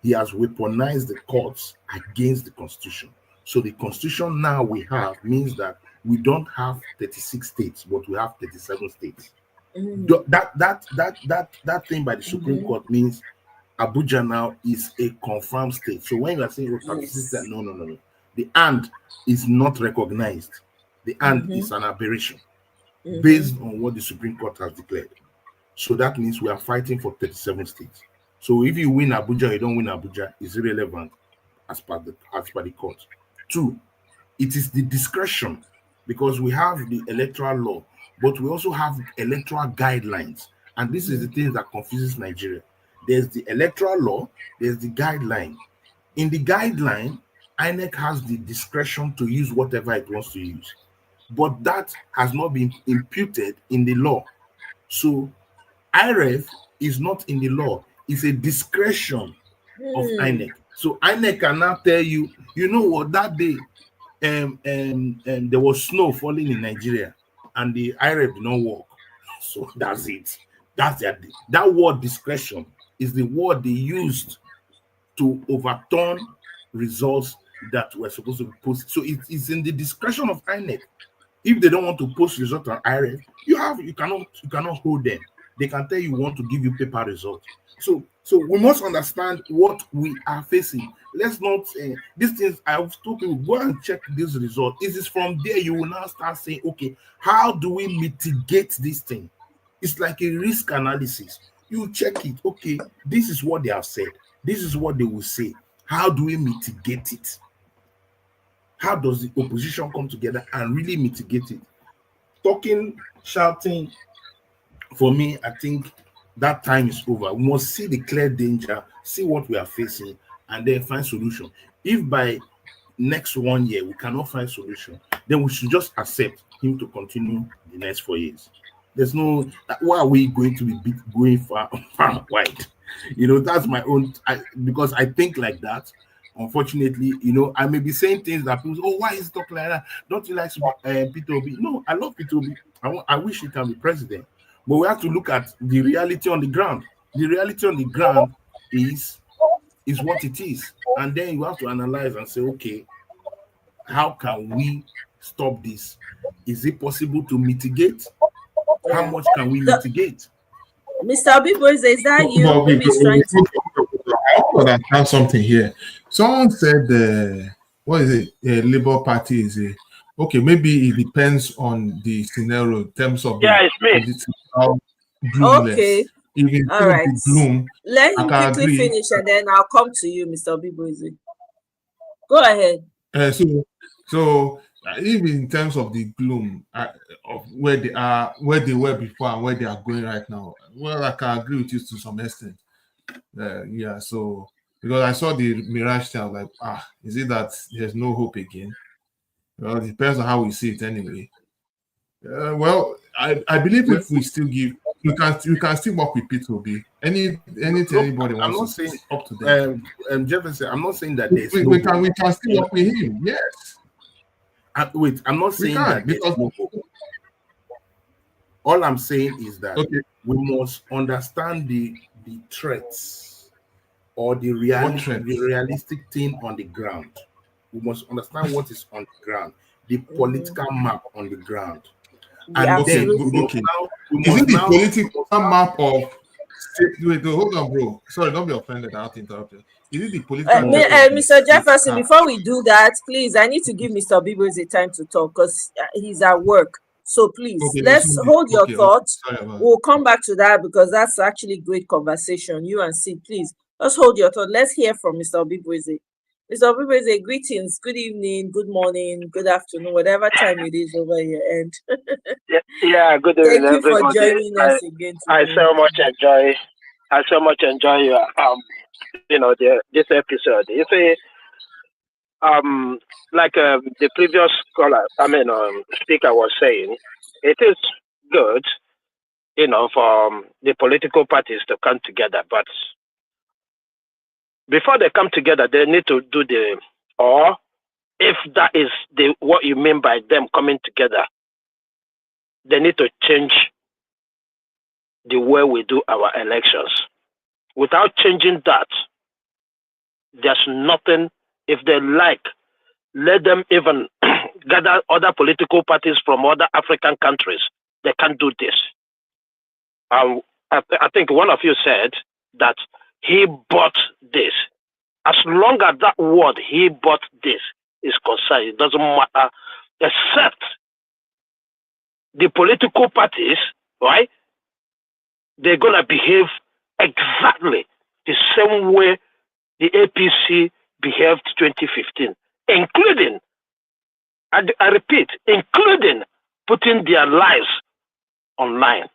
Speaker 17: He has weaponized the courts against the Constitution. So the Constitution now we have means that we don't have 36 states, but we have 37 states. That thing by the Supreme Court means Abuja now is a confirmed state. So when you are saying 36 states, no. The and is not recognized. The and is an aberration based on what the Supreme Court has declared. So that means we are fighting for 37 states. So if you win Abuja, you don't win Abuja, is irrelevant as per the court. 2, it is the discretion, because we have the electoral law, but we also have electoral guidelines. And this is the thing that confuses Nigeria. There's the electoral law, there's the guideline. In the guideline, INEC has the discretion to use whatever it wants to use. But that has not been imputed in the law. So IREF is not in the law. It's a discretion of INEC. So INEC can now tell you, you know what, that day there was snow falling in Nigeria and the IREF did not work. So that's it. That's that word discretion is the word they used to overturn results that were supposed to be posted. So it's in the discretion of INEC. If they don't want to post results on IREF, you cannot hold them. They can tell you want to give you paper results. So we must understand what we are facing. Let's not these things. I've told people, go and check this result. It is from there you will now start saying, okay, how do we mitigate this thing? It's like a risk analysis. You check it. Okay, this is what they have said. This is what they will say. How do we mitigate it? How does the opposition come together and really mitigate it? Talking, shouting, for me, I think that time is over. We must see the clear danger, see what we are facing, and then find solution. If by next 1 year we cannot find solution, then we should just accept him to continue the next 4 years. There's no, why are we going to be going far wide? That's my own, because I think like that. Unfortunately, I may be saying things that people say, oh, why is he talking like that? Don't you like Peter Obi? No, I love Peter Obi. I wish he can be president. But we have to look at the reality on the ground. The reality on the ground is what it is. And then you have to analyze and say, okay, how can we stop this? Is it possible to mitigate? How much can we mitigate?
Speaker 1: Mr. Bigboy, is that you?
Speaker 16: But
Speaker 1: Maybe he's trying to.
Speaker 16: I want to understand something here. Someone said, what is it? Labour Party is a okay. Maybe it depends on the scenario in terms of
Speaker 12: Yeah,
Speaker 16: the
Speaker 12: it's me.
Speaker 16: political gloomless.
Speaker 1: Okay.
Speaker 16: If in
Speaker 1: All
Speaker 16: terms of
Speaker 1: right.
Speaker 16: the gloom,
Speaker 1: Let
Speaker 16: I
Speaker 1: him
Speaker 16: can
Speaker 1: quickly
Speaker 16: agree.
Speaker 1: finish and then I'll come to you, Mr. Bigboy. Go ahead.
Speaker 16: So even in terms of the gloom of where they are, where they were before, and where they are going right now, well, I can agree with you to some extent. Yeah. So because I saw the Mirage thing, I was like, is it that there's no hope again? Well, it depends on how we see it anyway. Well, I believe if we still give, we can still work with P2B. Anything anybody
Speaker 17: I'm
Speaker 16: wants
Speaker 17: not
Speaker 16: to
Speaker 17: saying
Speaker 16: up to them.
Speaker 17: Jefferson. I'm not saying that there's
Speaker 16: We can still work with him. Yes.
Speaker 17: Wait, I'm not saying that there's no hope. All I'm saying is that we must understand the threats or the realistic thing on the ground. We must understand what is on the ground, the political map on the ground. And then we must
Speaker 16: is it the political map of wait, hold on, bro. Sorry, don't be offended. I have to interrupt you. Is it the political map of
Speaker 1: Mr. Jefferson, before we do that, please, I need to give Mr. Bigboy a time to talk because he's at work. So please, let's hold your thoughts. We'll come back to that because that's actually great conversation. You and Sid, please, let's hold your thought. Let's hear from Mr. Bigboy. Mr. Bigboy, greetings, good evening, good morning, good afternoon, whatever time it is over here. And
Speaker 12: yeah, good
Speaker 1: thank
Speaker 12: evening,
Speaker 1: you for
Speaker 12: everybody.
Speaker 1: joining us again
Speaker 12: I
Speaker 1: today.
Speaker 12: so much enjoy your this episode. You see, like the previous speaker was saying, it is good, for the political parties to come together, but before they come together, they need to do or if that is what you mean by them coming together, they need to change the way we do our elections. Without changing that, there's nothing. If they like, let them even gather other political parties from other African countries. They can't do this. I think one of you said that he bought this. As long as that word "he bought this" is concerned, it doesn't matter, except the political parties, right? They're gonna behave exactly the same way the APC behaved 2015, including, I repeat, including putting their lives online.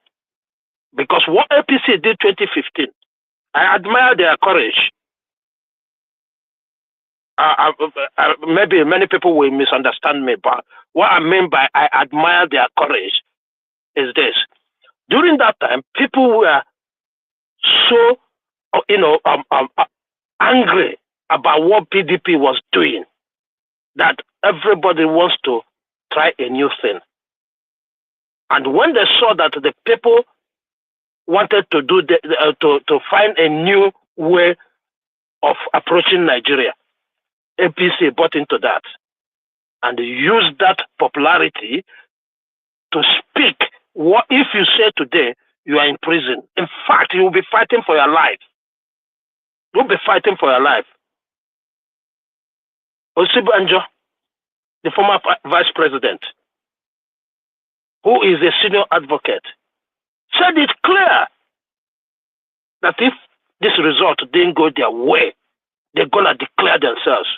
Speaker 12: Because what APC did 2015, I admire their courage. Maybe many people will misunderstand me, but what I mean by I admire their courage is this. During that time, people were so, angry about what PDP was doing that everybody wants to try a new thing. And when they saw that the people wanted to do to find a new way of approaching Nigeria, APC bought into that and used that popularity to speak. What if you say today you are in prison? In fact, you will be fighting for your life. You'll be fighting for your life. Osibanjo, the former vice president, who is a senior advocate, said it clear that if this result didn't go their way, they're gonna declare themselves.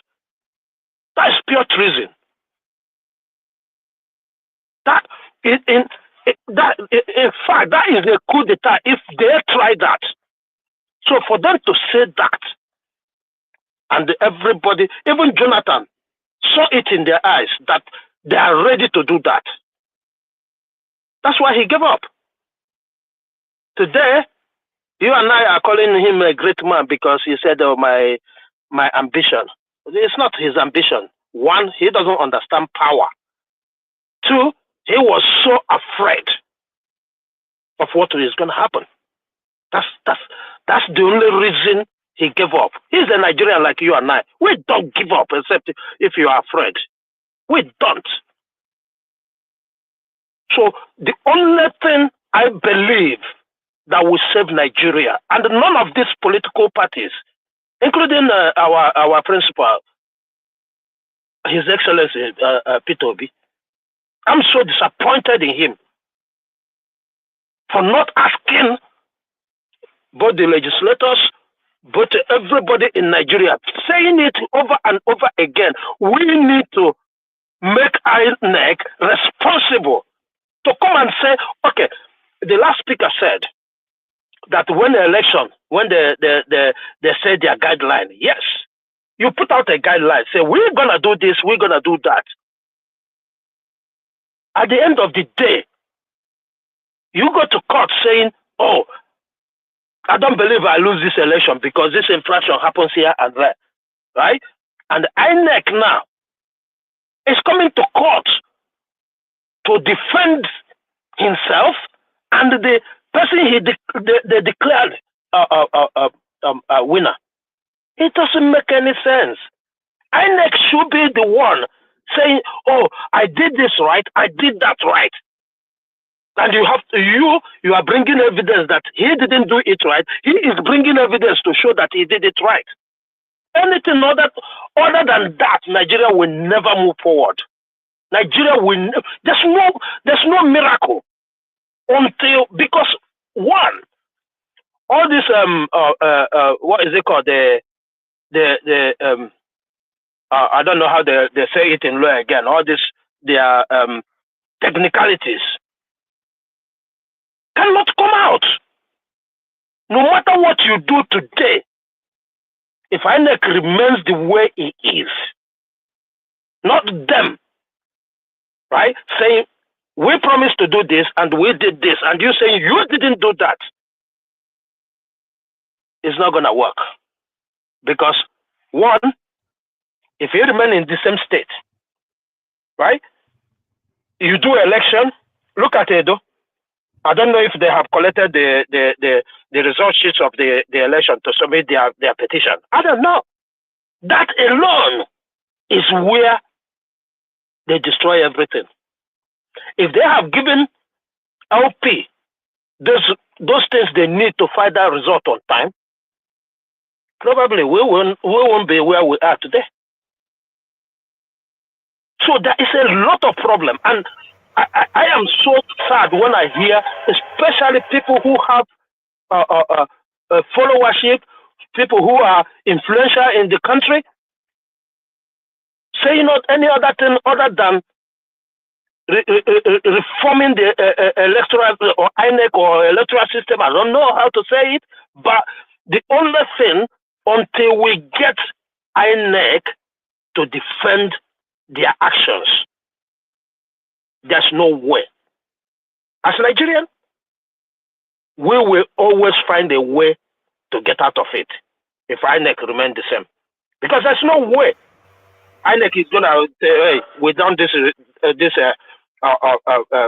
Speaker 12: That's pure treason. In fact, that is a coup d'etat if they try that. So for them to say that, and everybody, even Jonathan, saw it in their eyes that they are ready to do that. That's why he gave up. Today, you and I are calling him a great man because he said, "Oh, my ambition." It's not his ambition. One, he doesn't understand power. Two, he was so afraid of what is going to happen. That's the only reason he gave up. He's a Nigerian like you and I. We don't give up except if you are afraid. We don't. So the only thing I believe that will save Nigeria. And none of these political parties, including our principal, His Excellency Peter Obi, I'm so disappointed in him for not asking both the legislators, both everybody in Nigeria, saying it over and over again. We need to make INEC responsible to come and say, okay, the last speaker said that when the election, when they say their guideline, yes, you put out a guideline, say we're gonna do this, we're gonna do that. At the end of the day, you go to court saying, oh, I don't believe I lose this election because this infraction happens here and there, right? And INEC now is coming to court to defend himself and the person they declared a winner. It doesn't make any sense. INEC should be the one saying, oh, I did this right, I did that right. And you are bringing evidence that he didn't do it right. He is bringing evidence to show that he did it right. Anything other than that, Nigeria will never move forward. Nigeria will. There's no miracle until, because one, all this what is it called, I don't know how they say it in law again. All this their technicalities cannot come out. No matter what you do today, if INEC remains the way it is, not them, right? Saying, we promised to do this and we did this, and you saying you didn't do that, it's not going to work. Because, one, if you remain in the same state, right? You do election, look at Edo. I don't know if they have collected the result sheets of the election to submit their petition. I don't know. That alone is where they destroy everything. If they have given LP those things they need to find that result on time, probably we won't be where we are today. So there is a lot of problem, and I am so sad when I hear, especially people who have followership, people who are influential in the country, saying not any other thing other than reforming the electoral or INEC or electoral system. I don't know how to say it, but the only thing, until we get INEC to defend their actions, there's no way. As Nigerian, we will always find a way to get out of it if INEC remain the same. Because there's no way INEC is going to say, hey, we done this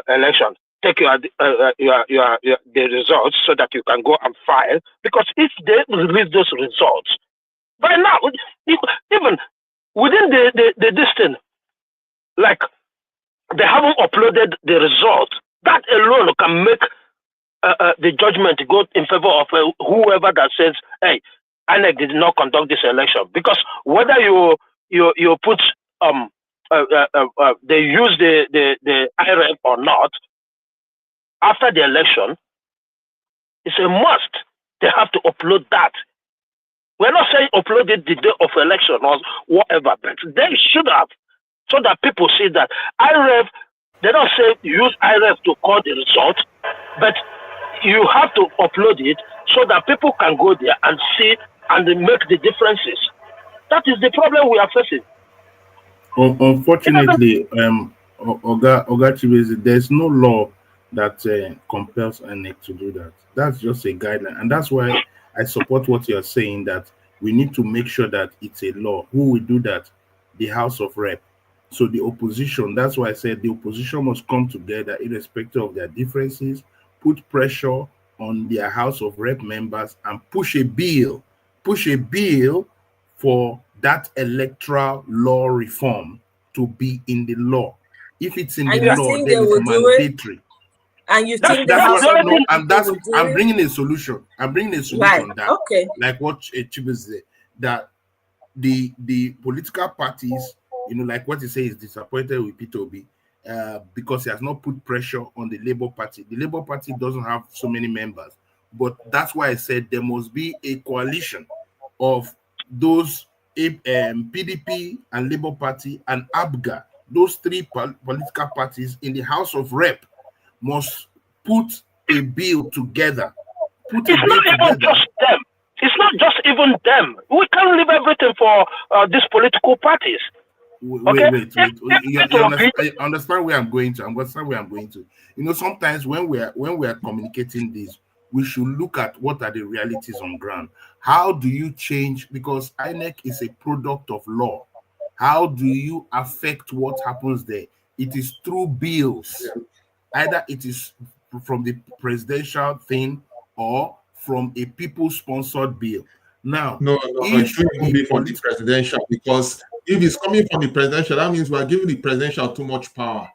Speaker 12: election. Take the results so that you can go and file. Because if they release those results, by now, even within the distance, like they haven't uploaded the result, that alone can make the judgment go in favor of whoever that says, hey, INEC did not conduct this election. Because whether you put they use the IRF or not, after the election, it's a must. They have to upload that. We're not saying upload it the day of election or whatever, but they should have, so that people see that IRF, they don't say use IRF to call the result, but you have to upload it so that people can go there and see and make the differences. That is the problem we are facing.
Speaker 17: Unfortunately, Oga Chibeze, there's no law that compels INEC to do that. That's just a guideline, and that's why I support what you're saying, that we need to make sure that it's a law. Who will do that? The House of Rep. So the opposition, that's why I said the opposition must come together irrespective of their differences, put pressure on their House of Rep members and push a bill for that electoral law reform to be in the law. If it's in the law, then it's mandatory.
Speaker 1: And you think the
Speaker 17: That's
Speaker 1: House
Speaker 17: what
Speaker 1: of
Speaker 17: no,
Speaker 1: Rep
Speaker 17: and
Speaker 1: people
Speaker 17: that's
Speaker 1: will do
Speaker 17: I'm
Speaker 1: it?
Speaker 17: bringing a solution. I'm bringing a
Speaker 1: Right.
Speaker 17: solution that,
Speaker 1: Okay.
Speaker 17: like what Chibu said, that the political parties, like what you say, is disappointed with Peter Obi because he has not put pressure on the Labour Party. The Labour Party doesn't have so many members, but that's why I said there must be a coalition of those PDP and Labour Party and ABGA. Those three political parties in the House of Rep must put a bill together.
Speaker 12: It's not even just them. It's not just even them. We can't leave everything for these political parties.
Speaker 17: Wait. You understand where I'm going to? Sometimes when we are communicating this, we should look at what are the realities on ground. How do you change? Because INEC is a product of law. How do you affect what happens there? It is through bills. Either it is from the presidential thing or from a people-sponsored bill. Now,
Speaker 16: no, it shouldn't be from the presidential, because if it's coming from the presidential, that means we're giving the presidential too much power.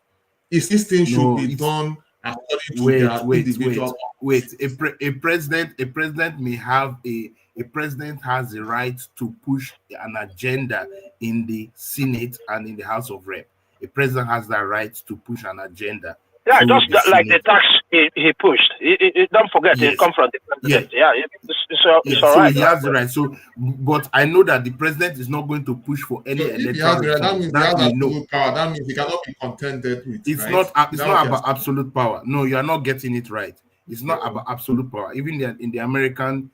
Speaker 16: If this thing should be done according to their individual.
Speaker 17: A president may have a president has the right to push an agenda in the Senate and in the House of Rep. A president has that right to push an agenda.
Speaker 12: Yeah, just like the tax he pushed. Don't forget, it comes from the president. Yeah, it's all
Speaker 17: so
Speaker 12: right.
Speaker 17: He has the right. So, but I know that the president is not going to push for any electoral reforms.
Speaker 16: That means he has absolute power. That means he cannot be contended with.
Speaker 17: It's
Speaker 16: right?
Speaker 17: not. It's not about absolute power. No, you are not getting it right. It's not about absolute power. Even in the American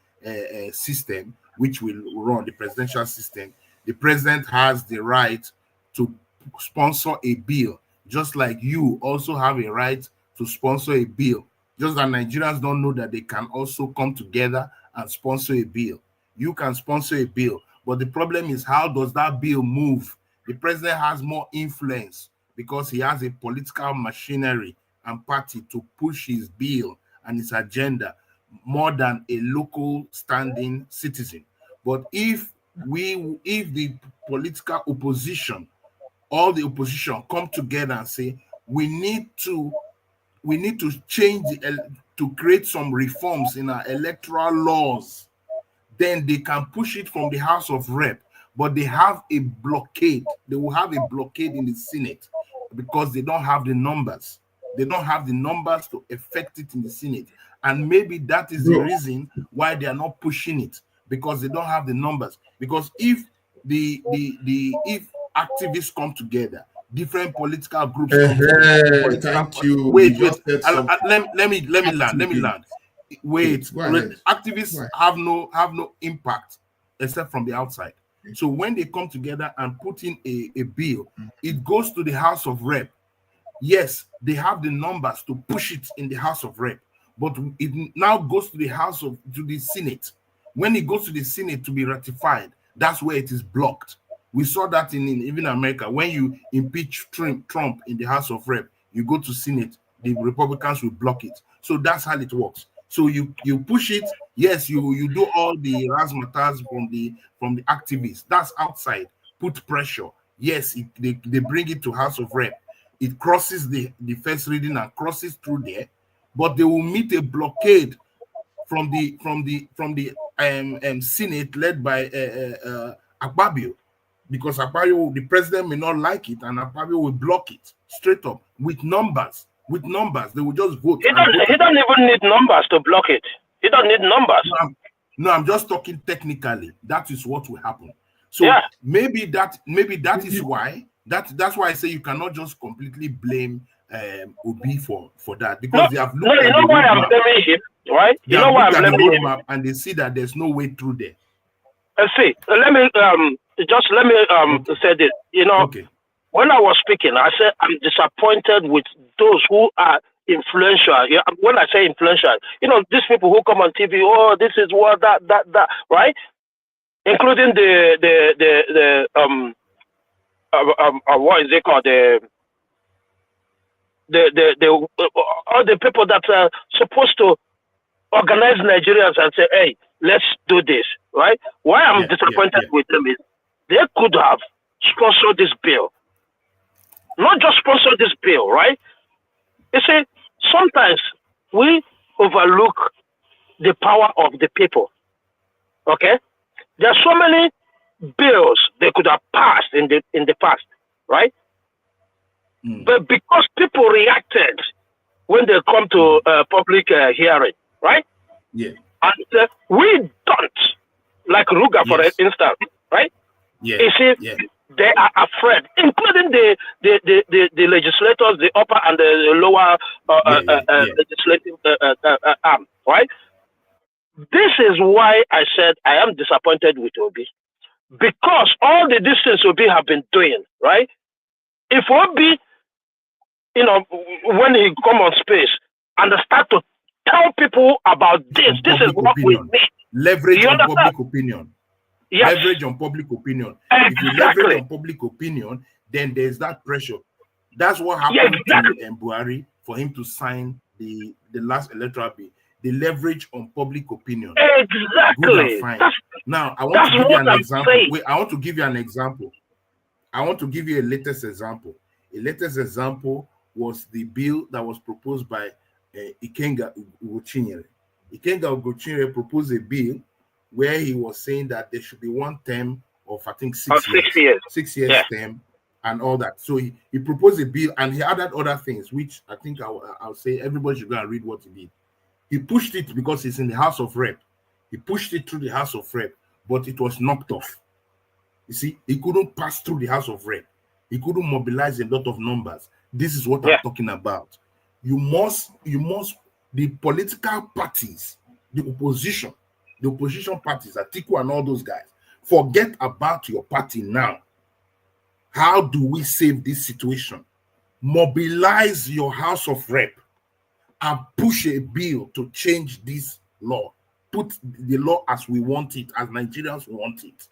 Speaker 17: system, which will run the presidential system, the president has the right to sponsor a bill. Just like you also have a right to sponsor a bill. Just that Nigerians don't know that they can also come together and sponsor a bill. You can sponsor a bill, but the problem is, how does that bill move? The president has more influence because he has a political machinery and party to push his bill and his agenda more than a local standing citizen. But if the political opposition, all the opposition, come together and say, we need to change to create some reforms in our electoral laws, then they can push it from the House of Rep. But they have a blockade. They will have a blockade in the Senate because they don't have the numbers. They don't have the numbers to effect it in the Senate. And maybe that is the reason why they are not pushing it, because they don't have the numbers. Because if if activists come together, different political groups come together.
Speaker 16: Thank you.
Speaker 17: Wait. Let me land. Wait. Activists have no impact except from the outside. So when they come together and put in a bill, it goes to the House of Rep. Yes, they have the numbers to push it in the House of Rep, but it now goes to the Senate. When it goes to the Senate to be ratified, that's where it is blocked. We saw that in even America. When you impeach Trump in the House of Rep, you go to Senate, the Republicans will block it. So that's how it works. So you push it. Yes, you do all the razzmatazz from the activists. That's outside. Put pressure. Yes, they bring it to House of Rep. It crosses the first reading and crosses through there, but they will meet a blockade from the Senate led by Akpabio. Because Akpabio, the president may not like it, and Akpabio will block it straight up with numbers. They will just vote.
Speaker 12: He don't even need numbers to block it. He don't need numbers.
Speaker 17: No, I'm just talking technically. That is what will happen. So maybe that is why that's why I say you cannot just completely blame Obi for that, because they have looked at the
Speaker 12: why I'm blaming him, right?
Speaker 17: They have looked at the roadmap and they see that there's no way through there.
Speaker 12: See, let me say this. When I was speaking, I said I'm disappointed with those who are influential. Yeah, when I say influential, these people who come on TV. Oh, this is what that, right? Including the what is it called, all the people that are supposed to organize Nigerians and say, hey, let's do this, right? Why I'm disappointed with them is they could have sponsored this bill. Not just sponsor this bill, right? You see, sometimes we overlook the power of the people. Okay? There are so many bills they could have passed in the past, right? But because people reacted when they come to public hearing, right?
Speaker 17: Yeah.
Speaker 12: And we don't, like Ruga, for instance, right?
Speaker 17: Yeah.
Speaker 12: You see,
Speaker 17: Yeah.
Speaker 12: they are afraid, including the legislators, the upper and the lower legislative arm, right? This is why I said I am disappointed with Obi, because all the distance Obi have been doing, right? If Obi, when he come on space and start to tell people about this is what we need.
Speaker 17: Leverage on public opinion.
Speaker 12: Yes.
Speaker 17: Leverage on public opinion.
Speaker 12: Exactly.
Speaker 17: If you leverage on public opinion, then there's that pressure. That's what happened to Buhari for him to sign the last electoral bill. The leverage on public opinion.
Speaker 12: Exactly.
Speaker 17: Good and fine. Now, I want to give you an example. Wait, I want to give you an example. I want to give you a latest example. A latest example was the bill that was proposed by Ikenga Ugochinyere. Ikenga Ugochinyere proposed a bill where he was saying that there should be one term of, I think, 6 years. 6 years term and all that. So he proposed a bill and he added other things, which I think I'll say everybody should go and read what he did. He pushed it because it's in the House of Rep. He pushed it through the House of Rep, but it was knocked off. You see, he couldn't pass through the House of Rep. He couldn't mobilize a lot of numbers. This is what I'm talking about. You must, the political parties, the opposition parties, Atiku and all those guys, forget about your party now. How do we save this situation? Mobilize your House of Rep and push a bill to change this law. Put the law as we want it, as Nigerians want it.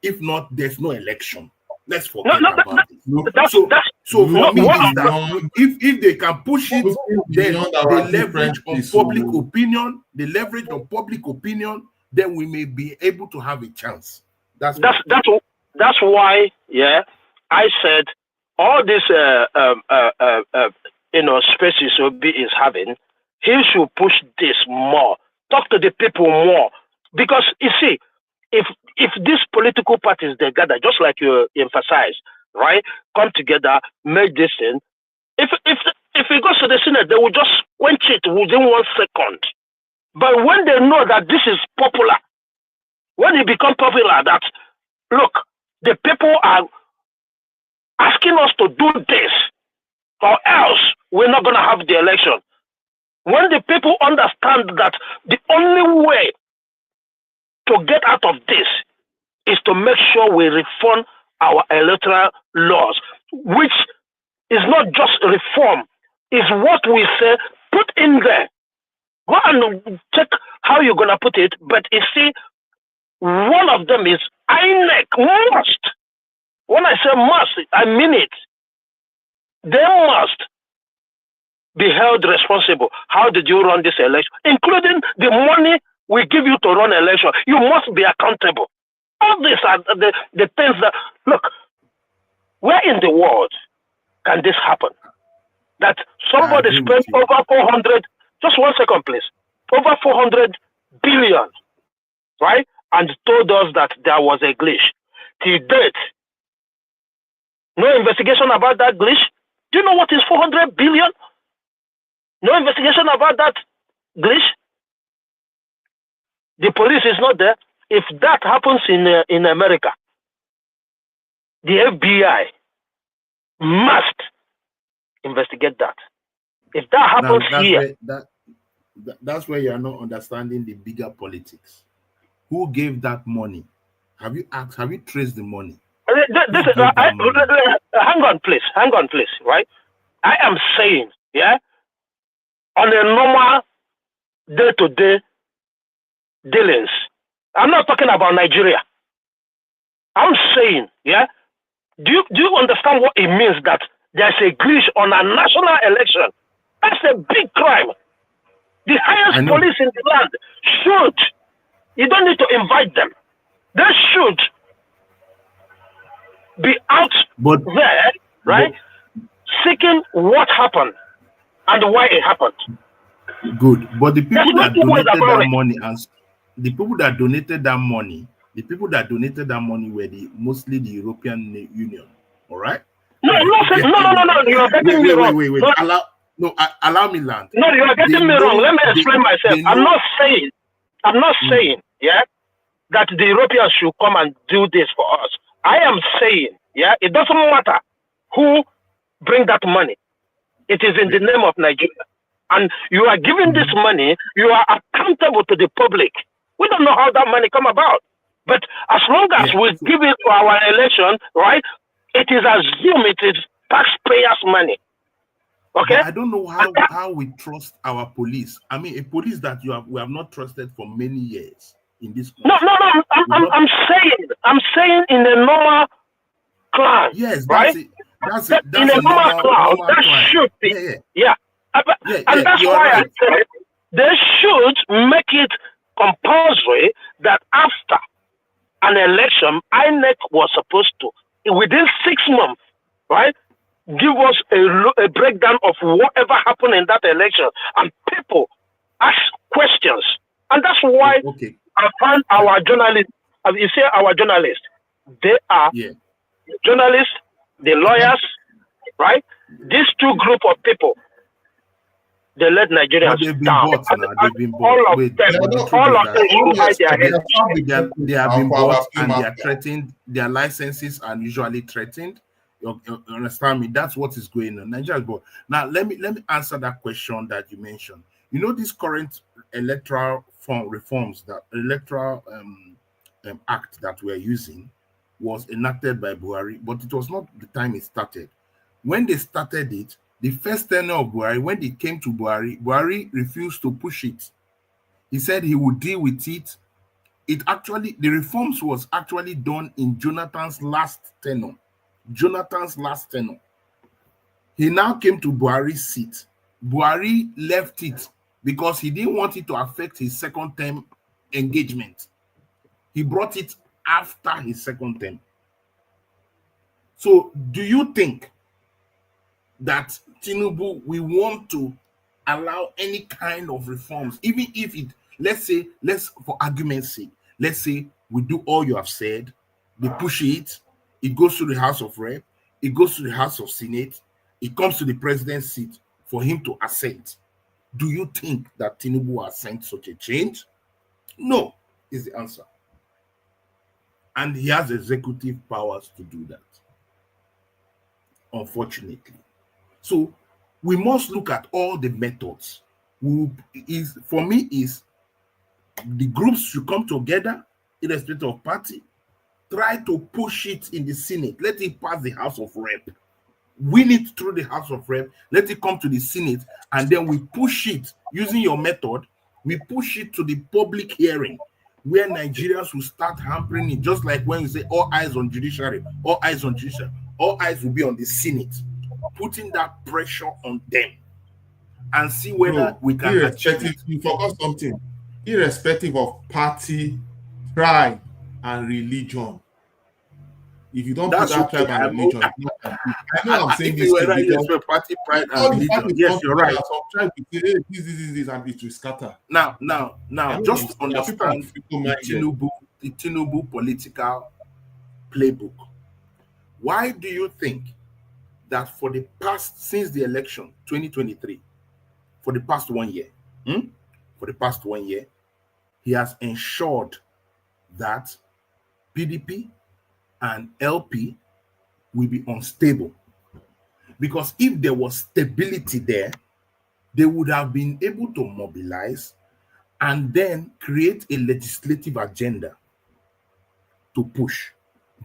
Speaker 17: If not, there's no election. Let's forget about it. So for me, is that if they can push it, then they leverage on public opinion. They leverage on public opinion. Then we may be able to have a chance. That's
Speaker 12: why, I said all this spaces Obi is having, he should push this more. Talk to the people more, because you see, if these political parties they gather, just like you emphasize, right, come together, make this thing. If it goes to the Senate, they will just quench it within 1 second. But when they know that this is popular, when it becomes popular, that look, the people are asking us to do this, or else we're not going to have the election. When the people understand that the only way to get out of this is to make sure we reform our electoral laws, which is not just reform, is what we say, put in there. Go and check how you're going to put it, but you see, one of them is INEC must. When I say must, I mean it. They must be held responsible. How did you run this election? Including the money we give you to run election. You must be accountable. All these are the things that, look, where in the world can this happen? That somebody spent over 400, just 1 second please, over 400 billion, right? And told us that there was a glitch. Till date, no investigation about that glitch. Do you know what is 400 billion? No investigation about that glitch. The police is not there. If that happens in America, the FBI must investigate that. If that happens here,
Speaker 17: that's where you are not understanding the bigger politics. Who gave that money? Have you asked? Have you traced the money?
Speaker 12: Hang on, please. Right? I am saying, on a normal day-to-day dealings. I'm not talking about Nigeria. I'm saying, do you understand what it means that there's a glitch on a national election? That's a big crime. The highest police in the land should. You don't need to invite them. They should be out there, right? Seeking what happened. and why it happened.
Speaker 17: Good, but the people
Speaker 12: There's
Speaker 17: that
Speaker 12: no two ways
Speaker 17: donated
Speaker 12: about
Speaker 17: that
Speaker 12: it.
Speaker 17: money and the people that donated that money, were mostly the European Union. All right.
Speaker 12: No, I'm not saying, no. You are getting me wrong.
Speaker 17: Wait. Allow me land.
Speaker 12: No, you are getting me wrong. Let me explain myself. I'm not saying, yeah, that the Europeans should come and do this for us. I am saying, yeah, it doesn't matter who bring that money. It is in the name of Nigeria. And you are giving this money, you are accountable to the public. We don't know how that money come about. But as long as we give it to our election, right, it is assumed it is taxpayers' money. Okay?
Speaker 17: But I don't know how we trust our police. I mean, a police that we have not trusted for many years in this country.
Speaker 12: No. I'm saying in a normal class.
Speaker 17: Yes,
Speaker 12: right?
Speaker 17: That's
Speaker 12: in a normal class, that
Speaker 17: client.
Speaker 12: should be. Yeah. And that's why I said they should make it compulsory that after an election, INEC was supposed to, within 6 months, right, give us a breakdown of whatever happened in that election, and people ask questions. And that's why I find our journalists, as you say, our journalists, they are journalists, the lawyers, right? These two group of people, they let Nigerians down.
Speaker 17: They've been bought.
Speaker 12: All of them should hide their heads.
Speaker 17: They have been bought and they are threatened. Their licenses are usually threatened. You understand me? That's what is going on. Nigeria is bought. Now let me answer that question that you mentioned. You know, this current electoral reforms, that electoral act that we're using was enacted by Buhari, but it was not the time it started. When they started it, the first tenure of Buhari, when it came to Buhari, Buhari refused to push it. He said he would deal with it. The reforms was actually done in Jonathan's last tenure. He now came to Buhari's seat. Buhari left it because he didn't want it to affect his second term engagement. He brought it after his second term. So do you think that Tinubu will want to allow any kind of reforms, even if let's for argument's sake, let's say we do all you have said, they push it, it goes to the House of Rep, it goes to the House of Senate, it comes to the president's seat for him to assent. Do you think that Tinubu will assent such a change? No, is the answer. And he has executive powers to do that, unfortunately. So we must look at all the methods. For me, the groups should come together, irrespective of party, try to push it in the Senate, let it pass the House of Rep, win it through the House of Rep, let it come to the Senate, and then we push it using your method. We push it to the public hearing, where Nigerians will start hampering it, just like when you say all eyes on judiciary, all eyes on judiciary, all eyes will be on the Senate, putting that pressure on them and see whether we can achieve it.
Speaker 16: You forgot something. Irrespective of party, tribe, and religion. If you don't put that tribe and religion, I know I'm saying this because
Speaker 17: party, pride, and religion. Yes, you're right.
Speaker 16: Some tribe this, and it will scatter.
Speaker 17: Now, just understand the Tinubu political playbook. Why do you think that since the election 2023, for the past 1 year, he has ensured that PDP and LP will be unstable? Because if there was stability there, they would have been able to mobilize and then create a legislative agenda to push.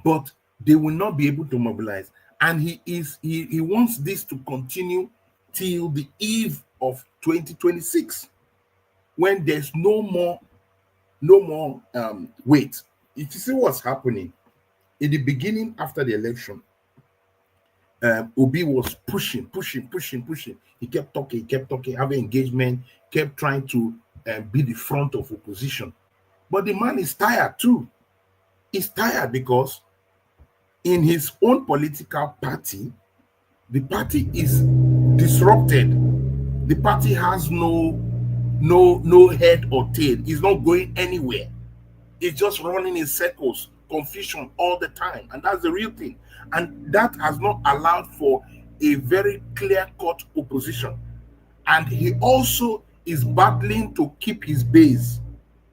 Speaker 17: But they will not be able to mobilize. And he wants this to continue till the eve of 2026, when there's no more wait. If you see what's happening in the beginning after the election, Obi was pushing. He kept talking, having engagement, kept trying to be the front of opposition. But the man is tired too. He's tired because in his own political party, the party is disrupted. The party has no head or tail. It's not going anywhere. It's just running in circles, confusion all the time, and that's the real thing. And that has not allowed for a very clear-cut opposition. And he also is battling to keep his base.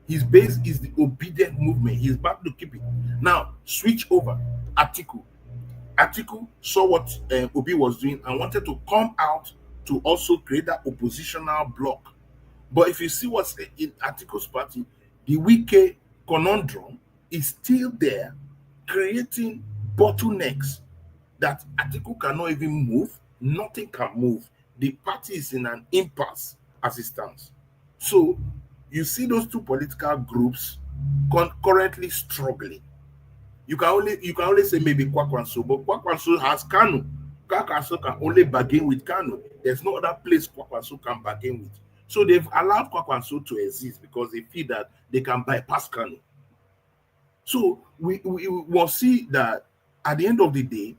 Speaker 17: His base is the obedient movement. He's battling to keep it. Now, switch over. Atiku. Atiku saw what Obi was doing and wanted to come out to also create that oppositional bloc. But if you see what's in Atiku's party, the Wike conundrum is still there, creating bottlenecks that Atiku cannot even move. Nothing can move. The party is in an impasse as it stands. So you see those two political groups currently struggling. You can only say maybe Kwakwanso, but Kwakwanso has Kanu. Kwakwanso can only bargain with Kanu. There's no other place Kwakwanso can bargain with. So they've allowed Kwakwanso to exist because they feel that they can bypass Kanu. So we will see that at the end of the day,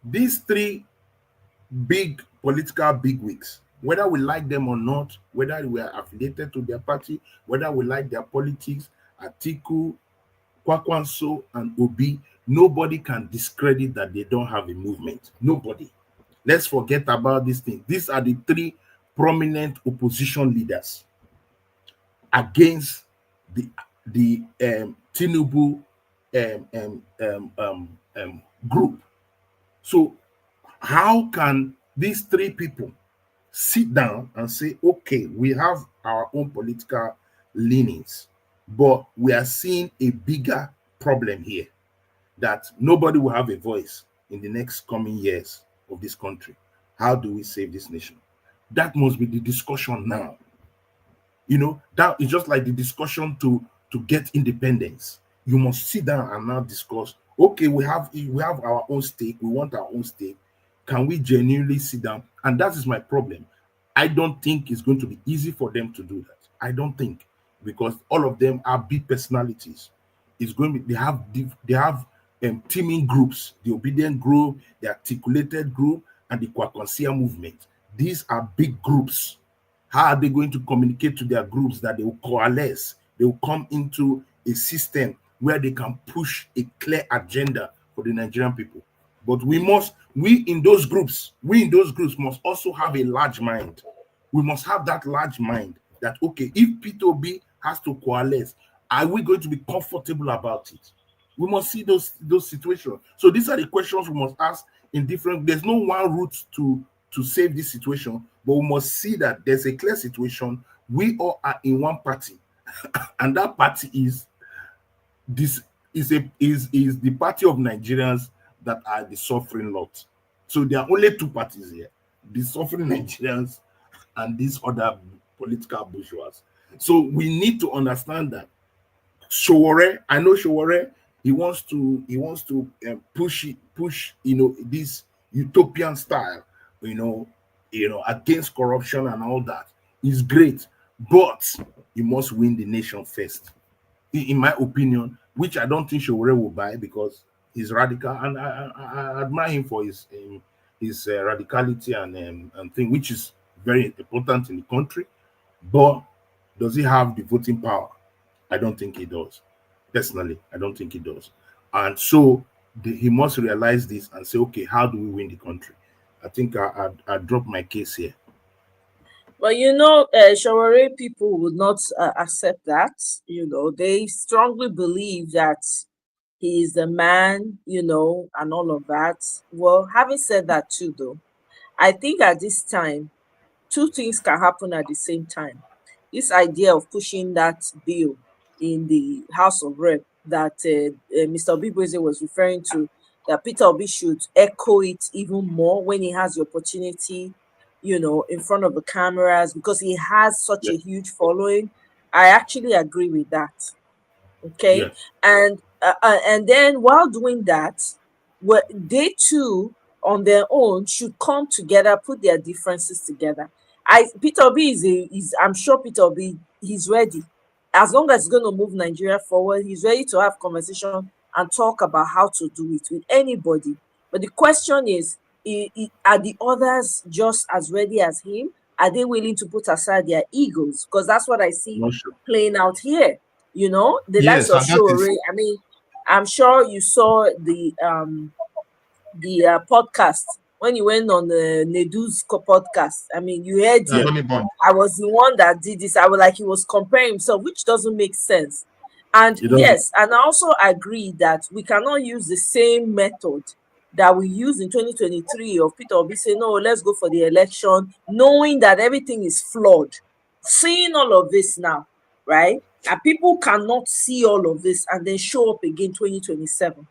Speaker 17: these three big political bigwigs, whether we like them or not, whether we are affiliated to their party, whether we like their politics, Atiku, Kwakwanso, and Obi, nobody can discredit that they don't have a movement. Nobody. Let's forget about this thing. These are the three prominent opposition leaders against the Tinubu group. So how can these three people sit down and say, okay, we have our own political leanings, but we are seeing a bigger problem here, that nobody will have a voice in the next coming years of this country. How do we save this nation? That must be the discussion now. You know, that is just like the discussion to get independence. You must sit down and now discuss, okay, we have our own stake, we want our own stake. Can we genuinely sit down? And that is my problem. I don't think it's going to be easy for them to do that. I don't think, because all of them are big personalities. It's going to be, they have teaming groups, the obedient group, the articulated group, and the Kwakwansia movement. These are big groups. How are they going to communicate to their groups that they will coalesce? They will come into a system where they can push a clear agenda for the Nigerian people. But we in those groups must also have a large mind. We must have that large mind that, okay, if P2B has to coalesce, are we going to be comfortable about it? We must see those situations. So these are the questions we must ask in different. There's no one route to save this situation, but we must see that there's a clear situation. We all are in one party, and that party is the party of Nigerians that are the suffering lot. So there are only two parties here: the suffering Nigerians and these other political bourgeois. So we need to understand that Showore, I know Showore, he wants to push this utopian style, against corruption and all that. Is great, but you must win the nation first, in my opinion, which I don't think Showore will buy because he's radical, and I admire him for his radicality and thing, which is very important in the country. But does he have the voting power? I don't think he does. Personally, I don't think he does. And so he must realize this and say, okay, how do we win the country? I think I dropped my case here.
Speaker 1: But Shawari people would not accept that. They strongly believe that he is the man, and all of that. Well, having said that too, though, I think at this time, two things can happen at the same time. This idea of pushing that bill in the House of Rep that Mr. Obibueze was referring to, that Peter Obi should echo it even more when he has the opportunity, in front of the cameras, because he has such a huge following. I actually agree with that. Okay. And then while doing that, they too on their own should come together, put their differences together. Peter Obi is I'm sure Peter Obi, he's ready. As long as he's going to move Nigeria forward, he's ready to have conversation and talk about how to do it with anybody. But the question is, are the others just as ready as him, are they willing to put aside their egos? Because that's what I see
Speaker 17: Not sure.
Speaker 1: playing out here. You know, the likes
Speaker 16: Yes,
Speaker 1: of
Speaker 16: and that is
Speaker 1: Shore. I mean, I'm sure you saw the podcast when you went on the Nedu's podcast. I mean, you heard him.
Speaker 16: Honey Bun.
Speaker 1: I was the one that did this. I was like, he was comparing himself, which doesn't make sense. And
Speaker 17: It doesn't.
Speaker 1: yes, and I also agree that we cannot use the same method that we used in 2023 of Peter Obi saying, no, let's go for the election, knowing that everything is flawed. Seeing all of this now, right? And people cannot see all of this and then show up again 2027.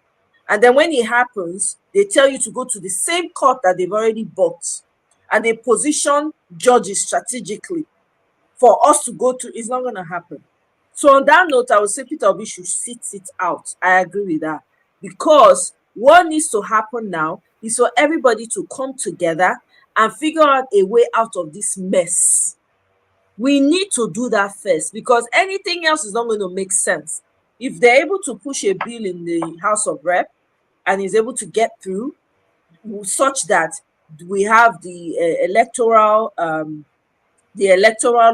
Speaker 1: And then when it happens, they tell you to go to the same court that they've already bought. And they position judges strategically for us to go to. It's not going to happen. So on that note, I would say Peter Obi should sit it out. I agree with that. Because what needs to happen now is for everybody to come together and figure out a way out of this mess. We need to do that first, because anything else is not going to make sense. If they're able to push a bill in the House of Rep and is able to get through such that we have the electoral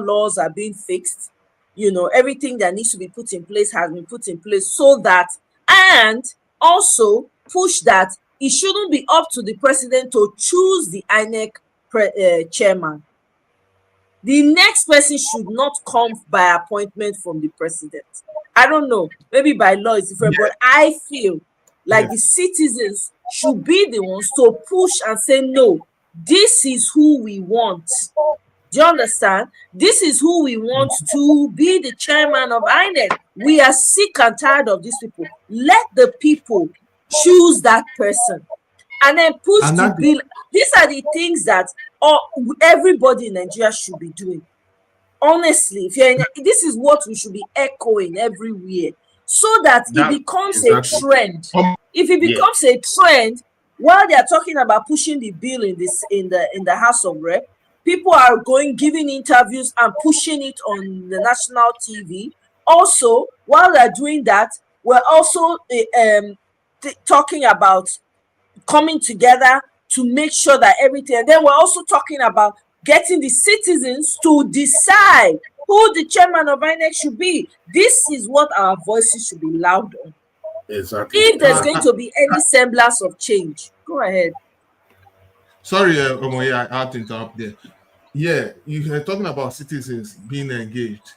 Speaker 1: laws are being fixed, you know, everything that needs to be put in place has been put in place, so that, and also push that it shouldn't be up to the president to choose the INEC chairman. The next person should not come by appointment from the president. I don't know, maybe by law it's different, but I feel like the citizens should be the ones to push and say, no, this is who we want. Do you understand? This is who we want to be the chairman of INEC. We are sick and tired of these people. Let the people choose that person and then push the bill. These are the things that everybody in Nigeria should be doing. Honestly, this is what we should be echoing everywhere, so that it becomes a trend. If it becomes a trend, while they are talking about pushing the bill in the House of Rep, people are giving interviews and pushing it on the national TV. Also, while they're doing that, we're also talking about coming together to make sure that everything, and then we're also talking about getting the citizens to decide who the chairman of INEC should be. This is what our voices should be loud on.
Speaker 17: Exactly.
Speaker 1: If there's going to be any semblance of change, go ahead.
Speaker 16: Sorry, Omoye, I have to interrupt there. Yeah, you are talking about citizens being engaged.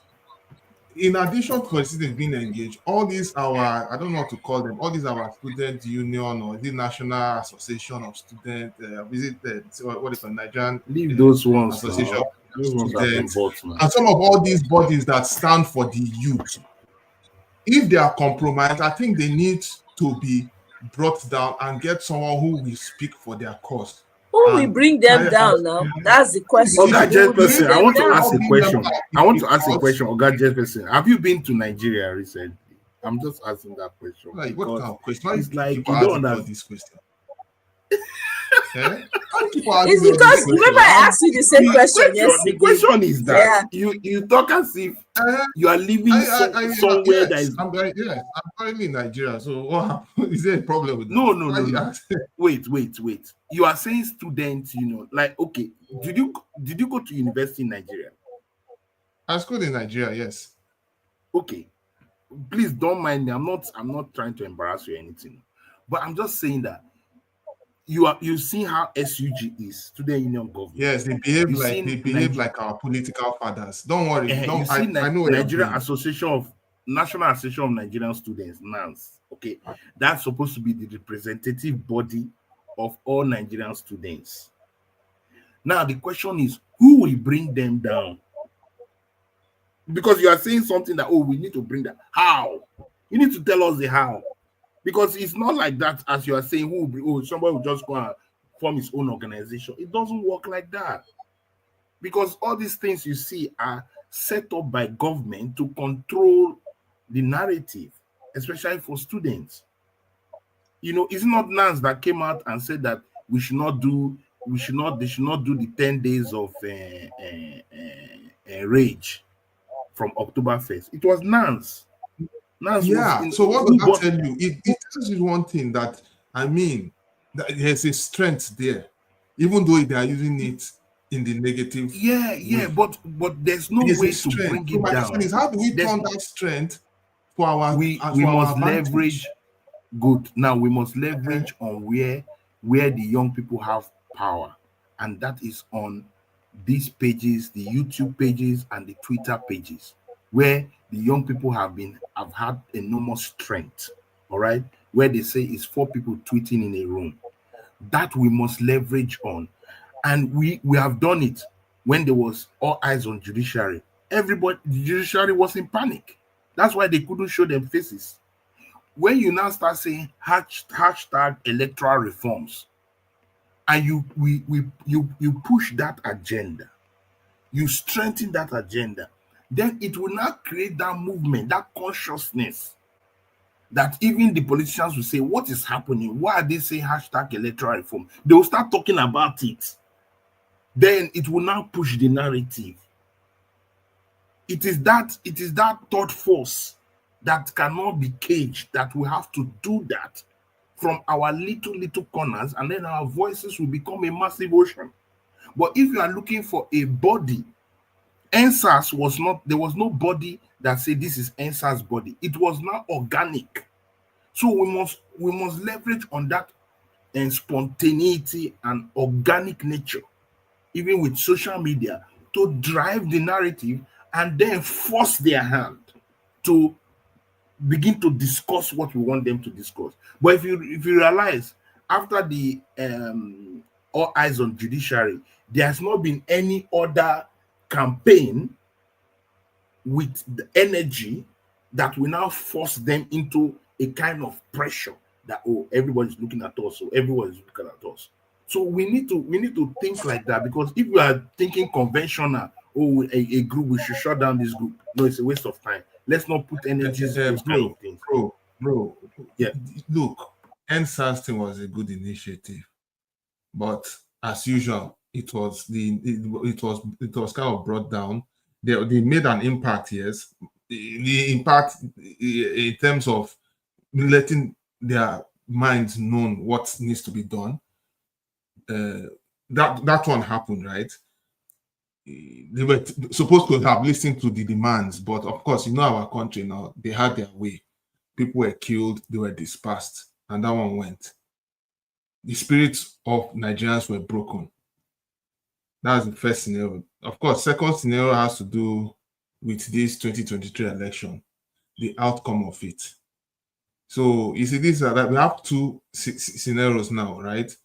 Speaker 16: In addition to citizens being engaged, all these I don't know what to call them, all these our student union or the National Association of Students, what is it, Nigerian
Speaker 17: Leave those ones
Speaker 16: Association
Speaker 17: now. Those ones have been bought, man.
Speaker 16: and some of all these bodies that stand for the youth, if they are compromised, I think they need to be brought down and get someone who will speak for their cause.
Speaker 1: Who will bring them down now? That's the question.
Speaker 17: Oga Jefferson, I want to ask a question. Oga Jefferson, have you been to Nigeria recently? I'm just asking that question.
Speaker 16: Like, what kind of question?
Speaker 17: It's like you
Speaker 16: don't
Speaker 17: don't
Speaker 16: this question.
Speaker 1: It's because remember I asked you the same question yesterday.
Speaker 17: The question is that you talk as if you are living somewhere that is.
Speaker 16: I'm currently in Nigeria, so what happened? Is there a problem with that?
Speaker 17: No. Wait. You are saying students, like, okay, did you go to university in Nigeria?
Speaker 16: I schooled in Nigeria, yes.
Speaker 17: Okay, please don't mind me. I'm not trying to embarrass you or anything, but I'm just saying that you see how SUG is, Student Union Government.
Speaker 16: Yes, they behave like our political fathers. Don't worry. I know
Speaker 17: National Association of Nigerian Students, NANS. Okay, that's supposed to be the representative body of all Nigerian students. Now the question is, who will bring them down? Because you are saying something that, we need to bring that. How? You need to tell us the how. Because it's not like that, as you are saying, somebody will just go and form his own organization. It doesn't work like that. Because all these things you see are set up by government to control the narrative, especially for students. It's not NANS that came out and said that they should not do the 10 days of rage from October 1st. It was NANS.
Speaker 16: So what does that tell you? It tells you one thing, that that there's a strength there, even though they are using it in the negative.
Speaker 17: Yeah, but there's no
Speaker 16: It is
Speaker 17: way
Speaker 16: a
Speaker 17: to
Speaker 16: strength.
Speaker 17: bring
Speaker 16: So
Speaker 17: it
Speaker 16: my
Speaker 17: down.
Speaker 16: question is, how do we
Speaker 17: There's,
Speaker 16: turn that strength for our
Speaker 17: we
Speaker 16: for our
Speaker 17: must
Speaker 16: advantage?
Speaker 17: leverage. Good. Now we must leverage on where the young people have power, and that is on these pages, the YouTube pages and the Twitter pages, where the young people have had enormous strength. All right, where they say it's 4 people tweeting in a room. That we must leverage on, and we have done it when there was all eyes on judiciary. Everybody, the judiciary was in panic. That's why they couldn't show them faces. When you now start saying hashtag electoral reforms, and you push that agenda, you strengthen that agenda, then it will now create that movement, that consciousness, that even the politicians will say, what is happening? Why are they saying hashtag electoral reform? They will start talking about it. Then it will now push the narrative. It is that thought force that cannot be caged, that we have to do that from our little corners, and then our voices will become a massive ocean. But if you are looking for a body, NSAS was not, there was no body that said this is NSAS body. It was now organic. So we must leverage on that and spontaneity and organic nature, even with social media, to drive the narrative and then force their hand to begin to discuss what we want them to discuss. But if you realize, after the all eyes on judiciary, there has not been any other campaign with the energy that will now force them into a kind of pressure that, oh, everybody's looking at us, so everyone is looking at us. So we need to think like that, because if we are thinking conventional, oh, a group, we should shut down this group. No, it's a waste of time. Let's not put energies in those kind of things.
Speaker 16: Bro.
Speaker 17: Yeah.
Speaker 16: Look, NSAS thing was a good initiative, but as usual, it was kind of brought down. They made an impact, yes. The impact in terms of letting their minds known what needs to be done. That one happened, right? They were supposed to have listened to the demands, but of course, you know, our country now, they had their way. People were killed, they were dispersed, and that one went. The spirits of Nigerians were broken. That's the first scenario. Of course, second scenario has to do with this 2023 election, the outcome of it. So you see, that we have two scenarios now, right?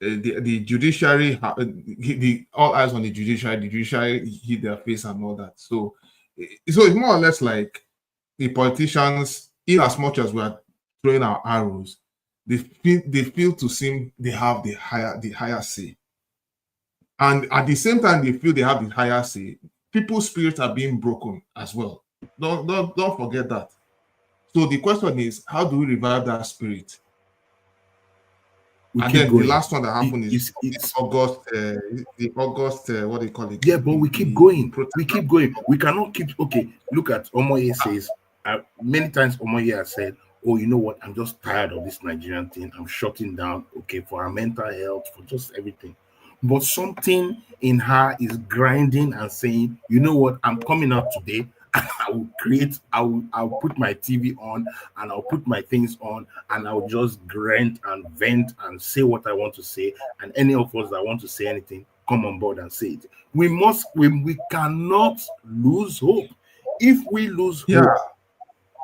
Speaker 16: The judiciary, the all eyes on the judiciary hit their face and all that. So it's more or less like the politicians, in as much as we are throwing our arrows, they feel to seem they have the higher say. And at the same time, they feel they have the higher say, people's spirits are being broken as well. Don't forget that. So the question is, how do we revive that spirit? And then the last one that happened is August, what do you call it?
Speaker 17: Yeah, but we keep going. We keep going. We cannot keep. Okay, look at Omoye says, many times Omoye has said, oh, you know what? I'm just tired of this Nigerian thing. I'm shutting down, okay, for our mental health, for just everything. But something in her is grinding and saying, you know what? I'm coming out today. I'll put my TV on and I'll put my things on and I'll just grind and vent and say what I want to say. And any of us that want to say anything, come on board and say it. We cannot lose hope. If we lose hope,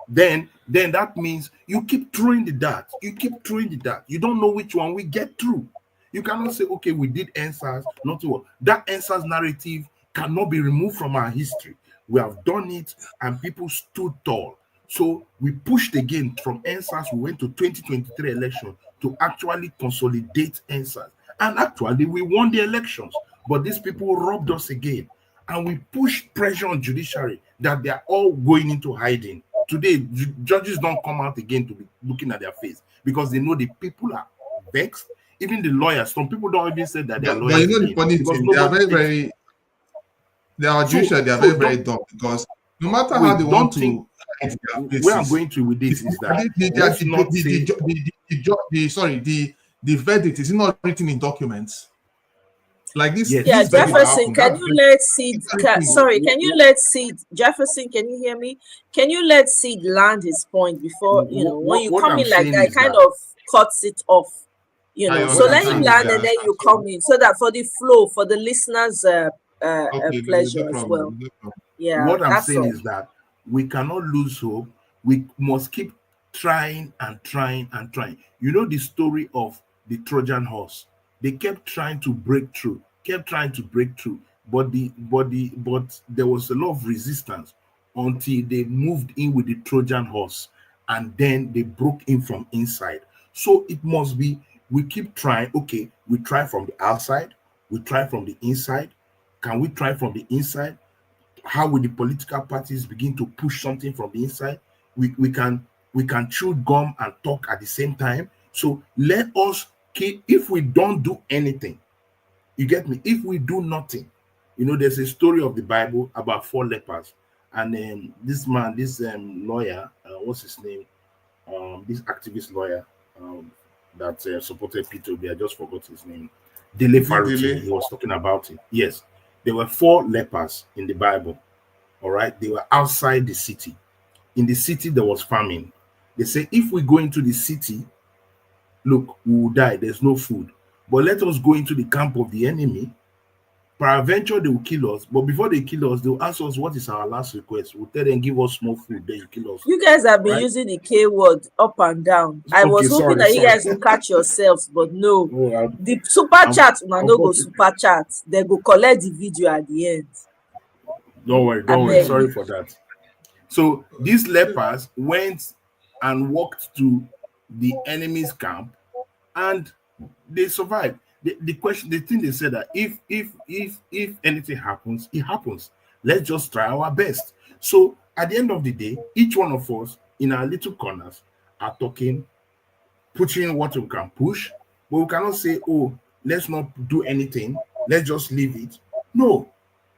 Speaker 17: then that means you keep throwing the dart. You keep throwing the dart. You don't know which one we get through. You cannot say, okay, we did NSAS, not to that NSAS narrative cannot be removed from our history. We have done it and people stood tall. So we pushed again from NSAS. We went to 2023 election to actually consolidate NSAS. And actually, we won the elections. But these people robbed us again. And we pushed pressure on judiciary that they are all going into hiding. Today, judges don't come out again to be looking at their face because they know the people are vexed. Even the lawyers, some people don't even say that they're lawyers.
Speaker 16: But you know the funny thing, they are very they are judicial, they are very dumb, because no matter how they want to hide their faces,
Speaker 17: where I'm going to with this is that
Speaker 16: the verdict is not written in documents. Like this.
Speaker 17: Yes.
Speaker 1: Yeah,
Speaker 16: This very
Speaker 1: Jefferson,
Speaker 16: happen.
Speaker 1: can
Speaker 16: That's
Speaker 1: you
Speaker 16: very
Speaker 1: let Seed, sorry, can you
Speaker 17: What,
Speaker 1: let Seed, Jefferson, can you hear me? Can you let Seed land his point before, when you
Speaker 17: what
Speaker 1: come
Speaker 17: I'm
Speaker 1: in like
Speaker 17: saying
Speaker 1: that, it
Speaker 17: is
Speaker 1: kind
Speaker 17: that
Speaker 1: of cuts it off,
Speaker 16: I
Speaker 1: So
Speaker 17: what I'm
Speaker 1: let him
Speaker 17: saying
Speaker 16: understand
Speaker 17: is
Speaker 1: land and
Speaker 17: that
Speaker 1: then you come in so that for the flow, for the listeners'
Speaker 16: okay, no
Speaker 1: pleasure as well.
Speaker 16: problem. No problem.
Speaker 1: Yeah,
Speaker 17: what I'm
Speaker 1: that's
Speaker 17: saying
Speaker 1: all.
Speaker 17: is that we cannot lose hope. We must keep trying and trying and trying. You know the story of the Trojan horse. They kept trying to break through, kept trying to break through, but there was a lot of resistance until they moved in with the Trojan horse, and then they broke in from inside. So it must be we keep trying. Okay, we try from the outside, we try from the inside. Can we try from the inside? How will the political parties begin to push something from the inside? We can chew gum and talk at the same time. So let us keep, if we don't do anything, you get me, if we do nothing, there's a story of the Bible about four lepers, and this man, this lawyer, what's his name, this activist lawyer, that supported P2B, I just forgot his name, Dele
Speaker 16: Is it
Speaker 17: Faruti.
Speaker 16: delay?
Speaker 17: He was talking about it. Yes, there were four lepers in the Bible. All right, they were outside the city. In the city, there was famine. They say, if we go into the city, look, we will die. There's no food. But let us go into the camp of the enemy. Peradventure, they will kill us. But before they kill us, they will ask us, what is our last request? We'll tell them, give us small food, then you kill us.
Speaker 1: You guys have been
Speaker 17: Right?
Speaker 1: using the K word up and down. I
Speaker 17: Okay,
Speaker 1: was hoping
Speaker 17: sorry,
Speaker 1: that you
Speaker 17: sorry.
Speaker 1: guys will catch yourselves, but no.
Speaker 17: Oh,
Speaker 1: The super chat, una no go
Speaker 17: unfortunately.
Speaker 1: super chat. They go collect the video at the end.
Speaker 17: Don't worry,
Speaker 1: I
Speaker 17: don't worry.
Speaker 1: beg.
Speaker 17: Sorry for that. So these lepers went and walked to the enemy's camp, and they survived. The thing they said that if anything happens, it happens. Let's just try our best. So at the end of the day, each one of us in our little corners are talking, pushing what we can push, but we cannot say, oh, let's not do anything, let's just leave it. No,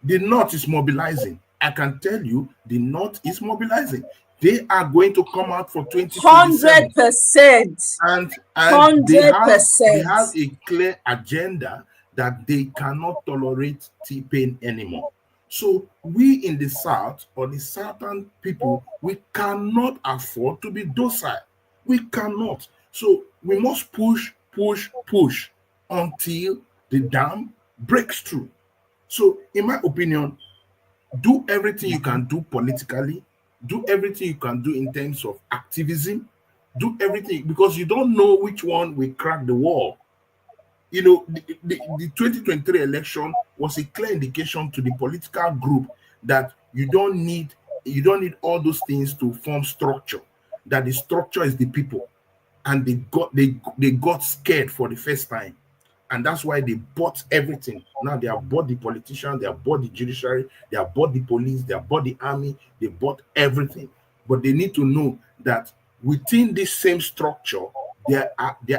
Speaker 17: the North is mobilizing. I can tell you, the North is mobilizing. They are going to come out for 2027,
Speaker 1: 100%.
Speaker 17: and they have
Speaker 1: 100%.
Speaker 17: a clear agenda that they cannot tolerate T-Pain anymore. So we in the South, or the Southern people, we cannot afford to be docile. We cannot. So we must push, push, push until the dam breaks through. So in my opinion, do everything you can do politically, do everything you can do in terms of activism, do everything, because you don't know which one will crack the wall. The 2023 election was a clear indication to the political group that you don't need all those things to form structure, that the structure is the people, and they got scared for the first time, and that's why they bought everything. Now they have bought the politicians, they have bought the judiciary, they have bought the police, they have bought the army, they bought everything. But they need to know that within this same structure, there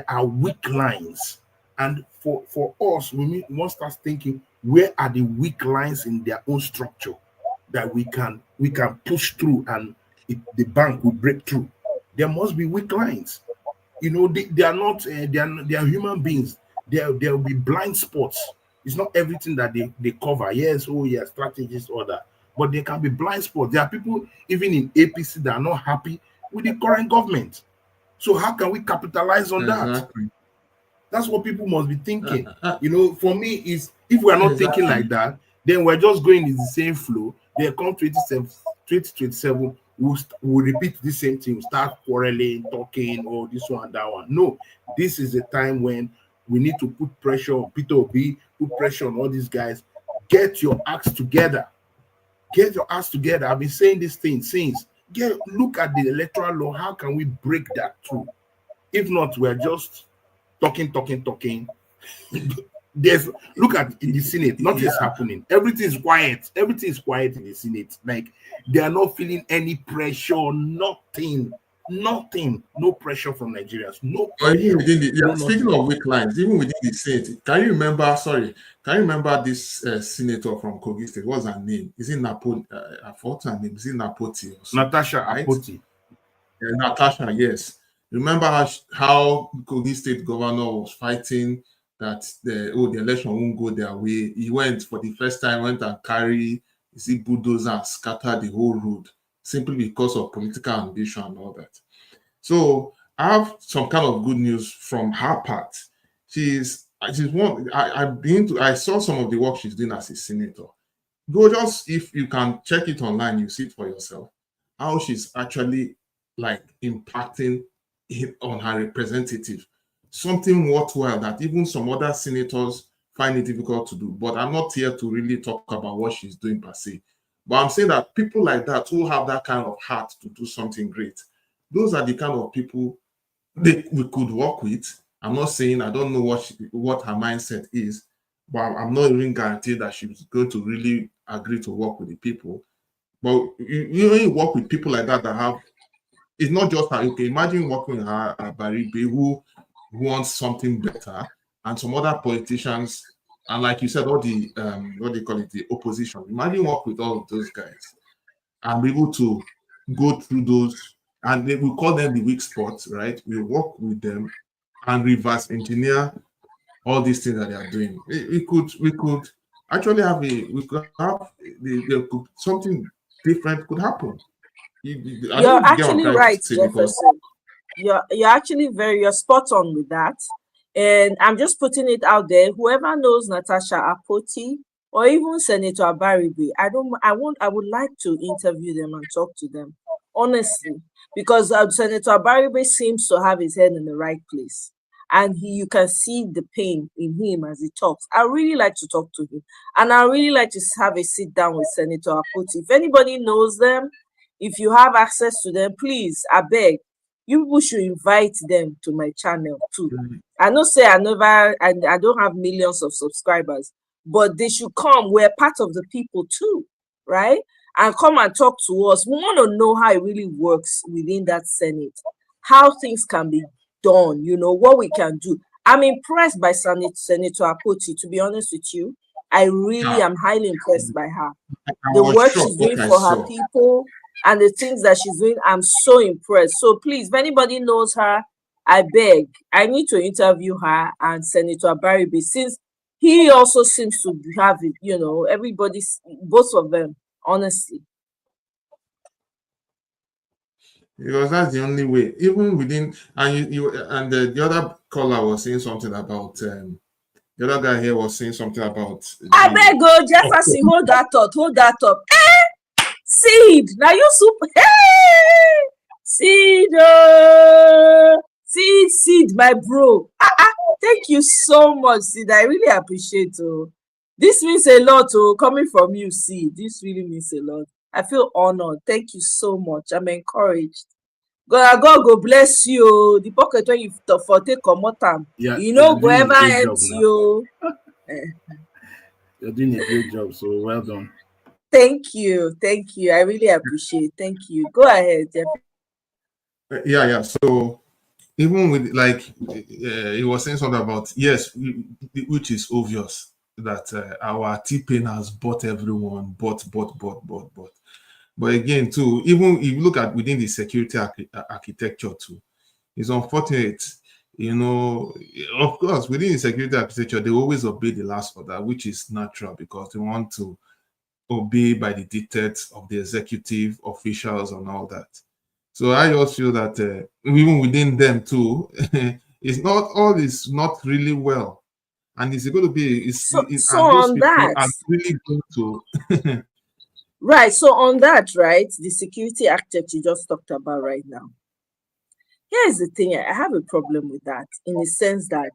Speaker 17: are weak lines. And for us, we must start thinking, where are the weak lines in their own structure that we can push through, and the bank will break through. There must be weak lines. They are not they are human beings. There will be blind spots. It's not everything that they cover. Yes, oh yeah, strategies, all that, but there can be blind spots. There are people even in APC that are not happy with the current government. So how can we capitalize on that?
Speaker 16: Exactly.
Speaker 17: That's what people must be thinking.
Speaker 16: Uh,
Speaker 17: For me, is if we are not thinking
Speaker 16: exactly.
Speaker 17: like that, then we're just going in the same flow. Then come 2027, we'll repeat the same thing. We'll start quarreling, talking, oh, this one, that one. No, this is a time when we need to put pressure on Peter Obi, put pressure on all these guys. Get your acts together. Get your acts together. I've been saying this thing since. Look at the electoral law. How can we break that through? If not, we're just talking. Look at in the Senate, nothing is happening. Everything is quiet. Everything is quiet in the Senate. Like they are not feeling any pressure, nothing. No pressure from Nigerians. No
Speaker 16: Or even
Speaker 17: pressure.
Speaker 16: within the,
Speaker 17: No
Speaker 16: yeah, speaking
Speaker 17: nothing.
Speaker 16: of weak lines, even within the Senate, can you remember this senator from Kogi State? What's her name? Is it Napoti? I forgot her name. Is it Napoti or so?
Speaker 17: Natasha
Speaker 16: Right?
Speaker 17: Apoti.
Speaker 16: Natasha, yes. Remember how Kogi State governor was fighting that the election won't go their way. He went for the first time, went and carry bulldozer and scatter the whole road simply because of political ambition and all that. So I have some kind of good news from her part. She's one. I saw some of the work she's doing as a senator. Go just, if you can check it online, you see it for yourself, how she's actually like impacting on her representative. Something worthwhile that even some other senators find it difficult to do. But I'm not here to really talk about what she's doing per se. But I'm saying that people like that who have that kind of heart to do something great, those are the kind of people we could work with. I'm not saying I don't know what her mindset is, but I'm not even guaranteed that she's going to really agree to work with the people. But you only work with people like that have, it's not just her. Okay, imagine working with her, Baribe, who wants something better, and some other politicians, and like you said, all the what do you call it, the opposition. Imagine work with all of those guys and be able to go through those, and we call them the weak spots, right? We work with them and reverse engineer all these things that they are doing. We could actually have something different could happen. I
Speaker 1: You're
Speaker 16: don't know if you get what I'm
Speaker 1: actually
Speaker 16: trying to
Speaker 1: right,
Speaker 16: say, because
Speaker 1: Jefferson. You're actually you're spot on with that. And I'm just putting it out there. Whoever knows Natasha Apoti or even Senator Abaribe, I would like to interview them and talk to them, honestly, because Senator Abaribe seems to have his head in the right place. And you can see the pain in him as he talks. I really like to talk to him. And I really like to have a sit down with Senator Apoti. If anybody knows them, if you have access to them, please, I beg, you people should invite them to my channel too. I know say I don't have millions of subscribers, but they should come. We're part of the people too, right? And come and talk to us. We want to know how it really works within that Senate, how things can be done, what we can do. I'm impressed by Senator Apoti, to be honest with you. I really am highly impressed by her. The work she's doing for her people and the things that she's doing, I'm so impressed. So please, if anybody knows her, I beg, I need to interview her and Senator Abaribe, since he also seems to have it, everybody's, both of them, honestly.
Speaker 16: Because that's the only way. Even within, and the other caller was saying something about the other guy here was saying something about.
Speaker 1: I beg go, Jefferson, hold that up. Seed, now you super. Hey, Seed, seed, my bro. Thank you so much, Seed. I really appreciate it. This means a lot, coming from you, Seed. This really means a lot. I feel honored. Thank you so much. I'm encouraged. God go bless you. The pocket when you for take comot am, go ever empty you.
Speaker 17: You're doing a great job, so well done.
Speaker 1: Thank you. I really appreciate it. Thank you. Go ahead, Jeff.
Speaker 16: Yeah. So even with he was saying something about, yes, which is obvious that our T-Pain has bought everyone, bought. But again, too, even if you look at within the security architecture too, it's unfortunate. Of course, within the security architecture, they always obey the last order, which is natural because they want to obey by the dictates of the executive officials and all that. So I just feel that even within them too, it's not all is not really well, and it's going to be.
Speaker 1: So
Speaker 16: and those
Speaker 1: on
Speaker 16: people
Speaker 1: that,
Speaker 16: are really going to.
Speaker 1: right. So on that, right, the security architect you just talked about right now. Here's the thing: I have a problem with that in the sense that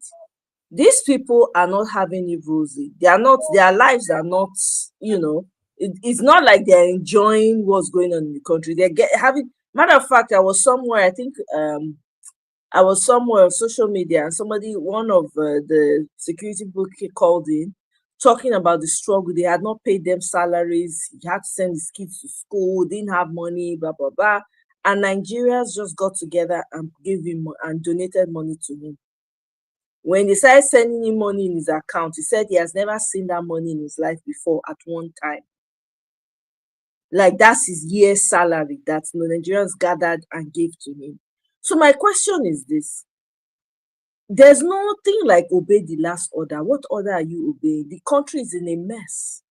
Speaker 1: these people are not having it rosy. They are not. Their lives are not. It's not like they're enjoying what's going on in the country. They're having. Matter of fact, I was somewhere. I think I was somewhere on social media, and one of the security people called in, talking about the struggle. They had not paid them salaries. He had to send his kids to school. Didn't have money. Blah blah blah. And Nigerians just got together and gave him and donated money to him. When they started sending him money in his account, he said he has never seen that money in his life before at one time. Like that's his year's salary that the Nigerians gathered and gave to him. So my question is this: there's nothing like obey the last order. What order are you obeying? The country is in a mess.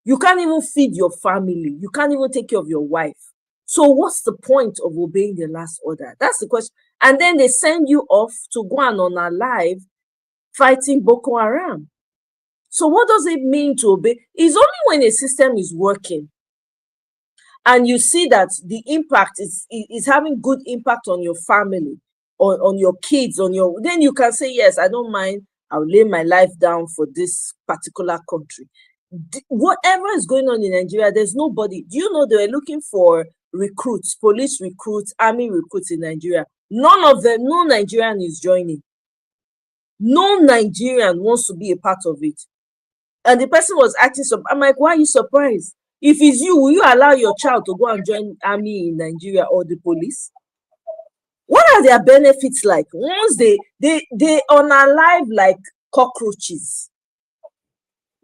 Speaker 1: You can't even feed your family. You can't even take care of your wife. So what's the point of obeying the last order? That's the question. And then they send you off to go and unalive fighting Boko Haram. So what does it mean to obey? It's only when a system is working and you see that the impact is having good impact on your family, on your kids, then you can say, yes, I don't mind, I'll lay my life down for this particular country. Whatever is going on in Nigeria, there's nobody. Do you know they were looking for recruits, police recruits, army recruits in Nigeria? None of them, no Nigerian is joining. No Nigerian wants to be a part of it. And the person was acting, I'm like, why are you surprised? If it's you, will you allow your child to go and join army in Nigeria or the police? What are their benefits like? Once they unalive like cockroaches.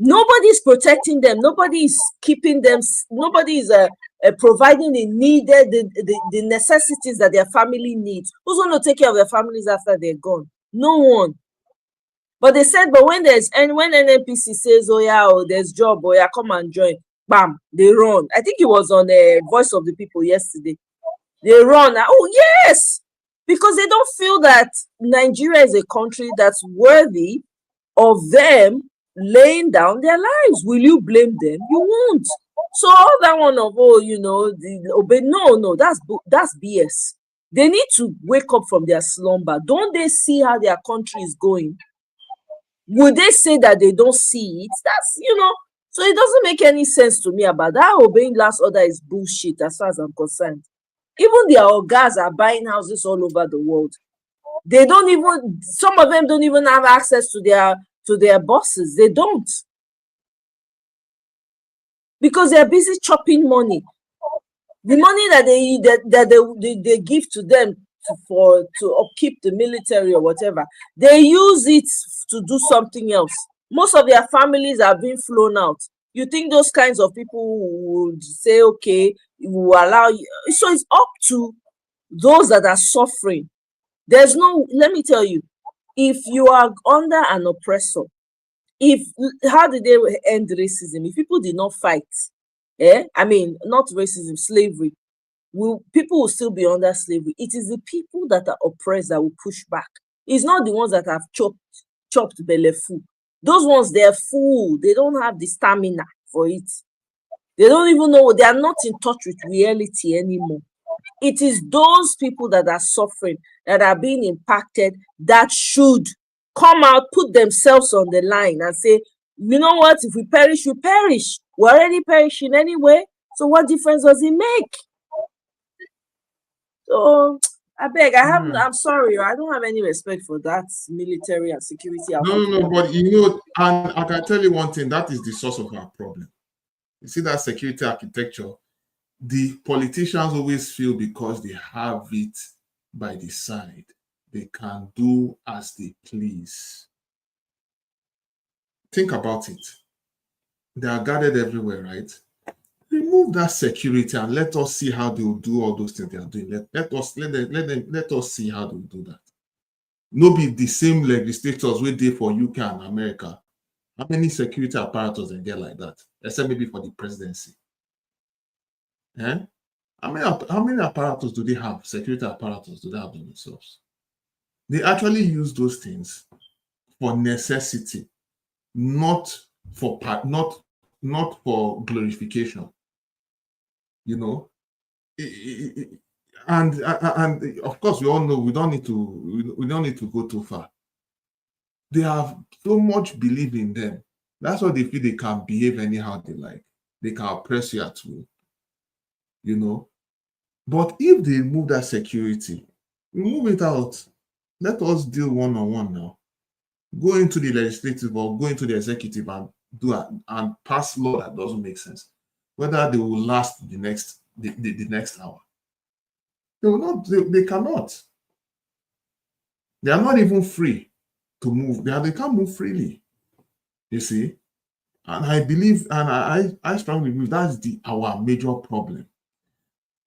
Speaker 1: Nobody's protecting them. Nobody is keeping them. Nobody is providing the necessities that their family needs. Who's going to take care of their families after they're gone? No one. But they said, but when NNPC says, oh yeah, there's job, oh yeah, come and join, bam, they run. I think it was on the Voice of the People yesterday. They run. Oh yes, because they don't feel that Nigeria is a country that's worthy of them laying down their lives. Will you blame them? You won't. So all that one of no, that's BS. They need to wake up from their slumber. Don't they see how their country is going? Would they say that they don't see it? That's so it doesn't make any sense to me about that. Obeying last order is bullshit as far as I'm concerned. Even their ogas are buying houses all over the world. They don't even, some of them don't even have access to their bosses. They don't. Because they're busy chopping money. The money that they give to them to upkeep the military or whatever, they use it to do something else. Most of their families are being flown out. You think those kinds of people would say, okay, we will allow you? So it's up to those that are suffering. Let me tell you, if you are under an oppressor, how did they end racism? If people did not fight, not racism, slavery, people will still be under slavery. It is the people that are oppressed that will push back. It's not the ones that have chopped belly full. Those ones, they're full. They don't have the stamina for it. They don't even know. They are not in touch with reality anymore. It is those people that are suffering, that are being impacted, that should come out, put themselves on the line and say, you know what, if we perish, we perish. We're already perishing anyway. So what difference does it make? So I beg, I'm sorry, I don't have any respect for that military and security outfit.
Speaker 16: No, but and I can tell you one thing, that is the source of our problem. You see that security architecture, the politicians always feel because they have it by the side, they can do as they please. Think about it. They are guarded everywhere, right? Remove that security and let us see how they will do all those things they are doing. Let us see how they will do that. No be the same legislators wey dey for UK and America. How many security apparatus they get like that? Except maybe for the presidency. How many apparatus do they have? Security apparatus do they have themselves? They actually use those things for necessity, not for glorification. And of course, we all know we don't need to go too far. They have so much belief in them. That's why they feel they can behave anyhow they like. They can oppress you at will. But if they remove that security, remove it out. Let us deal one-on-one now. Go into the legislative or go into the executive and and pass law that doesn't make sense. Whether they will last the next hour. They will not. They cannot. They are not even free to move. They can't move freely. You see, and I believe, and I strongly believe that's our major problem.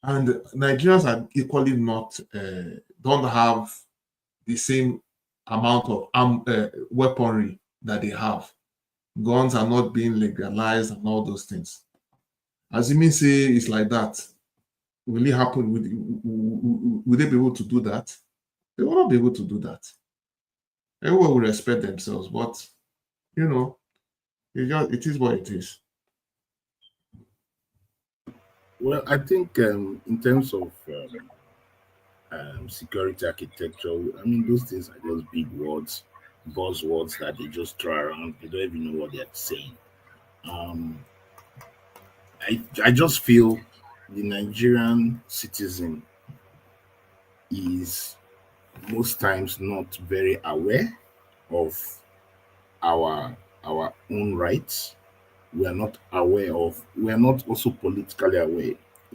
Speaker 16: And Nigerians are equally not don't have the same amount of weaponry that they have. Guns are not being legalized and all those things. Assuming say it's like that, will it happen? Will they be able to do that? They will not be able to do that. Everyone will respect themselves, but it is what it is.
Speaker 17: Well, I think in terms of security architecture, I mean, those things are just big words, buzzwords that they just throw around. They don't even know what they're saying. I just feel the Nigerian citizen is most times not very aware of our own rights. We are not aware of. We are not also politically aware.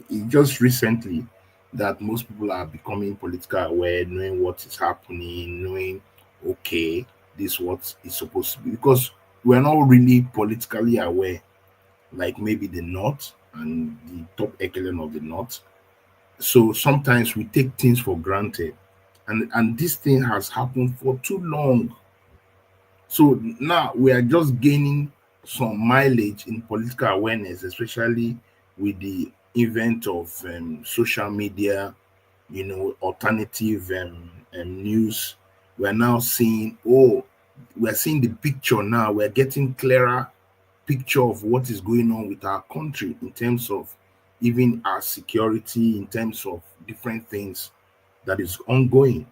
Speaker 17: It's just recently that most people are becoming politically aware, knowing what is happening, knowing okay, this what is supposed to be, because we're not really politically aware, like maybe the North and the top echelon of the North. So sometimes we take things for granted, and this thing has happened for too long. So now we are just gaining some mileage in political awareness, especially with the event of social media, alternative news. We're now seeing, we're seeing the picture now. We're getting clearer picture of what is going on with our country in terms of even our security, in terms of different things that is ongoing.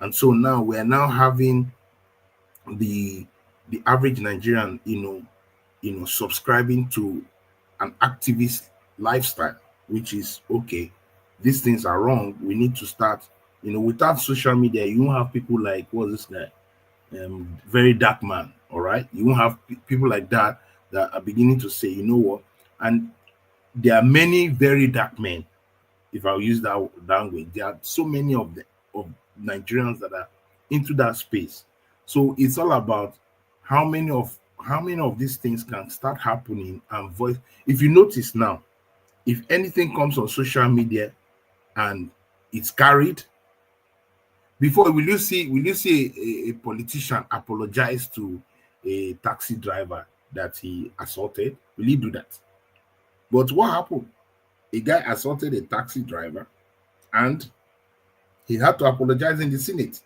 Speaker 17: And so now we're now having the average Nigerian, subscribing to an activist lifestyle, which is okay. These things are wrong. We need to start. Without social media, you won't have people like what's this guy, very dark man. All right, you won't have people like that are beginning to say, you know what, and there are many very dark men. If I use that language, there are so many of Nigerians that are into that space. So it's all about how many of these things can start happening and voice. If you notice now, if anything comes on social media and it's carried, before will you see a politician apologize to a taxi driver that he assaulted? Will he do that? But what happened? A guy assaulted a taxi driver and he had to apologize in the Senate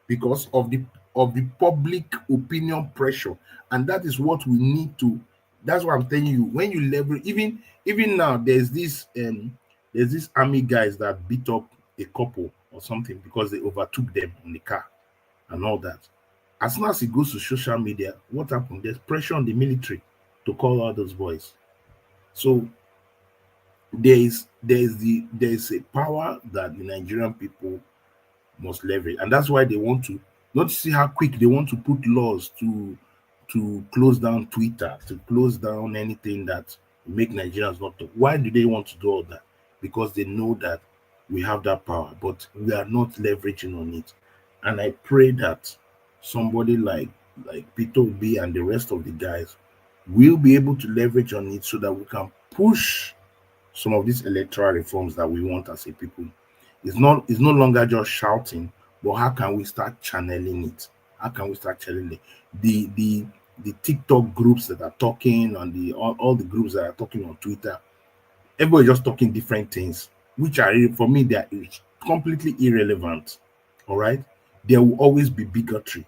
Speaker 17: because of the public opinion pressure. And that is what we need to. That's what I'm telling you. When you leverage, even now, there's this army guys that beat up a couple or something because they overtook them in the car and all that. As soon as it goes to social media, what happened? There's pressure on the military to call out those boys. So there's a power that the Nigerian people must leverage, and that's why they want to not see how quick they want to put laws to close down Twitter, to close down anything that make Nigerians not talk. Why do they want to do all that? Because they know that we have that power, but we are not leveraging on it. And I pray that somebody like Peter B and the rest of the guys will be able to leverage on it so that we can push some of these electoral reforms that we want as a people. It's no longer just shouting, but how can we start channeling it? How can we start channeling it? The TikTok groups that are talking and all the groups that are talking on Twitter, everybody just talking different things, which are, for me, they are completely irrelevant. All right, there will always be bigotry.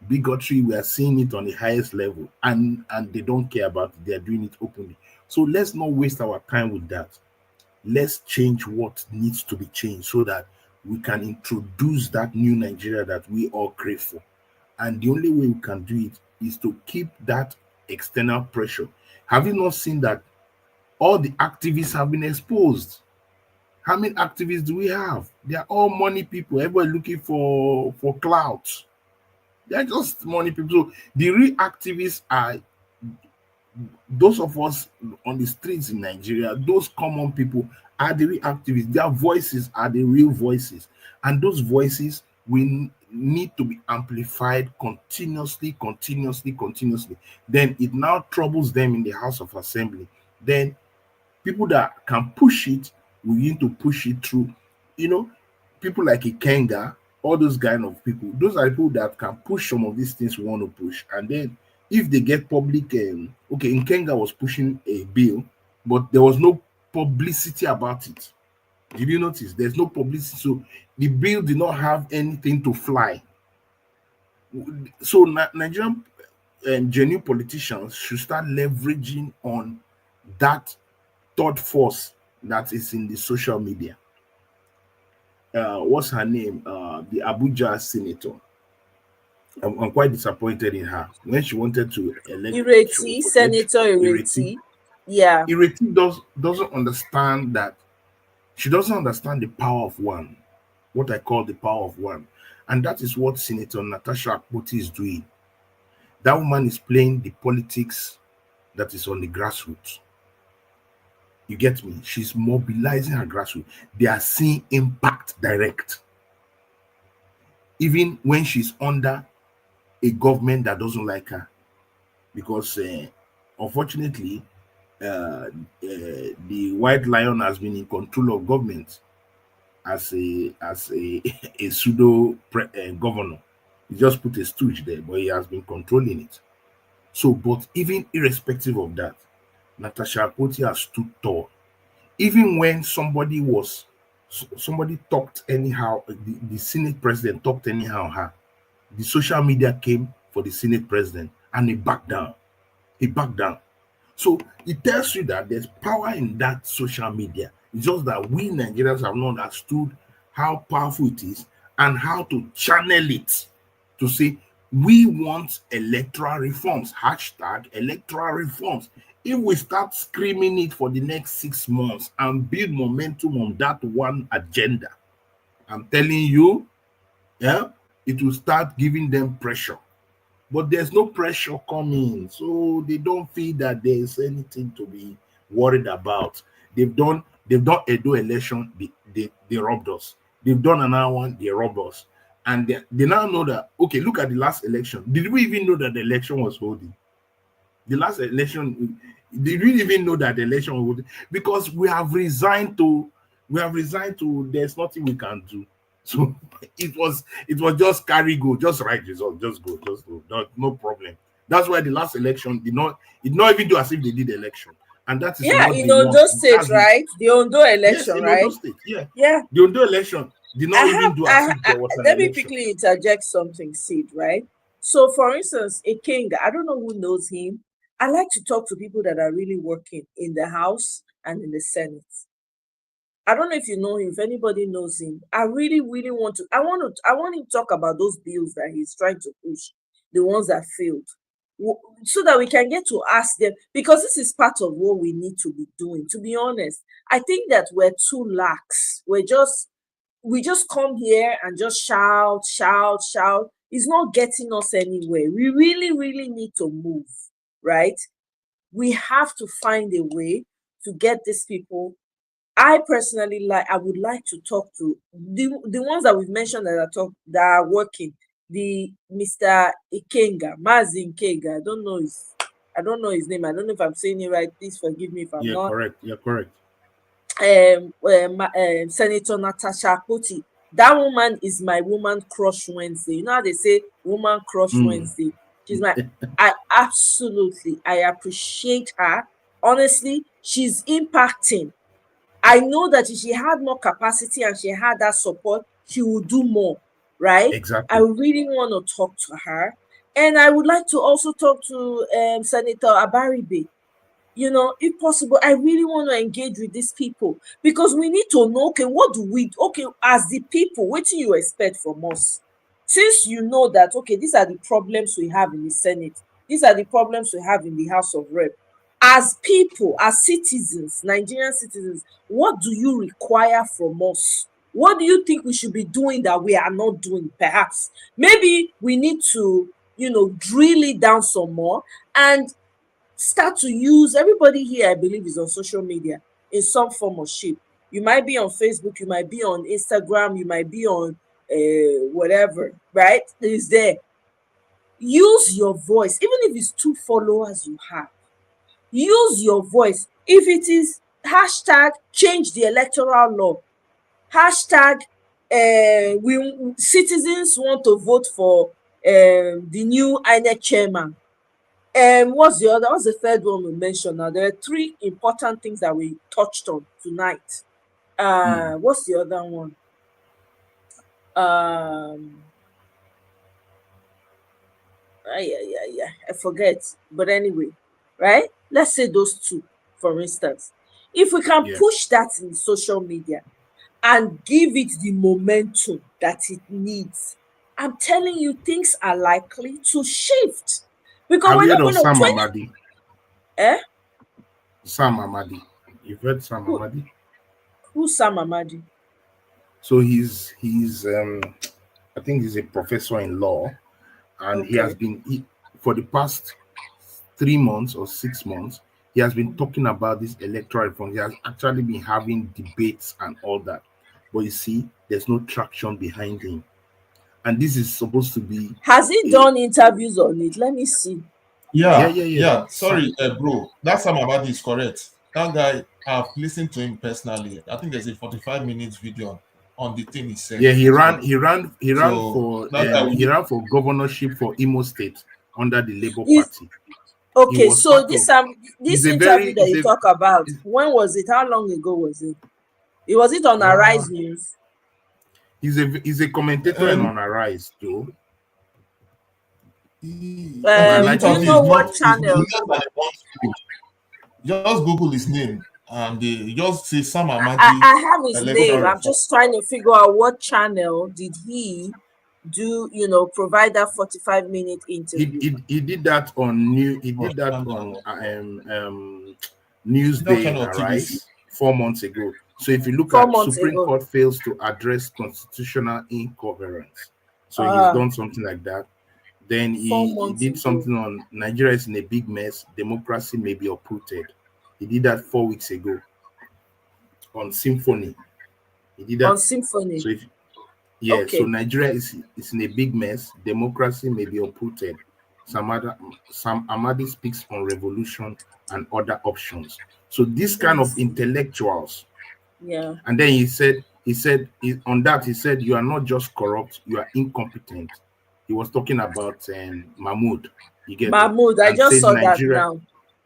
Speaker 17: Bigotry, we are seeing it on the highest level, and they don't care about it. They are doing it openly. So let's not waste our time with that. Let's change what needs to be changed so that we can introduce that new Nigeria that we all crave for. And the only way we can do it is to keep that external pressure. Have you not seen that all the activists have been exposed? How many activists do we have? They are all money people. Everybody looking for clout. They're just money people. So the real activists are those of us on the streets in Nigeria. Those common people are the real activists. Their voices are the real voices. And those voices will need to be amplified continuously. Then it now troubles them in the House of Assembly. Then people that can push it will need to push it through. People like Ikenga, all those kind of people, those are people that can push some of these things we want to push. And then if they get public, okay, Nkenga was pushing a bill, but there was no publicity about it. Did you notice? There's no publicity, so the bill did not have anything to fly. So Nigerian genuine politicians should start leveraging on that third force that is in the social media. What's her name? The Abuja senator. I'm quite disappointed in her when she wanted to elect
Speaker 1: Ireti, Senator Ireti. Yeah.
Speaker 17: Ireti doesn't understand that. She doesn't understand the power of one, what I call the power of one. And that is what Senator Natasha Akpoti is doing. That woman is playing the politics that is on the grassroots. You get me? She's mobilizing her grassroots. They are seeing impact direct. Even when she's under a government that doesn't like her. Because unfortunately, the white lion has been in control of government as a a pseudo governor. He just put a stooge there, but he has been controlling it. So, but even irrespective of that, Natasha Akpoti has stood tall. Even when somebody talked anyhow, the Senate president talked anyhow her, the social media came for the Senate president and he backed down. He backed down. So it tells you that there's power in that social media. It's just that we Nigerians have not understood how powerful it is and how to channel it to say, we want electoral reforms, hashtag electoral reforms. If we start screaming it for the next 6 months and build momentum on that one agenda, I'm telling you, it will start giving them pressure. But there's no pressure coming, so they don't feel that there's anything to be worried about. They've done Edo election, they robbed us. They've done another one, they robbed us. And they now know that, okay, look at the last election. Did we even know that the election was holding? The last election, did we even know that the election was holding? Because we have resigned to, there's nothing we can do. So it was just carry go, just right result, just go. No problem. That's why the last election did not even do as if they did election. And that is what
Speaker 1: in
Speaker 17: they
Speaker 1: Ondo
Speaker 17: want.
Speaker 1: State, right? The Ondo election,
Speaker 17: yes, in
Speaker 1: right?
Speaker 17: Ondo State, yeah.
Speaker 1: Yeah.
Speaker 17: The Ondo election did not even do as if there was an
Speaker 1: let me
Speaker 17: election.
Speaker 1: quickly interject something, Sid, right? So, for instance, a king, I don't know who knows him. I like to talk to people that are really working in the House and in the Senate. I don't know if you know him, if anybody knows him. I really, really want him to talk about those bills that he's trying to push, the ones that failed, so that we can get to ask them, because this is part of what we need to be doing. To be honest, I think that we're too lax. We just come here and just shout. It's not getting us anywhere. We really, really need to move, right? We have to find a way to get these people. I personally I would like to talk to the ones that we've mentioned that are working. The Mr. Ikenga, Mazi Ikenga. I don't know his name. I don't know if I'm saying it right. Please forgive me if I'm not.
Speaker 17: You're correct.
Speaker 1: Senator Natasha Akpoti. That woman is my woman crush Wednesday. You know how they say woman crush Wednesday? She's I appreciate her. Honestly, she's impacting. I know that if she had more capacity and she had that support, she would do more, right?
Speaker 17: Exactly.
Speaker 1: I really want to talk to her. And I would like to also talk to Senator Abaribe. If possible, I really want to engage with these people, because we need to know, as the people, what do you expect from us? Since you know that, okay, these are the problems we have in the Senate, these are the problems we have in the House of Rep. As people, as citizens, Nigerian citizens, what do you require from us? What do you think we should be doing that we are not doing? Perhaps maybe we need to, drill it down some more and start to use. Everybody here, I believe, is on social media in some form or shape. You might be on Facebook, you might be on Instagram, you might be on whatever, right? It's there. Use your voice, even if it's 2 followers you have. Use your voice. If it is hashtag change the electoral law, hashtag we citizens want to vote for the new INEC chairman. What's the third one we mentioned? Now there are three important things that we touched on tonight. What's the other one? I forget. But anyway, right? Let's say those two, for instance. If we can push that in social media and give it the momentum that it needs, I'm telling you, things are likely to shift. Because
Speaker 17: Have
Speaker 1: we're
Speaker 17: you
Speaker 1: not
Speaker 17: heard of
Speaker 1: going to
Speaker 17: Sam
Speaker 1: 20.
Speaker 17: Amadi?
Speaker 1: Eh?
Speaker 17: Sam Amadi. You've heard Sam Amadi?
Speaker 1: Who's Sam Amadi?
Speaker 17: So he's I think he's a professor in law, and he has been for the past 3 months or 6 months, he has been talking about this electoral reform. He has actually been having debates and all that. But you see, there's no traction behind him. And this is supposed to be.
Speaker 1: Has he done interviews on it? Let me see.
Speaker 16: Yeah. Sorry, bro. That Sam Abadi is correct. That guy, I've listened to him personally. I think there's a 45 minutes video on the thing he said.
Speaker 17: Yeah, he ran
Speaker 16: So
Speaker 17: for governorship for Imo State under the Labour
Speaker 1: Is-
Speaker 17: Party.
Speaker 1: Okay, so this interview that you talk about, when was it? How long ago was it? Was it on Arise News?
Speaker 17: He's a commentator on Arise, though.
Speaker 1: Do you know what channel?
Speaker 16: Just Google his name and just say Sam Amadi.
Speaker 1: I have his name. I'm just trying to figure out what channel did he do, provide that 45-minute interview.
Speaker 17: He did that on Newsday
Speaker 16: kind of
Speaker 17: Arise 4 months ago. So if you look at Supreme Court fails to address constitutional incoherence. So he's done something like that. Then he did something on Nigeria is in a big mess. Democracy may be uprooted. He did that 4 weeks ago on Symphony. He did that
Speaker 1: on Symphony.
Speaker 17: So so Nigeria is in a big mess. Democracy may be uprooted. Sam Amadi speaks on revolution and other options. So this kind of intellectuals.
Speaker 1: Yeah.
Speaker 17: And then he said on that he said you are not just corrupt, you are incompetent. He was talking about Mahmoud. You get
Speaker 1: Mahmoud, I just saw that now.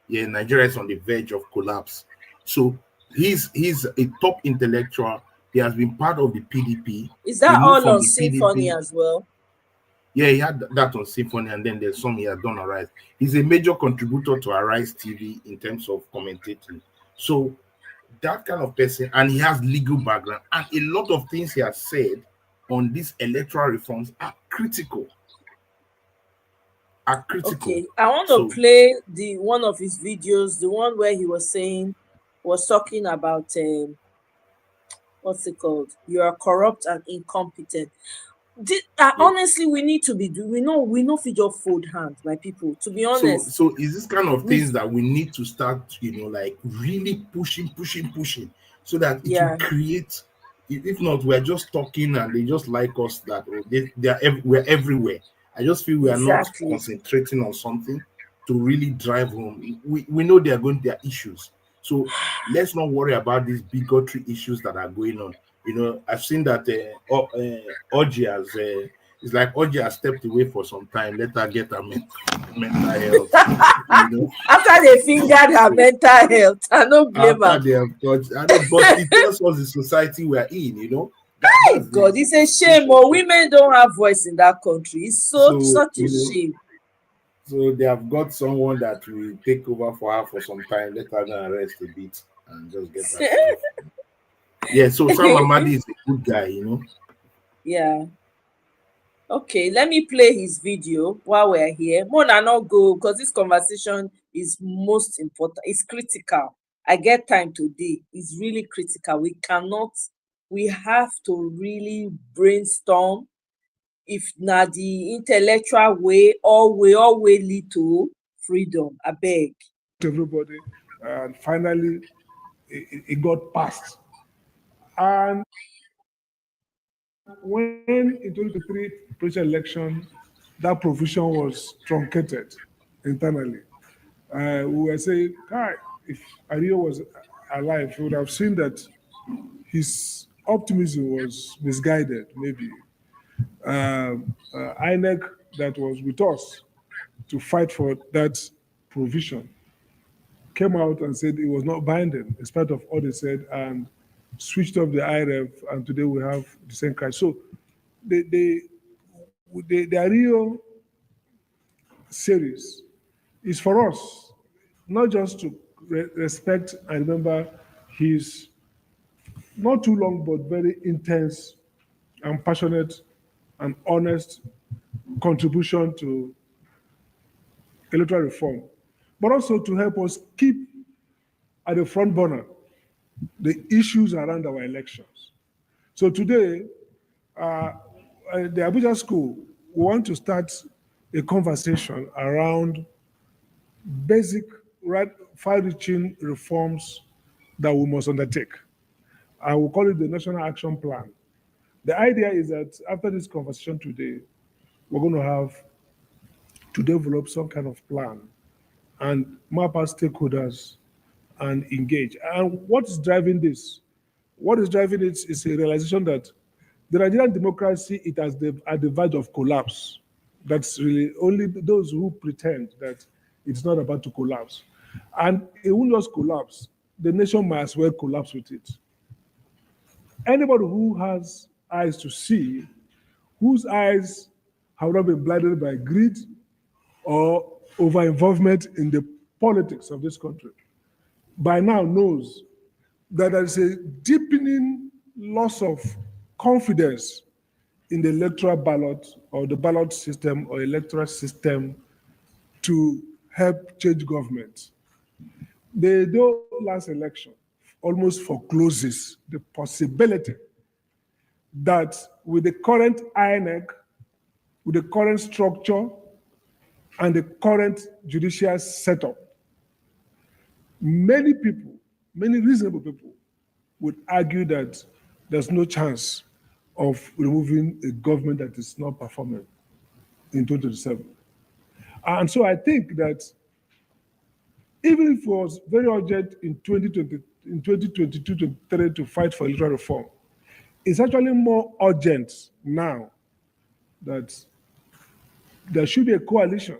Speaker 17: Yeah, Nigeria is on the verge of collapse. So he's a top intellectual. He has been part of the PDP.
Speaker 1: Is that all on Symphony as well?
Speaker 17: Yeah, he had that on Symphony, and then there's some he has done Arise. He's a major contributor to Arise TV in terms of commentating. So that kind of person, and he has legal background, and a lot of things he has said on these electoral reforms are critical.
Speaker 1: Okay, I want to play one of his videos, the one where he was talking about what's it called? You are corrupt and incompetent. Honestly, we need to be we know if you just fold hands, my people. To be honest.
Speaker 17: So is this kind of things that we need to start, like really pushing, so that it will create. If not, we're just talking and they just like us that we're everywhere. I just feel we are not concentrating on something to really drive home. We know there are issues. So let's not worry about these bigotry issues that are going on. I've seen that Oji has stepped away for some time. Let her get her mental health.
Speaker 1: After they fingered her mental health, I don't blame her.
Speaker 17: They have touched, but it tells us the society we're in.
Speaker 1: God, it's a shame. Women don't have voice in that country. It's such a shame.
Speaker 17: So they have got someone that will take over for her for some time. Let her go and rest a bit and just get herself. Yeah, so Sam Amadi is a good guy,
Speaker 1: Yeah. Okay, let me play his video while we're here. Mona, not go because this conversation is most important. It's critical. I get time today. It's really critical. We have to really brainstorm if na the intellectual way or we always lead to freedom. I beg.
Speaker 18: Everybody, and finally, it got passed. And when in 2023 presidential election, that provision was truncated internally. We were saying, if Ario was alive, we would have seen that his optimism was misguided, maybe. INEC that was with us to fight for that provision came out and said it was not binding, in spite of all they said, and switched off the IRF, and today we have the same crash. So the real series is for us, not just to respect and remember his not too long but very intense and passionate and honest contribution to electoral reform, but also to help us keep at the front burner the issues around our elections. So today, the Abuja School, we want to start a conversation around basic, far-reaching reforms that we must undertake. I will call it the National Action Plan. The idea is that after this conversation today, we're going to have to develop some kind of plan and map our stakeholders and engage. And what is driving this? What is driving it is a realization that the Nigerian democracy is at the verge of collapse. That's really only those who pretend that it's not about to collapse. And it won't just collapse. The nation might as well collapse with it. Anybody who has eyes to see, whose eyes have not been blinded by greed or over-involvement in the politics of this country, by now knows that there is a deepening loss of confidence in the electoral ballot or the ballot system or electoral system to help change government. The last election almost forecloses the possibility that with the current INEC, with the current structure and the current judicial setup, many people, many reasonable people would argue that there's no chance of removing a government that is not performing in 2027. And so I think that even if it was very urgent in 2022-23 to fight for electoral reform, it's actually more urgent now that there should be a coalition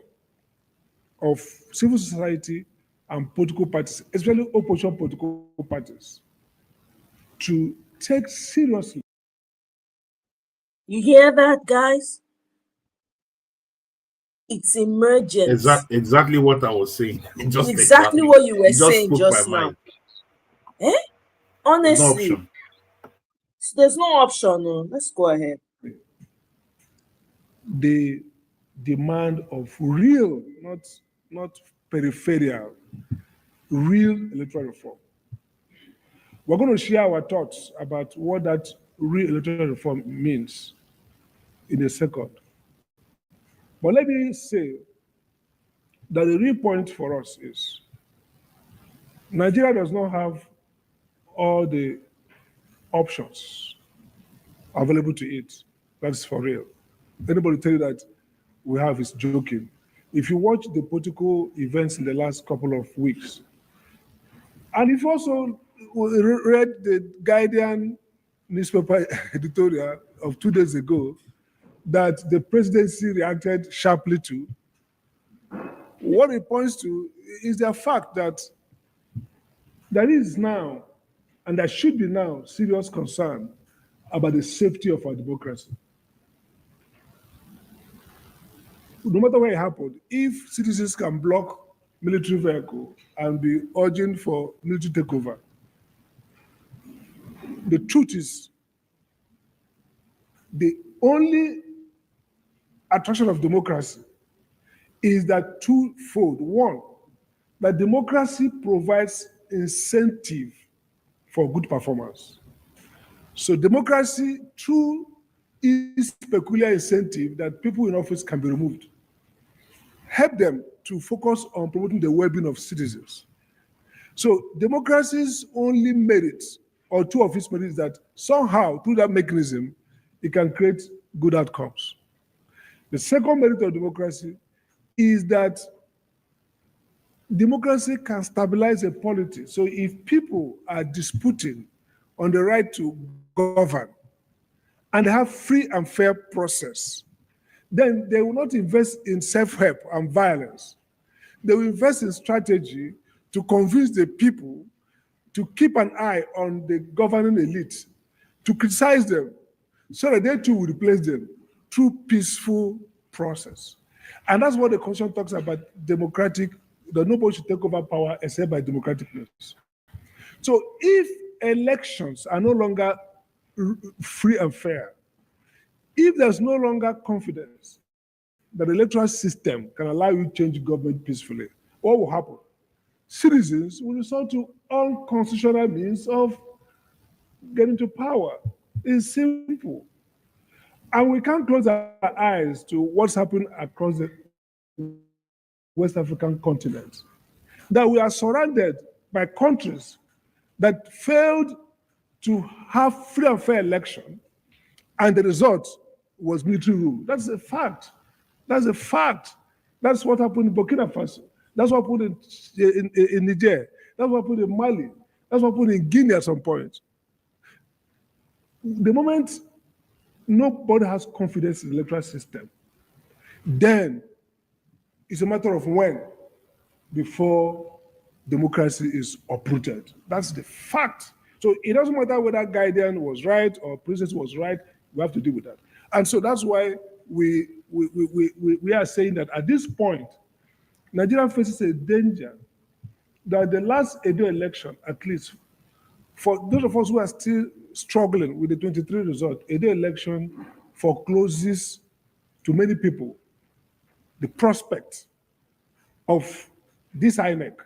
Speaker 18: of civil society and political parties, especially opposition political parties, to take seriously.
Speaker 1: You hear that, guys? It's emergent.
Speaker 17: Exactly what I was saying.
Speaker 1: Exactly what you were saying
Speaker 17: spoke
Speaker 1: just
Speaker 17: my
Speaker 1: now.
Speaker 17: mind.
Speaker 1: Honestly,
Speaker 17: No option.
Speaker 1: there's no option. No. Let's go ahead.
Speaker 18: The demand of real, not peripheral, real electoral reform. We're going to share our thoughts about what that real electoral reform means in a second. But let me say that the real point for us is Nigeria does not have all the options available to it. That's for real. Anybody tell you that we have is joking. If you watch the political events in the last couple of weeks, and if you also read the Guardian newspaper editorial of 2 days ago that the presidency reacted sharply to, what it points to is the fact that there is now, and there should be now, serious concern about the safety of our democracy. No matter what happened, if citizens can block military vehicle and be urging for military takeover, the truth is the only attraction of democracy is that twofold. One, that democracy provides incentive for good performance. So democracy, through its peculiar incentive that people in office can be removed, help them to focus on promoting the well-being of citizens. So democracy's only merit, or two of its merits, is that somehow, through that mechanism, it can create good outcomes. The second merit of democracy is that democracy can stabilize a polity. So if people are disputing on the right to govern, and they have free and fair process, then they will not invest in self-help and violence. They will invest in strategy to convince the people to keep an eye on the governing elite, to criticize them, so that they too will replace them through peaceful process. And that's what the Constitution talks about, democratic, that nobody should take over power except by democratic means. So if elections are no longer free and fair, if there's no longer confidence that the electoral system can allow you to change government peacefully, what will happen? Citizens will resort to unconstitutional means of getting to power. It's simple. And we can't close our eyes to what's happened across the West African continent. That we are surrounded by countries that failed to have free and fair election, and the result was military rule. That's a fact. That's a fact. That's what happened in Burkina Faso. That's what happened in Niger. That's what happened in Mali. That's what happened in Guinea at some point. The moment nobody has confidence in the electoral system, then it's a matter of when before democracy is uprooted. That's the fact. So it doesn't matter whether Guardian was right or Princess was right, we have to deal with that. And so that's why we are saying that at this point, Nigeria faces a danger that the last Edo election, at least for those of us who are still struggling with the 23 result, Edo election forecloses to many people the prospect of this INEC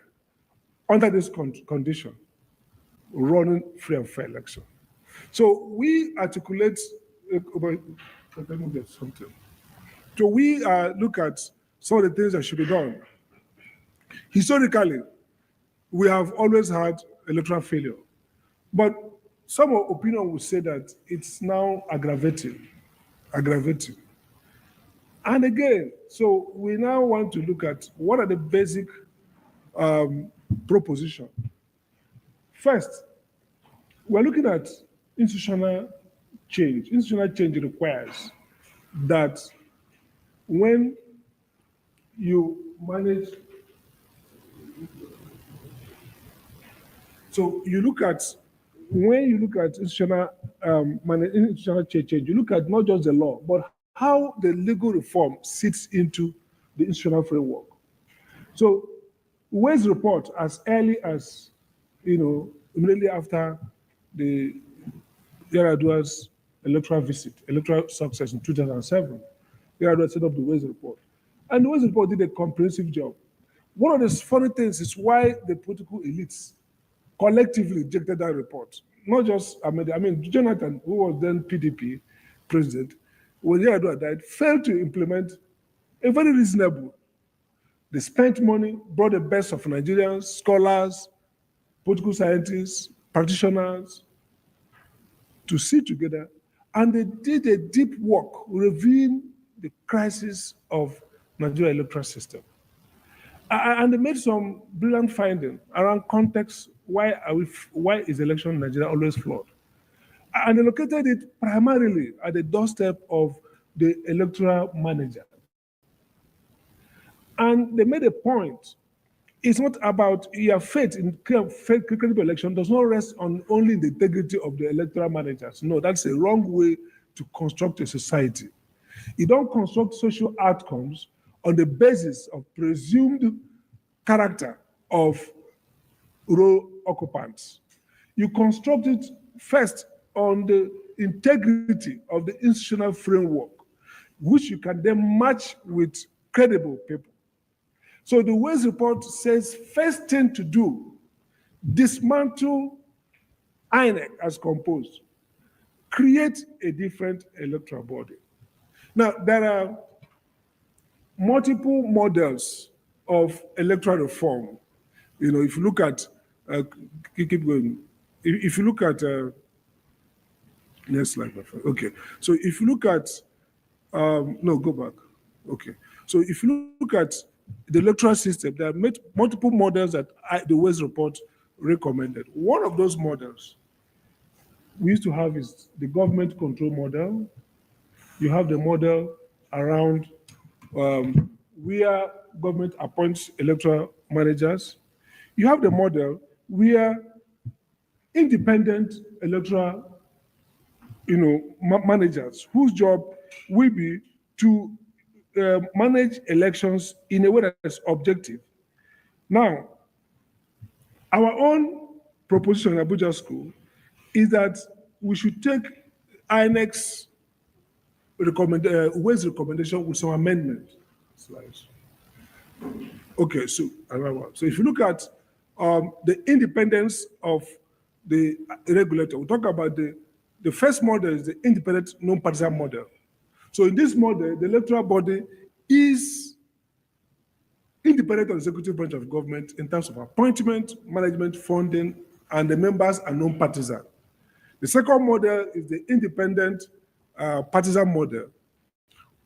Speaker 18: under this condition running free and fair election. So we articulate, let me get something. So we look at some of the things that should be done. Historically, we have always had electoral failure, but some opinion would say that it's now aggravating. And again, so we now want to look at what are the basic propositions. First, we're looking at institutional change. Institutional change requires that when you manage, so you look at, when you look at institutional change, you look at not just the law, but how the legal reform sits into the institutional framework. So Ways report as early as, immediately after the Yar'Adua's electoral success in 2007, Yar'Adua set up the Ways report. And the Ways report did a comprehensive job. One of the funny things is why the political elites collectively rejected that report. Not just Ahmed, Jonathan, who was then PDP president, when Yar'Adua died, failed to implement a very reasonable. They spent money, brought the best of Nigerians, scholars, political scientists, practitioners, to sit together, and they did a deep work reviewing the crisis of Nigeria electoral system. And they made some brilliant findings around context. Why is election in Nigeria always flawed? And they located it primarily at the doorstep of the electoral manager. And they made a point. It's not about your faith in credible election does not rest on only the integrity of the electoral managers. No, that's a wrong way to construct a society. You don't construct social outcomes on the basis of presumed character of role occupants. You construct it first on the integrity of the institutional framework, which you can then match with credible people. So the Ways report says, first thing to do, dismantle INEC as composed, create a different electoral body. Now, there are multiple models of electoral reform. If you look at, keep going. If you look at, next slide, my friend. Okay. So if you look at, no, go back. Okay. So if you look at the electoral system, there are multiple models that the Ways report recommended. One of those models we used to have is the government control model. You have the model around where government appoints electoral managers. You have the model where independent electoral managers whose job will be to manage elections in a way that is objective. Now, our own proposition in Abuja School is that we should take INEC's Ways recommendation with some amendment. Slides. Okay, so if you look at the independence of the regulator, we talk about the first model is the independent non-partisan model. So in this model, the electoral body is independent of the executive branch of government in terms of appointment, management, funding, and the members are non-partisan. The second model is the independent partisan model,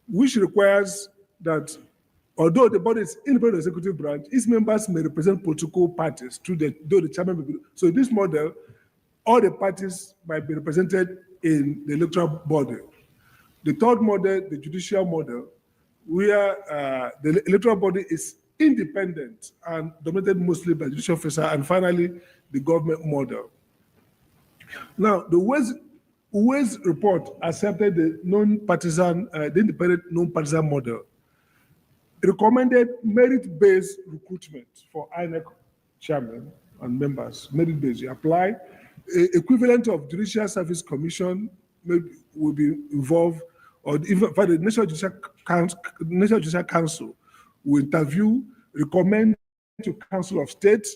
Speaker 18: which requires that although the body is independent of the executive branch, its members may represent political parties though the chairman may be. So in this model, all the parties might be represented in the electoral body. The third model, the judicial model, where the electoral body is independent and dominated mostly by judicial officer, and finally, the government model. Now, the Ways report accepted the non-partisan, the independent non-partisan model. It recommended merit-based recruitment for INEC chairman and members. Merit-based, you apply. Equivalent of Judicial Service Commission will be involved, or even for the National Judicial Council will interview, recommend to Council of State,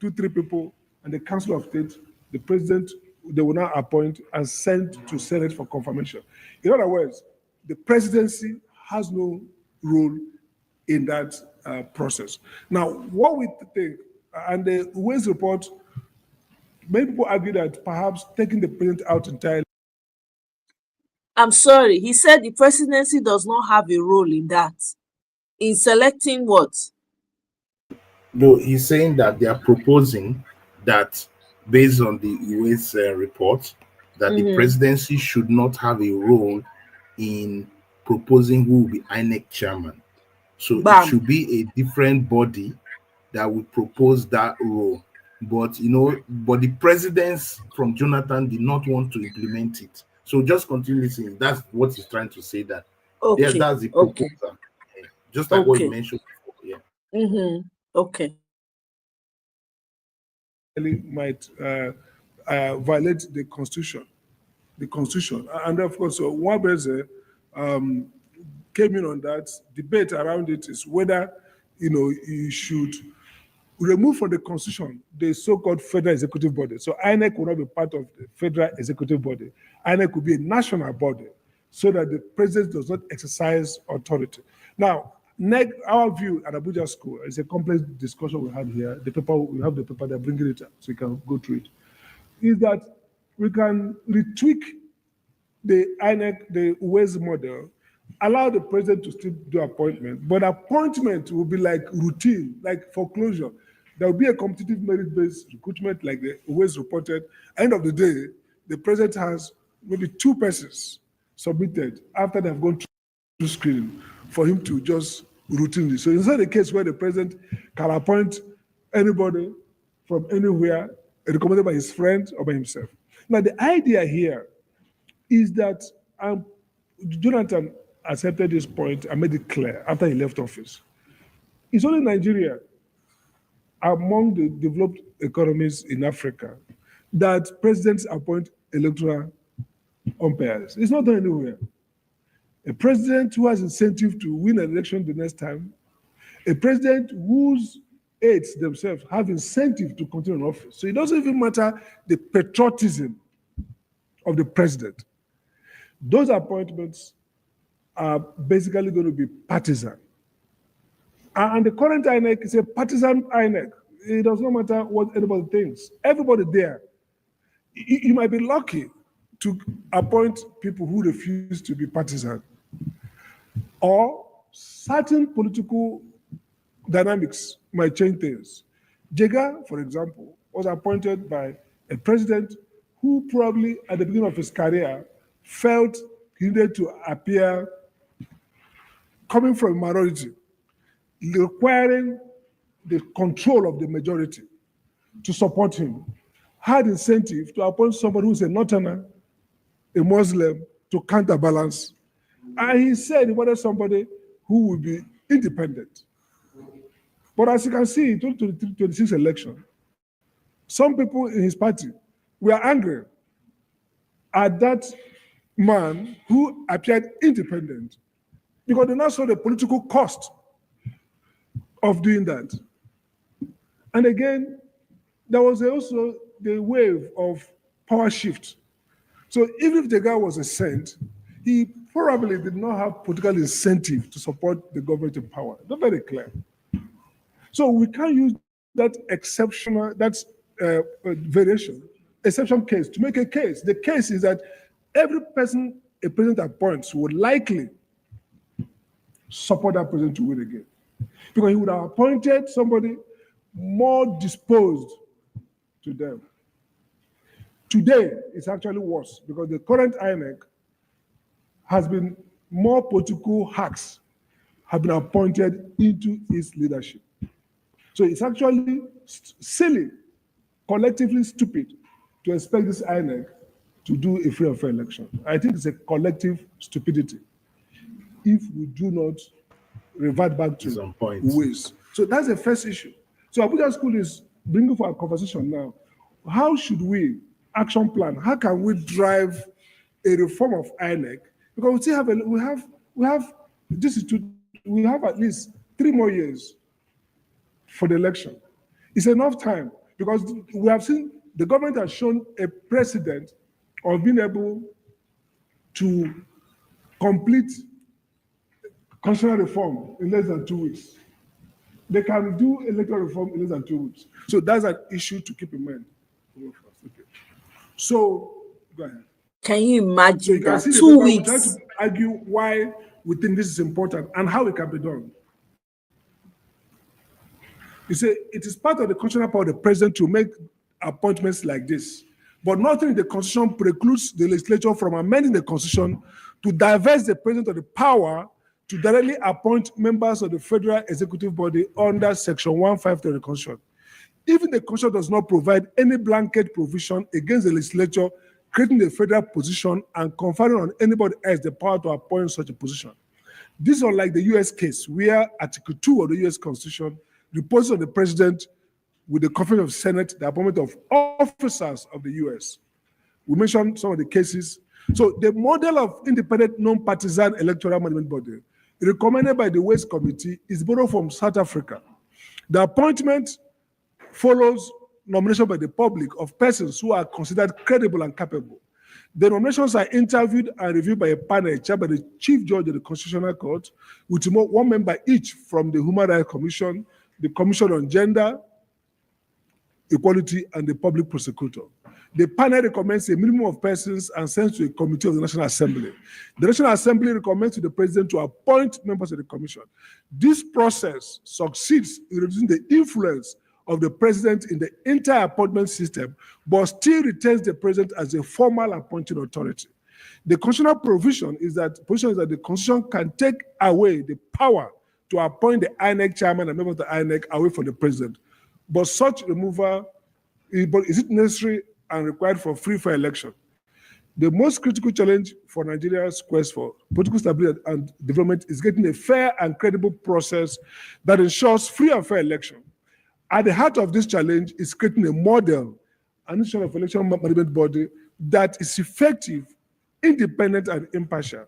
Speaker 18: 2-3 people, and the Council of State, the president, they will now appoint and send to Senate for confirmation. In other words, the presidency has no role in that process. Now, what we think, and the Ways report, many people argue that perhaps taking the president out entirely.
Speaker 1: I'm sorry, he said the presidency does not have a role in that. In selecting what?
Speaker 17: No, he's saying that they are proposing that based on the US report, that the presidency should not have a role in proposing who will be INEC chairman. So it should be a different body that will propose that role. But the presidents from Jonathan did not want to implement it. So just continue listening. That's what he's trying to say. That yeah, that's the proposal. Just like what you mentioned before. Yeah.
Speaker 1: Okay.
Speaker 18: Might violate the constitution. And of course, so Wabeze came in on that. Debate around it is whether you should remove from the constitution the so-called federal executive body. So INEC will not be part of the federal executive body. INEC will be a national body so that the president does not exercise authority. Now, our view at Abuja School is a complex discussion we had here. We have the paper, they're bringing it up, so you can go through it. Is that we can retweak the INEC, the Ways model, allow the president to still do appointment, but appointment will be like routine, like foreclosure. There will be a competitive merit-based recruitment, like the Ways reported. End of the day, the president has maybe 2 persons submitted after they've gone through screening for him to just routinely. So it's not a case where the president can appoint anybody from anywhere recommended by his friend or by himself. Now, the idea here is that Jonathan accepted this point and made it clear after he left office. It's only Nigeria, among the developed economies in Africa, that presidents appoint electoral umpires. It's not done anywhere. A president who has incentive to win an election the next time, a president whose aides themselves have incentive to continue in office. So it doesn't even matter the patriotism of the president. Those appointments are basically going to be partisan. And the current INEC is a partisan INEC. It does not matter what anybody thinks. Everybody there, you might be lucky to appoint people who refuse to be partisan. Or certain political dynamics might change things. Jega, for example, was appointed by a president who probably at the beginning of his career felt he needed to appear coming from a minority, requiring the control of the majority to support him, had incentive to appoint somebody who's a northerner, a Muslim, to counterbalance. And he said he wanted somebody who would be independent. But as you can see, in 2026 election, some people in his party were angry at that man who appeared independent because they now saw the political cost of doing that. And again, there was also the wave of power shift. So even if the guy was a saint, he probably did not have political incentive to support the government in power. Not very clear. So we can't use that exceptional, variation, exception case to make a case. The case is that every person a president appoints would likely support that president to win again. Because he would have appointed somebody more disposed to them. Today, it's actually worse because the current INEC has been more political hacks have been appointed into its leadership. So it's actually silly, collectively stupid to expect this INEC to do a free and fair election. I think it's a collective stupidity if we do not revert back to ways. So that's the first issue. So Abuja School is bringing for our conversation now. How should we action plan? How can we drive a reform of INEC? Because we still have at least 3 more years for the election. It's enough time because we have seen the government has shown a precedent of being able to complete constitutional reform in less than 2 weeks. They can do electoral reform in less than 2 weeks. So that's an issue to keep in mind. Okay. So, go ahead.
Speaker 19: Can you imagine
Speaker 18: so you can
Speaker 19: that?
Speaker 18: See
Speaker 19: 2 weeks.
Speaker 18: We're trying to argue why we think this is important and how it can be done. You say it is part of the constitutional power of the president to make appointments like this. But nothing in the constitution precludes the legislature from amending the constitution to divest the president of the power to directly appoint members of the federal executive body under section 153 of the constitution. Even the constitution does not provide any blanket provision against the legislature creating a federal position and conferring on anybody else the power to appoint such a position. This is unlike the US case, where Article 2 of the US Constitution reposes on the president with the conference of Senate, the appointment of officers of the US. We mentioned some of the cases. So the model of independent, non-partisan electoral management body recommended by the Waste Committee is borrowed from South Africa. The appointment follows nomination by the public of persons who are considered credible and capable. The nominations are interviewed and reviewed by a panel chaired by the Chief Judge of the Constitutional Court, with 1 member each from the Human Rights Commission, the Commission on Gender, Equality, and the Public Prosecutor. The panel recommends a minimum of persons and sends to a committee of the National Assembly. The National Assembly recommends to the President to appoint members of the Commission. This process succeeds in reducing the influence of the President in the entire appointment system, but still retains the President as a formal appointing authority. The constitutional provision is that the Constitution can take away the power to appoint the INEC chairman and members of the INEC away from the President. But such removal, is it necessary and required for free fair election? The most critical challenge for Nigeria's quest for political stability and development is getting a fair and credible process that ensures free and fair election. At the heart of this challenge is creating a model and institution of election management body that is effective, independent, and impartial.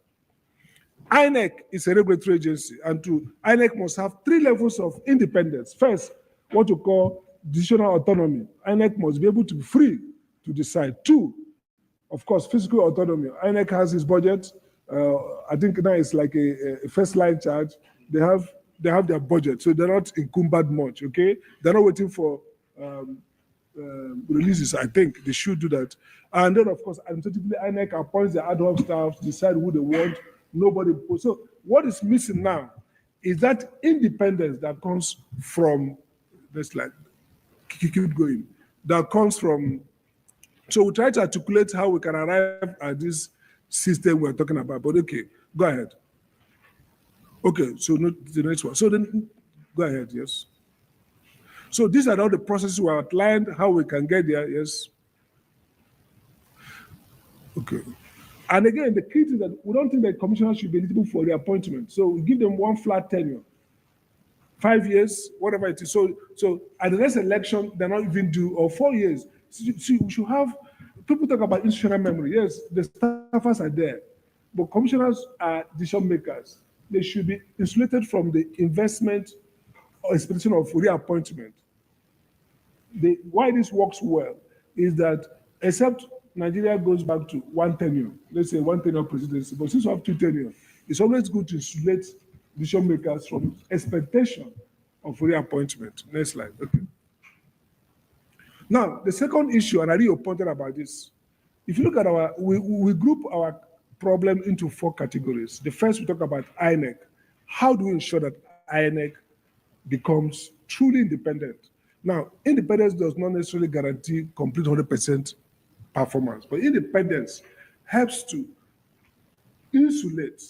Speaker 18: INEC is a regulatory agency, and INEC must have 3 levels of independence. First, what we call decisional autonomy. INEC must be able to be free to decide. 2, of course, fiscal autonomy. INEC has its budget. I think now it's like a first line charge. They have their budget, so they're not encumbered much, okay? They're not waiting for releases, I think. They should do that. And then, of course, administratively, INEC appoints the ad hoc staff to decide who they want. Nobody. So what is missing now is that independence that comes from, let's like, keep going, that comes from So we try to articulate how we can arrive at this system we're talking about. But okay, go ahead. Okay, so the next one. So then, go ahead, yes. So these are all the processes we outlined, how we can get there, yes. Okay. And again, the key is that we don't think that commissioners should be eligible for reappointment. So we give them one flat tenure, 5 years, whatever it is. So at the next election, they're not even due, or 4 years. See, we should have, people talk about institutional memory. Yes, the staffers are there, but commissioners are decision makers. They should be insulated from the investment or expectation of reappointment. Why this works well is that except Nigeria goes back to one tenure, let's say one tenure presidency, but since we have two tenures, it's always good to insulate decision makers from expectation of reappointment. Next slide. Okay. Now, the second issue, and I really pointed about this, if you look at we group our problem into 4 categories. The first, we talk about INEC. How do we ensure that INEC becomes truly independent? Now, independence does not necessarily guarantee complete 100% performance, but independence helps to insulate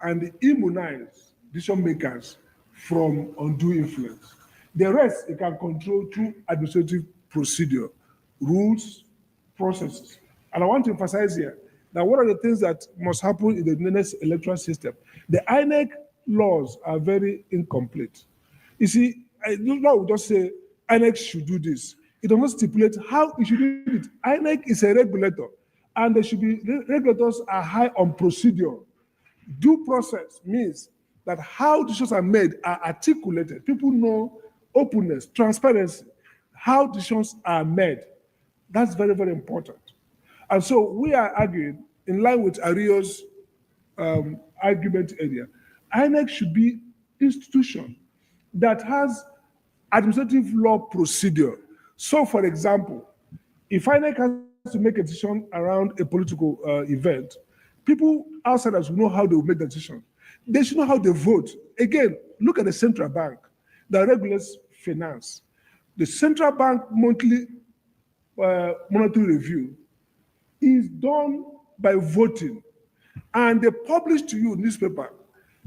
Speaker 18: and immunize decision makers from undue influence. The rest, it can control through administrative procedure, rules, processes. And I want to emphasize here that one of the things that must happen in the next electoral system, the INEC laws are very incomplete. You see, I will just say INEC should do this. It does not stipulate how it should do it. INEC is a regulator, and there should be regulators are high on procedure. Due process means that how decisions are made are articulated. People know openness, transparency, how decisions are made. That's very, very important. And so we are arguing, in line with Ario's argument area, INEC should be institution that has administrative law procedure. So, for example, if INEC has to make a decision around a political event, people outsiders will know how they will make the decision. They should know how they vote. Again, look at the central bank that regulates finance. The central bank monthly monetary review is done by voting, and they publish to you newspaper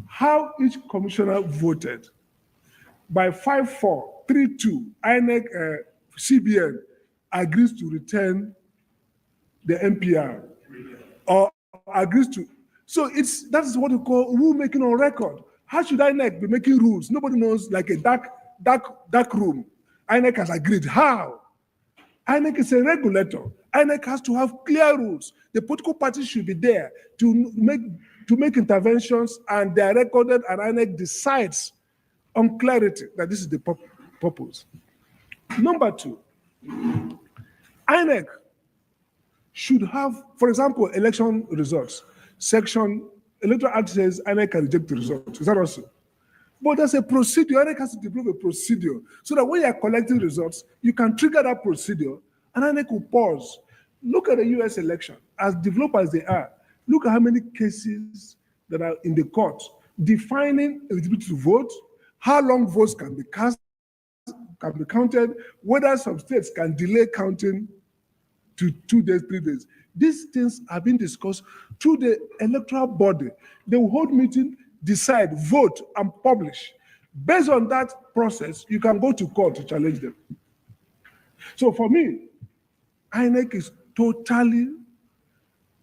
Speaker 18: how each commissioner voted. By 5-4, 3-2, INEC CBN agrees to return the NPR or agrees to. So that's what we call rule making on record. How should INEC be making rules? Nobody knows, like a dark room. INEC has agreed. How? INEC is a regulator. INEC has to have clear rules. The political parties should be there to make interventions, and they are recorded, and INEC decides on clarity that this is the purpose. Number 2, INEC should have, for example, election results. Electoral Act says INEC can reject the results. Is that also? But there's a procedure. INEC has to develop a procedure so that when you are collecting results, you can trigger that procedure, and INEC will pause. Look at the US election, as developed as they are. Look at how many cases that are in the court defining eligibility to vote, how long votes can be cast, can be counted, whether some states can delay counting to 2 days, 3 days. These things are being discussed through the electoral body. They will hold meeting, decide, vote, and publish. Based on that process, you can go to court to challenge them. So for me, INEC is totally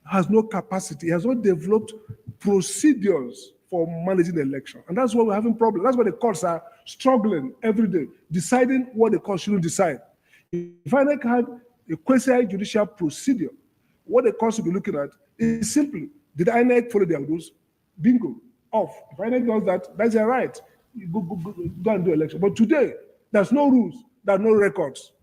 Speaker 18: has no capacity, has not developed procedures for managing the election. And that's why we're having problems. That's why the courts are struggling every day, deciding what the court shouldn't decide. If INEC had a quasi-judicial procedure, what the court should be looking at is simply, did INEC follow their rules? Bingo, off. If INEC does that, that's their right. You go and do election. But today, there's no rules, there are no records.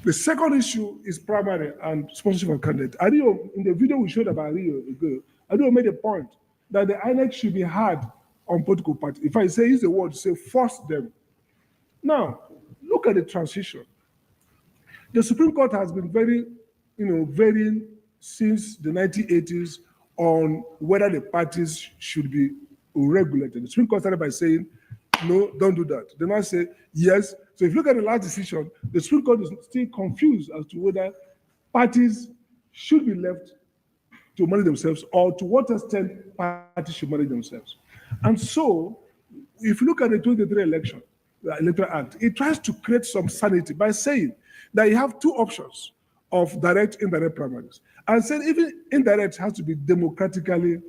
Speaker 18: The second issue is primary and sponsorship of candidate. Ario, in the video we showed about Ario ago, Ario made a point that the INEC should be hard on political parties. If I use the word, say force them. Now, look at the transition. The Supreme Court has been very, varying since the 1980s on whether the parties should be regulated. The Supreme Court started by saying no, don't do that. They might say yes. So if you look at the last decision, the Supreme Court is still confused as to whether parties should be left to manage themselves or to what extent parties should manage themselves. And so, if you look at the 2023 election, the Electoral Act, it tries to create some sanity by saying that you have two options of direct, indirect primaries. And saying even indirect has to be democratically,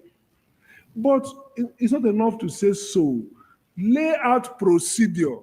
Speaker 18: but it's not enough to say so. Lay out procedure.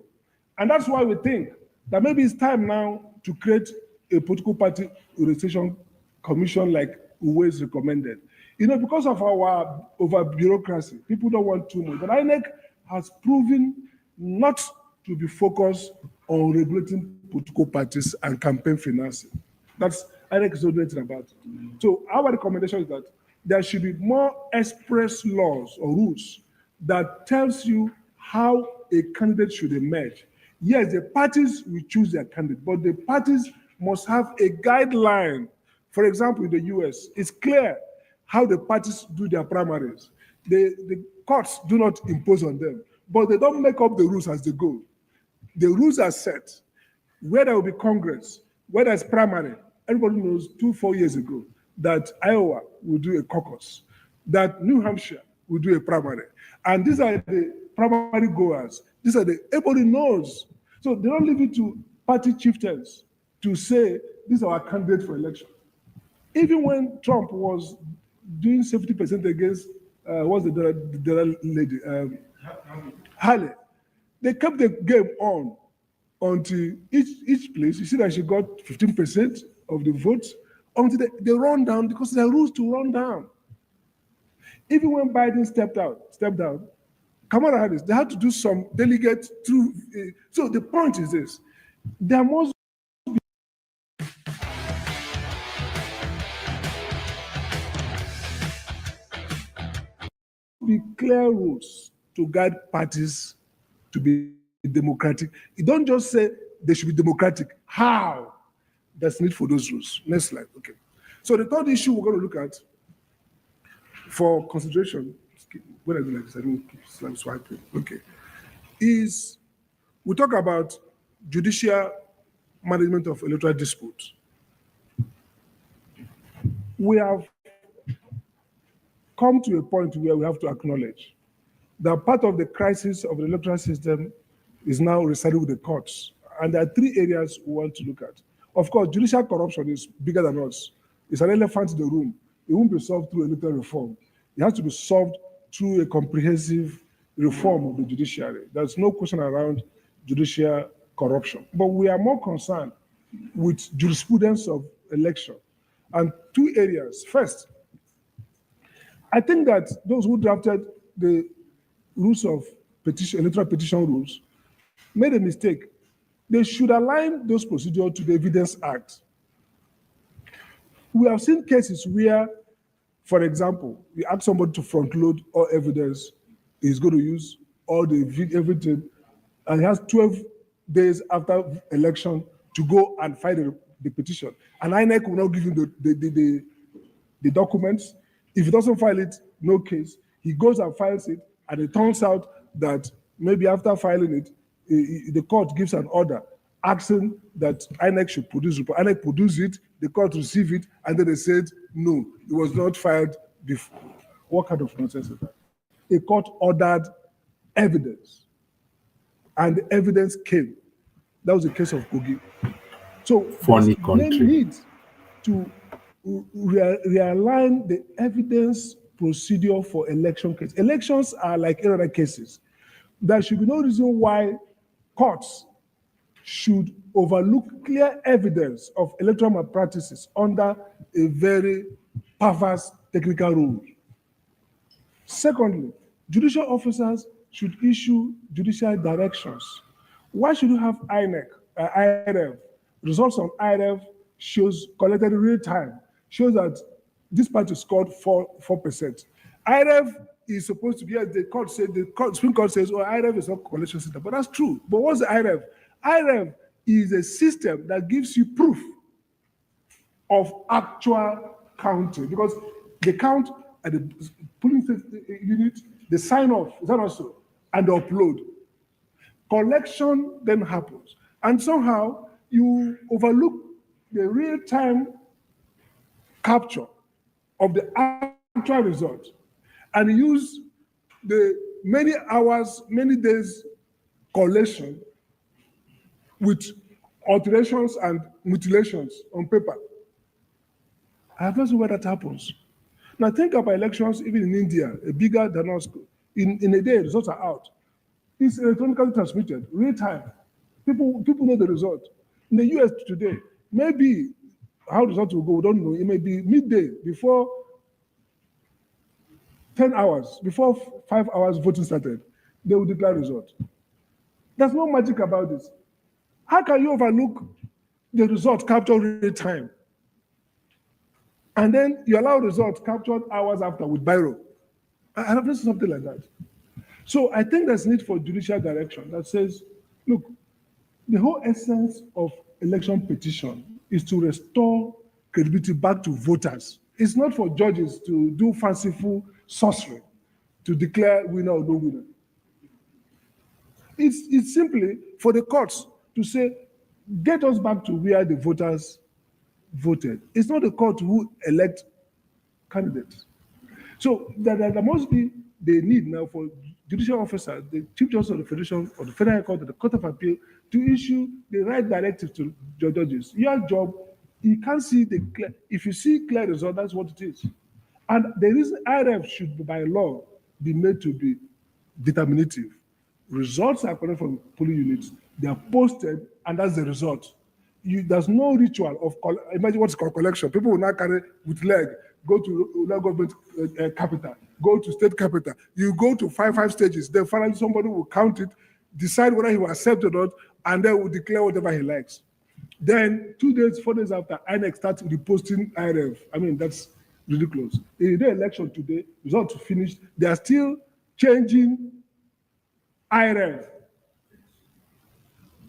Speaker 18: And that's why we think that maybe it's time now to create a political party registration commission like Uwais recommended. You know, because of our over bureaucracy, people don't want too much. But INEC has proven not to be focused on regulating political parties and campaign financing. That's INEC is not doing anything about it. So our recommendation is that there should be more express laws or rules that tells you how a candidate should emerge. Yes, the parties will choose their candidate, but the parties must have a guideline. For example, in the US, it's clear how the parties do their primaries. The courts do not impose on them, but they don't make up the rules as they go. The rules are set. Where there will be Congress, where there's primary, everybody knows 4 years ago that Iowa will do a caucus, that New Hampshire will do a primary. And these are the primary goers. These are everybody knows. So they don't leave it to party chieftains to say, this is our candidate for election. Even when Trump was doing 70% against, what's the lady? Haley. They kept the game on until each place, you see that she got 15% of the votes, until they run down, because there are rules to run down. Even when Biden stepped down, Kamala Harris, they had to do some delegate through. So the point is this: there must be clear rules to guide parties to be democratic. You don't just say they should be democratic. How? There's need for those rules. Next slide. Okay. So the third issue we're going to look at for consideration, when I do like this, I don't keep swiping. Okay. Is we talk about judicial management of electoral disputes. We have come to a point where we have to acknowledge that part of the crisis of the electoral system is now residing with the courts. And there are three areas we want to look at. Of course, judicial corruption is bigger than us. It's an elephant in the room. It won't be solved through electoral reform. It has to be solved through a comprehensive reform of the judiciary. There's no question around judicial corruption. But we are more concerned with jurisprudence of election. And two areas. First, I think that those who drafted the rules of petition, electoral petition rules, made a mistake. They should align those procedures to the Evidence Act. We have seen cases where, for example, you ask somebody to front load all evidence, he's going to use all the everything, and he has 12 days after election to go and file the petition. And INEC will not give him the documents. If he doesn't file it, no case. He goes and files it, and it turns out that maybe after filing it, the court gives an order asking that INEC should produce report. INEC produce it, the court receive it, and then they said, no, it was not filed before. What kind of nonsense is that? A court ordered evidence, and the evidence came. That was the case of Kogi. So
Speaker 17: Funny country.
Speaker 18: They need to realign the evidence procedure for election cases. Elections are like any other cases. There should be no reason why courts should overlook clear evidence of electoral malpractices under a very perverse technical rule. Secondly, judicial officers should issue judicial directions. Why should you have INEC, IRF? Results on IRF shows collected in real time, shows that this party scored 4%. IRF is supposed to be, as the court said, Supreme Court says, oh, IRF is not a collection system, but that's true. But what's the IRF? IRF is a system that gives you proof of actual counting, because they count at the polling unit, they sign off, is that also, and upload. Collection then happens. And somehow you overlook the real-time capture of the actual result and use the many hours, many days collation with alterations and mutilations on paper. I have not seen where that happens. Now think about elections even in India, bigger than us. In a day, results are out. It's electronically transmitted, real time. People know the result. In the US today, maybe how the result will go, we don't know. It may be midday before 10 hours, before 5 hours voting started, they will declare result. There's no magic about this. How can you overlook the result captured real time? And then you allow results captured hours after with Biro. I have seen something like that. So I think there's need for judicial direction that says, look, the whole essence of election petition is to restore credibility back to voters. It's not for judges to do fanciful sorcery to declare winner or no winner. It's simply for the courts to say, get us back to where the voters voted. It's not the court who elect candidates. So there must be the need now for judicial officers, the Chief Justice of the Federation or the Federal Court or the Court of Appeal to issue the right directives to judges. Your job, you can't see the clear. If you see clear result, that's what it is. And the reason IRF should, by law, be made to be determinative. Results are collected from polling units. They are posted, and that's the result. There's no ritual of imagine what's called collection. People will not carry with leg, go to local government capital, go to state capital. You go to five stages. Then finally somebody will count it, decide whether he will accept or not, and then will declare whatever he likes. Then 2 days, 4 days after, INEC starts reposting IRF. I mean, that's ridiculous. In the election today, results finished. They are still changing IRF.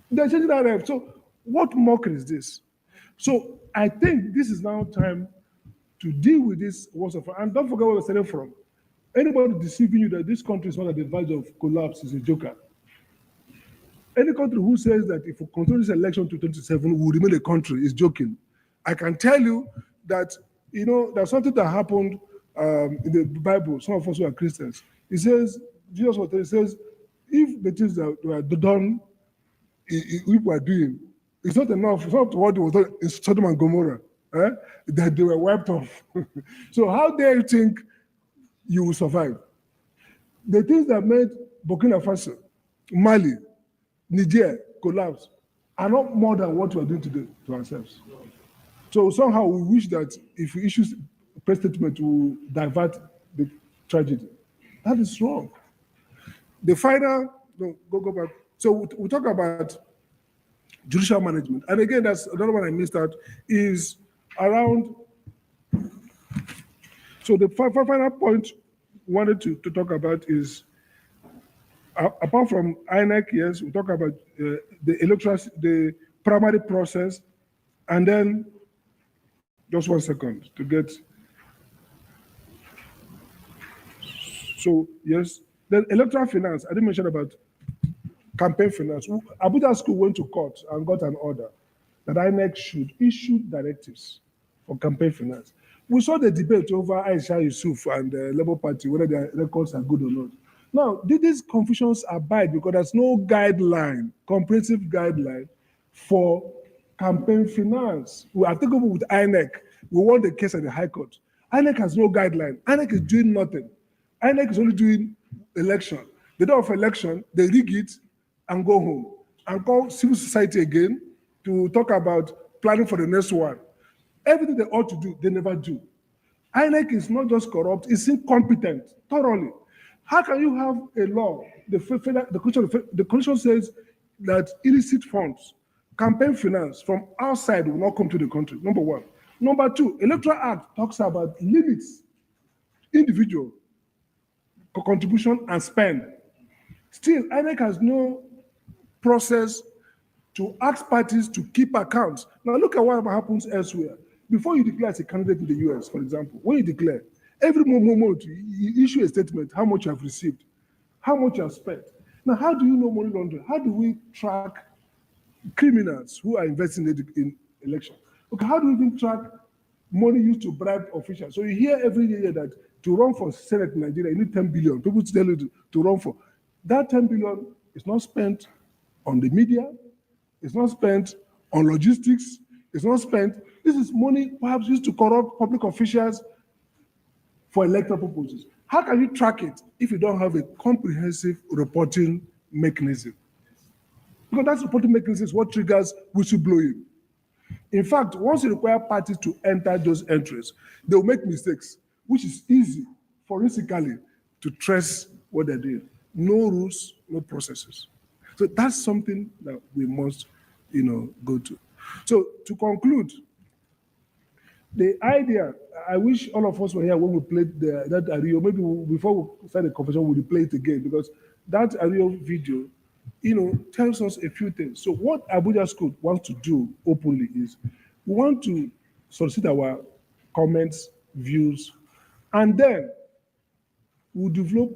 Speaker 18: They're changing IRF. So what mockery is this? So I think this is now time to deal with this once and for all. And don't forget where we're starting from. Anybody deceiving you that this country is not at the verge of collapse is a joker. Any country who says that if we continue this election to 2027, we will remain a country is joking. I can tell you that, there's something that happened in the Bible. Some of us who are Christians. It says, Jesus was telling, says, if the things that were done, we were doing, it's not enough. It's not what was done in Sodom and Gomorrah, that they were wiped off. So how dare you think you will survive? The things that made Burkina Faso, Mali, Niger collapse are not more than what we are doing today to ourselves. So somehow we wish that if we issue a press statement, we will divert the tragedy. That is wrong. The final, go back. So we talk about judicial management. And again, that's another one I missed out, is around, so the final point wanted to talk about is, apart from INEC, yes, we talk about the primary process, and then, just 1 second to get, so yes, then electoral finance, I didn't mention about campaign finance. Abuja School went to court and got an order that INEC should issue directives for campaign finance. We saw the debate over Aisha Yusuf and the Labour Party, whether their records are good or not. Now, these confusions abide because there's no guideline, comprehensive guideline for campaign finance. We are taking with INEC. We won the case at the High Court. INEC has no guideline. INEC is doing nothing. INEC is only doing election. The day of election, they rig it and go home and call civil society again to talk about planning for the next one. Everything they ought to do, they never do. INEC is not just corrupt, it's incompetent, thoroughly. How can you have a law, the Constitution says that illicit funds, campaign finance from outside will not come to the country, number one. Number two, Electoral Act talks about limits, individual contribution and spend. Still, INEC has no process to ask parties to keep accounts. Now look at what happens elsewhere. Before you declare as a candidate in the US, for example, when you declare, every moment you issue a statement, how much you have received, how much you have spent. Now, how do you know money laundering? How do we track criminals who are investing in election? Okay, how do we even track money used to bribe officials? So you hear every year that to run for Senate in Nigeria, you need 10 billion. People tell you to run for. That 10 billion is not spent on the media, it's not spent on logistics, it's not spent. This is money perhaps used to corrupt public officials for electoral purposes. How can you track it if you don't have a comprehensive reporting mechanism? Because that reporting mechanism is what triggers whistleblowing. In fact, once you require parties to enter those entries, they will make mistakes, which is easy forensically to trace what they're doing. No rules, no processes. So that's something that we must, go to. So to conclude, the idea, I wish all of us were here when we played that Ario. Maybe before we start the conversation, we'll play it again, because that Ario video, tells us a few things. So what Abuja School wants to do openly is we want to solicit our comments, views, and then we'll develop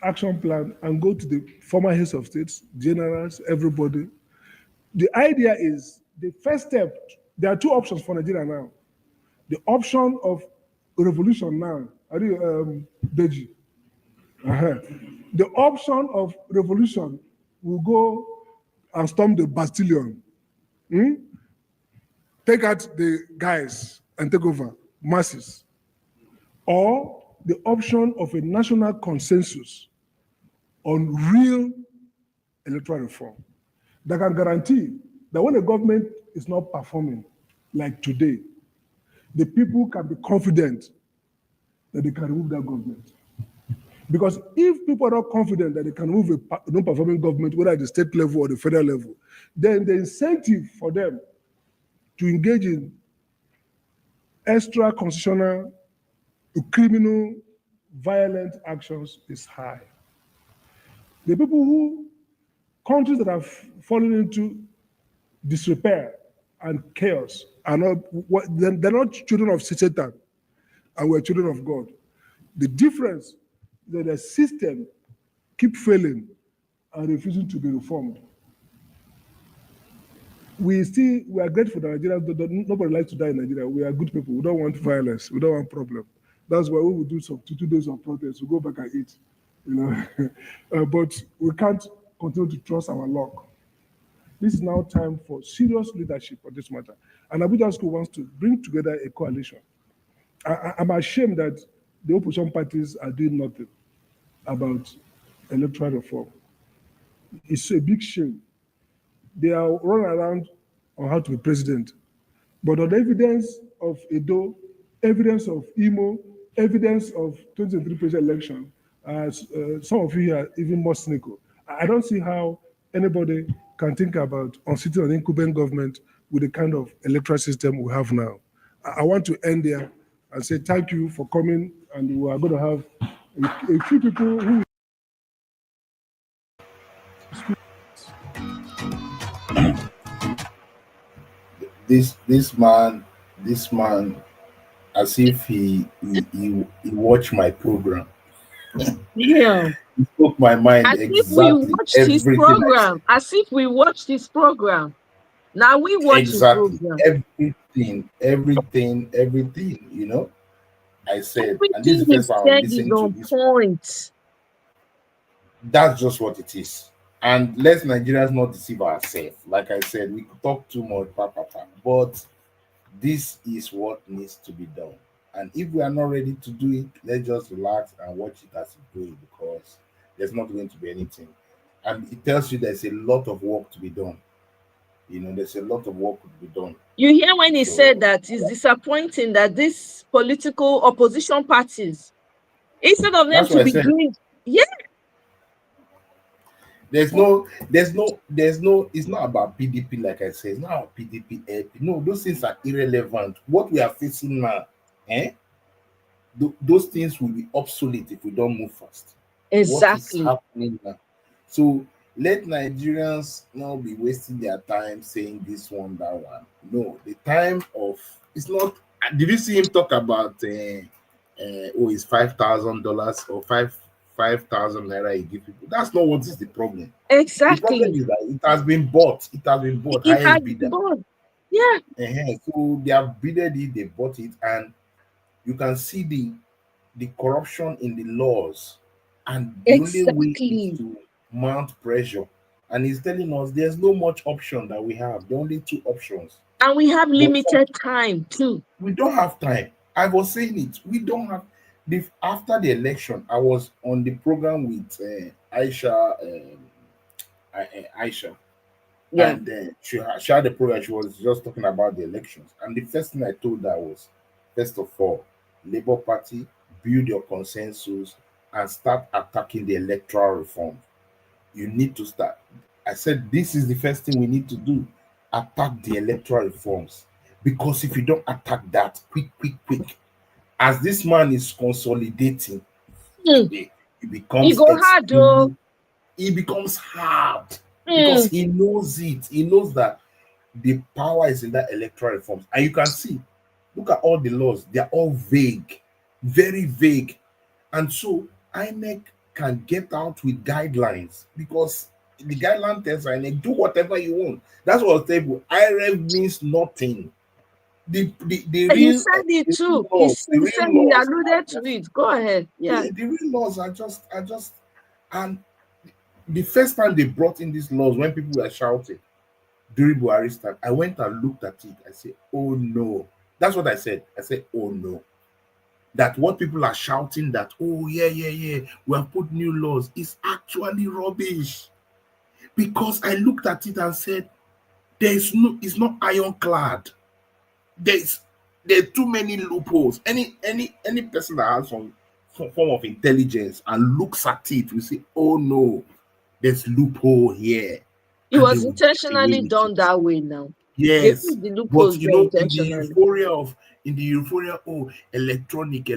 Speaker 18: action plan and go to the former heads of states, generals, everybody. The idea is the first step. There are two options for Nigeria now. The option of revolution now, Deji. The option of revolution will go and storm the Bastille. Take out the guys and take over masses. Or the option of a national consensus on real electoral reform that can guarantee that when the government is not performing like today, the people can be confident that they can remove that government. Because if people are not confident that they can remove a non-performing government, whether at the state level or the federal level, then the incentive for them to engage in extra constitutional, criminal, violent actions is high. The countries that have fallen into disrepair and chaos are not, they're not children of Satan, and we're children of God. The difference is that the system keep failing and refusing to be reformed. We are grateful that Nigerians, nobody likes to die in Nigeria. We are good people. We don't want violence. We don't want problem. That's why we will do some 2 days of protest. We go back and eat, but we can't continue to trust our luck. This is now time for serious leadership on this matter. And Abuja School wants to bring together a coalition. I'm ashamed that the opposition parties are doing nothing about electoral reform. It's a big shame. They are running around on how to be president. But on the evidence of Edo, evidence of Imo, evidence of 2023 presidential election, some of you are even more cynical. I don't see how anybody can think about sitting on incumbent government with the kind of electoral system we have now. I want to end there and say thank you for coming, and we are going to have a few people who
Speaker 17: this man, as if he watched my program.
Speaker 1: Yeah.
Speaker 17: He spoke my mind
Speaker 1: As
Speaker 17: exactly.
Speaker 1: if we watched his program. As if we watched his program. Now we watch his program.
Speaker 17: Everything. I said,
Speaker 1: everything
Speaker 17: and this is the first time I'm listening to this.
Speaker 1: Point.
Speaker 17: That's just what it is. And let's Nigerians not deceive ourselves. Like I said, we could talk too much, but this is what needs to be done. And if we are not ready to do it, let's just relax and watch it as it goes, because there's not going to be anything. And it tells you there's a lot of work to be done. There's a lot of work to be done.
Speaker 1: You hear when he said that it's disappointing that these political opposition parties, instead of them to be doing, yeah.
Speaker 17: There's no, it's not about PDP, like I said, it's not about PDP. No, those things are irrelevant. What we are facing now, those things will be obsolete if we don't move fast.
Speaker 1: Exactly.
Speaker 17: What is happening now? So let Nigerians not be wasting their time saying this one, that one. No, the time of, it's not, did you see him talk about, it's $5,000 or 5,000 naira you give people. That's not what is the problem.
Speaker 1: Exactly.
Speaker 17: The problem is that it has been bought. It has been bought.
Speaker 1: It has
Speaker 17: Highest
Speaker 1: been
Speaker 17: bidder.
Speaker 1: bought. Yeah.
Speaker 17: So they have bidded it, they bought it, and you can see the corruption in the laws, and the only way is to mount pressure. And he's telling us there's no much option that we have. There are only two options.
Speaker 1: And we have limited time too.
Speaker 17: We don't have time. I was saying it. We don't have after the election. I was on the program with Aisha,
Speaker 1: Yeah.
Speaker 17: and she had the program. She was just talking about the elections, and the first thing I told her was, first of all, Labour Party, build your consensus and start attacking the electoral reform. You need to start. I said this is the first thing we need to do: attack the electoral reforms. Because if you don't attack that quick, as this man is consolidating, it becomes
Speaker 1: hard, though.
Speaker 17: It becomes hard because he knows it. He knows that the power is in that electoral reforms. And you can see, look at all the laws, they're all vague, very vague. And so INEC can get out with guidelines because the guideline tells INEC, do whatever you want. That's what I tell you. IREV means nothing. The
Speaker 1: He
Speaker 17: real,
Speaker 1: said it too.
Speaker 17: laws,
Speaker 1: He said he alluded to it. Go ahead. Yeah.
Speaker 17: The real laws are just, and the first time they brought in these laws, when people were shouting during Buhari's time, I went and looked at it. I said, oh no. That's what I said. I said, oh no. That what people are shouting that, oh yeah, we have put new laws, is actually rubbish. Because I looked at it and said, it's not ironclad. There are too many loopholes. Any person that has some form of intelligence and looks at it will say, oh no, there's loophole here.
Speaker 1: It was intentionally done that way now.
Speaker 17: Yes,
Speaker 1: the
Speaker 17: but
Speaker 1: loopholes
Speaker 17: you know, in the euphoria, oh, electronic.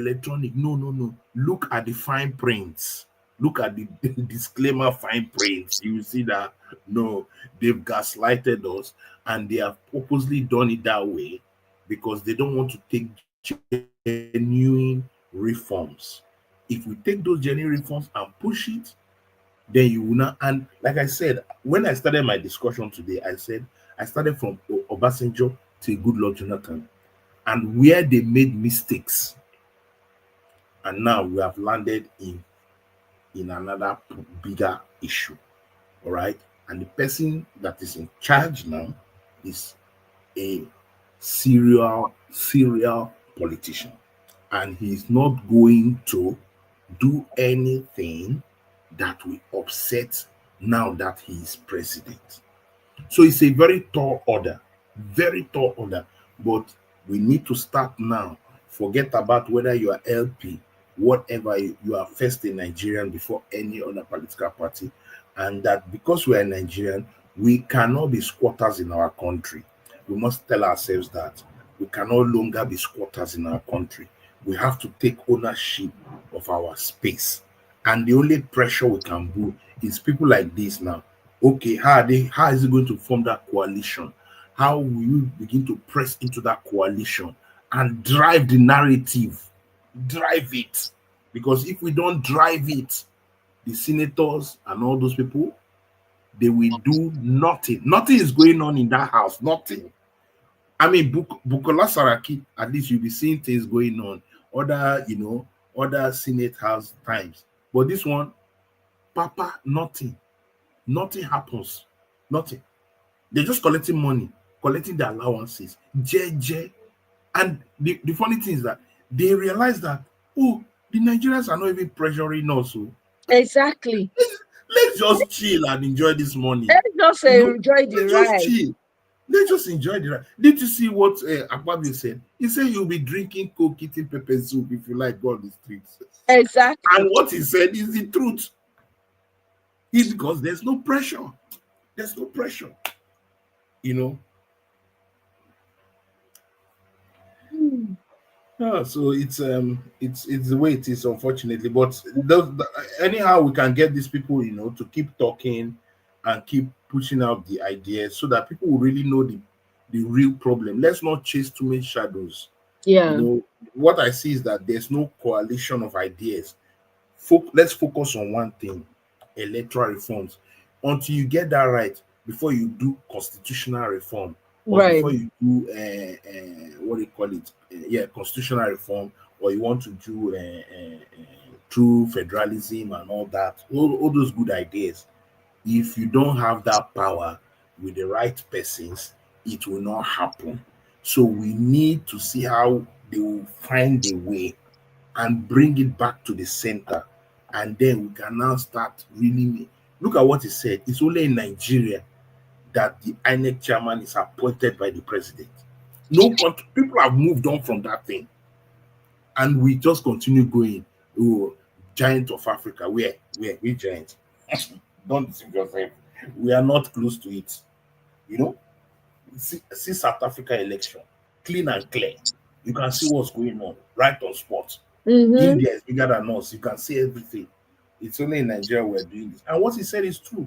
Speaker 17: No. Look at the fine prints. Look at the disclaimer fine prints. You will see that no, they've gaslighted us, and they have purposely done it that way because they don't want to take genuine reforms. If we take those genuine reforms and push it, then you will not. And like I said, when I started my discussion today, I said I started from Obasanjo to Goodluck Jonathan, and where they made mistakes, and now we have landed in another bigger issue. All right, and the person that is in charge now is a serial politician, and he's not going to do anything that will upset now that he is president. So it's a very tall order, but we need to start now. Forget about whether you are LP, whatever, you are first a Nigerian before any other political party, and that because we are Nigerian, we cannot be squatters in our country. We must tell ourselves that we can no longer be squatters in our country. We have to take ownership of our space. And the only pressure we can do is people like this now. Okay, how is it going to form that coalition? How will you begin to press into that coalition and drive the narrative? Drive it. Because if we don't drive it, the senators and all those people, they will do nothing. Nothing is going on in that house. Nothing. I mean, Bukola Saraki, at least you'll be seeing things going on. Other Senate House times. But this one, Papa, nothing. Nothing happens. Nothing. They're just collecting money, collecting the allowances. JJ. And the funny thing is that they realize that, oh, the Nigerians are not even pressuring us.
Speaker 1: Exactly.
Speaker 17: Let's just chill and enjoy this money.
Speaker 1: Let's just enjoy the ride.
Speaker 17: Just chill. Let's just enjoy the ride. Did you see what Akpabio said? He said you'll be drinking Coke, eating pepper soup if you like go on the streets.
Speaker 1: Exactly.
Speaker 17: And what he said is the truth. It's because there's no pressure. There's no pressure. So it's the way it is, unfortunately. But anyhow, we can get these people, to keep talking and keep pushing out the ideas so that people will really know the real problem. Let's not chase too many shadows.
Speaker 1: Yeah.
Speaker 17: What I see is that there's no coalition of ideas let's focus on one thing: electoral reforms. Until you get that right, before you do constitutional reform, or
Speaker 1: Right.
Speaker 17: before you do what do you call it? Yeah, constitutional reform, or you want to do true federalism and all that, all those good ideas. If you don't have that power with the right persons, it will not happen. So we need to see how they will find a way and bring it back to the center. And then we can now start really look at what he said. It's only in Nigeria that the INEC chairman is appointed by the president. No country, people have moved on from that thing. And we just continue going. Oh, giant of Africa. We giant. Don't deceive yourself. We are not close to it. You know, see South Africa election, clean and clear. You can see what's going on right on spot. India is bigger than us. You can see everything. It's only in Nigeria we're doing this. And what he said is true.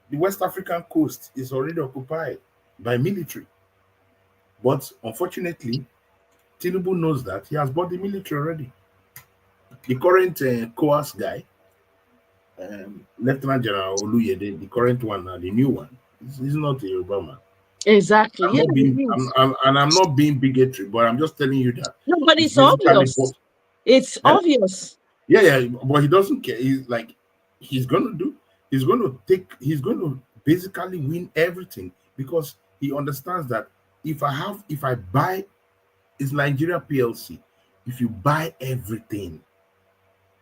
Speaker 17: The West African coast is already occupied by military. But unfortunately, Tinubu knows that. He has bought the military already. The current COAS guy, Lieutenant General Oluyede, the current one, the new one, he's not a Yoruba man.
Speaker 1: Exactly.
Speaker 17: I'm
Speaker 1: Yeah,
Speaker 17: not being, I'm not being bigotry, but I'm just telling you that.
Speaker 1: No, but it's obvious. It's obvious.
Speaker 17: Yeah, but he doesn't care. He's like, he's going to basically win everything because he understands that if I buy, it's Nigeria PLC. If you buy everything,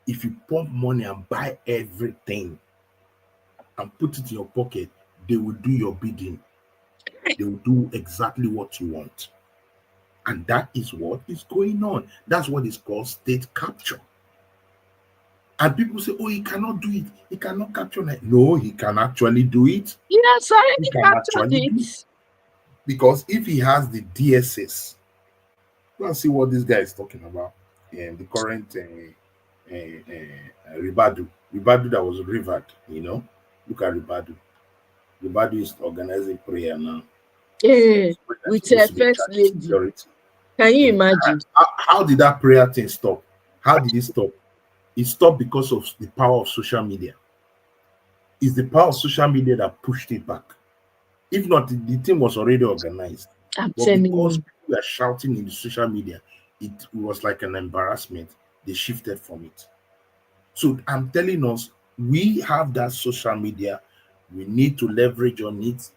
Speaker 17: if you pump money and buy everything and put it in your pocket, they will do your bidding. They will do exactly what you want. And that is what is going on. That's what is called state capture. And people say, oh, he cannot do it. He cannot capture it. No, he can actually do it.
Speaker 1: Yes, I
Speaker 17: He
Speaker 1: already
Speaker 17: can
Speaker 1: captured
Speaker 17: actually do
Speaker 1: it.
Speaker 17: it. Because if he has the DSS, go and see what this guy is talking about. The current Ribadu. Ribadu that was rivered, Look at Ribadu. Ribadu is organizing prayer now.
Speaker 1: With her first lady.
Speaker 17: Security.
Speaker 1: Can you imagine?
Speaker 17: How did that prayer thing stop? How did it stop? It stopped because of the power of social media. It's the power of social media that pushed it back. If not, the thing was already organized. But because people were shouting in the social media, it was like an embarrassment. They shifted from it. So I'm telling us, we have that social media. We need to leverage on it,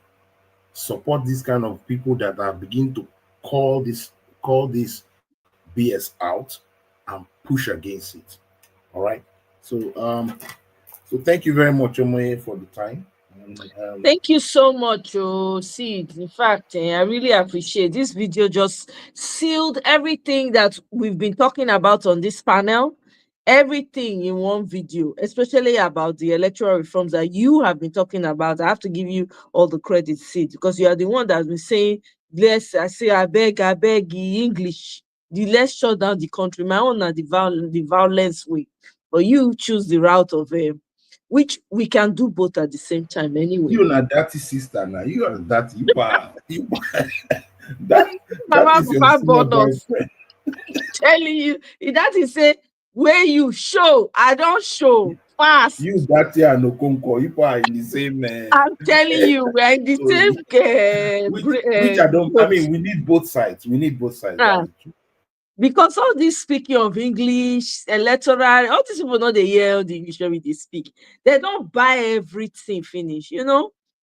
Speaker 17: support this kind of people that are beginning to call this BS out and push against it. All right. So thank you very much, Omoye, for the time.
Speaker 1: Thank you so much, Sid. In fact, I really appreciate this video. Just sealed everything that we've been talking about on this panel, everything in one video, especially about the electoral reforms that you have been talking about. I have to give you all the credit, Sid, because you are the one that's been saying, I beg, English. Let's shut down the country. My own are the violence way. But you choose the route of which we can do both at the same time anyway.
Speaker 17: You are dirty sister now. You are dirty. That is your senior boyfriend.
Speaker 1: Telling you that is say where you show, I don't show fast.
Speaker 17: You dirty and Okonkwo, you are in the same.
Speaker 1: I'm telling you, we're in the same.
Speaker 17: Which I don't. I mean, we need both sides. We need both sides.
Speaker 1: Because all this speaking of English, electoral, all these people know they hear the English when they speak. They don't buy everything finish,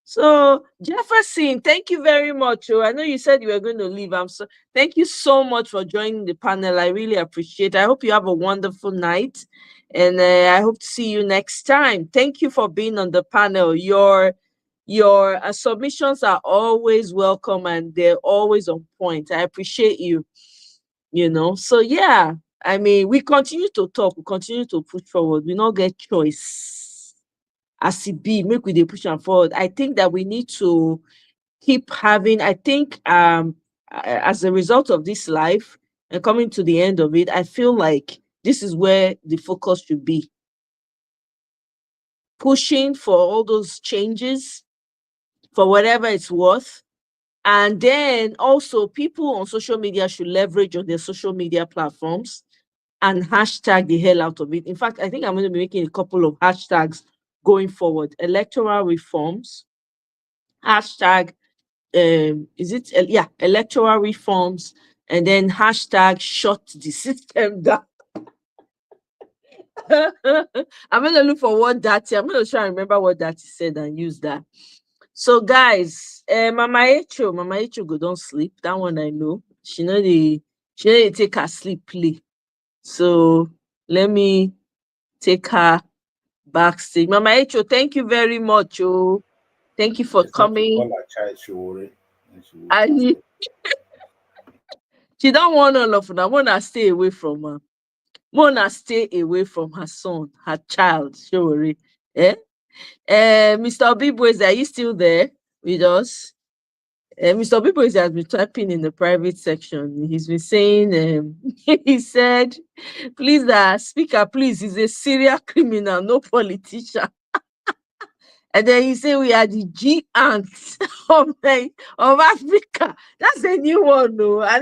Speaker 1: So Jefferson, thank you very much. I know you said you were going to leave. Thank you so much for joining the panel. I really appreciate it. I hope you have a wonderful night. And I hope to see you next time. Thank you for being on the panel. Your submissions are always welcome and they're always on point. I appreciate you. So yeah, I mean, we continue to talk, we continue to push forward. We not get choice. As it be, make we dey push and forward. I think that we need to keep having. I think as a result of this life and coming to the end of it, I feel like this is where the focus should be. Pushing for all those changes for whatever it's worth. And then also people on social media should leverage on their social media platforms and hashtag the hell out of it. In fact, I think I'm going to be making a couple of hashtags going forward. Electoral reforms, hashtag, electoral reforms, and then hashtag shut the system down. I'm going to look for what I'm going to try and remember what that said and use that. So guys, Mama Echo go don't sleep. That one I know. She know they take her sleep play. So let me take her backstage. Mama Echo, thank you very much. Oh, thank you for coming. And she don't want all of them. Wanna stay away from her. Wanna stay away from her son, her child. Surely. Eh? Mr. Obibweze, are you still there with us? Mr. Obibweze has been typing in the private section. He's been saying, he said, please, speaker, please, he's a serial criminal, no politician. And then he said, we are the giants of Africa. That's a new one, though. I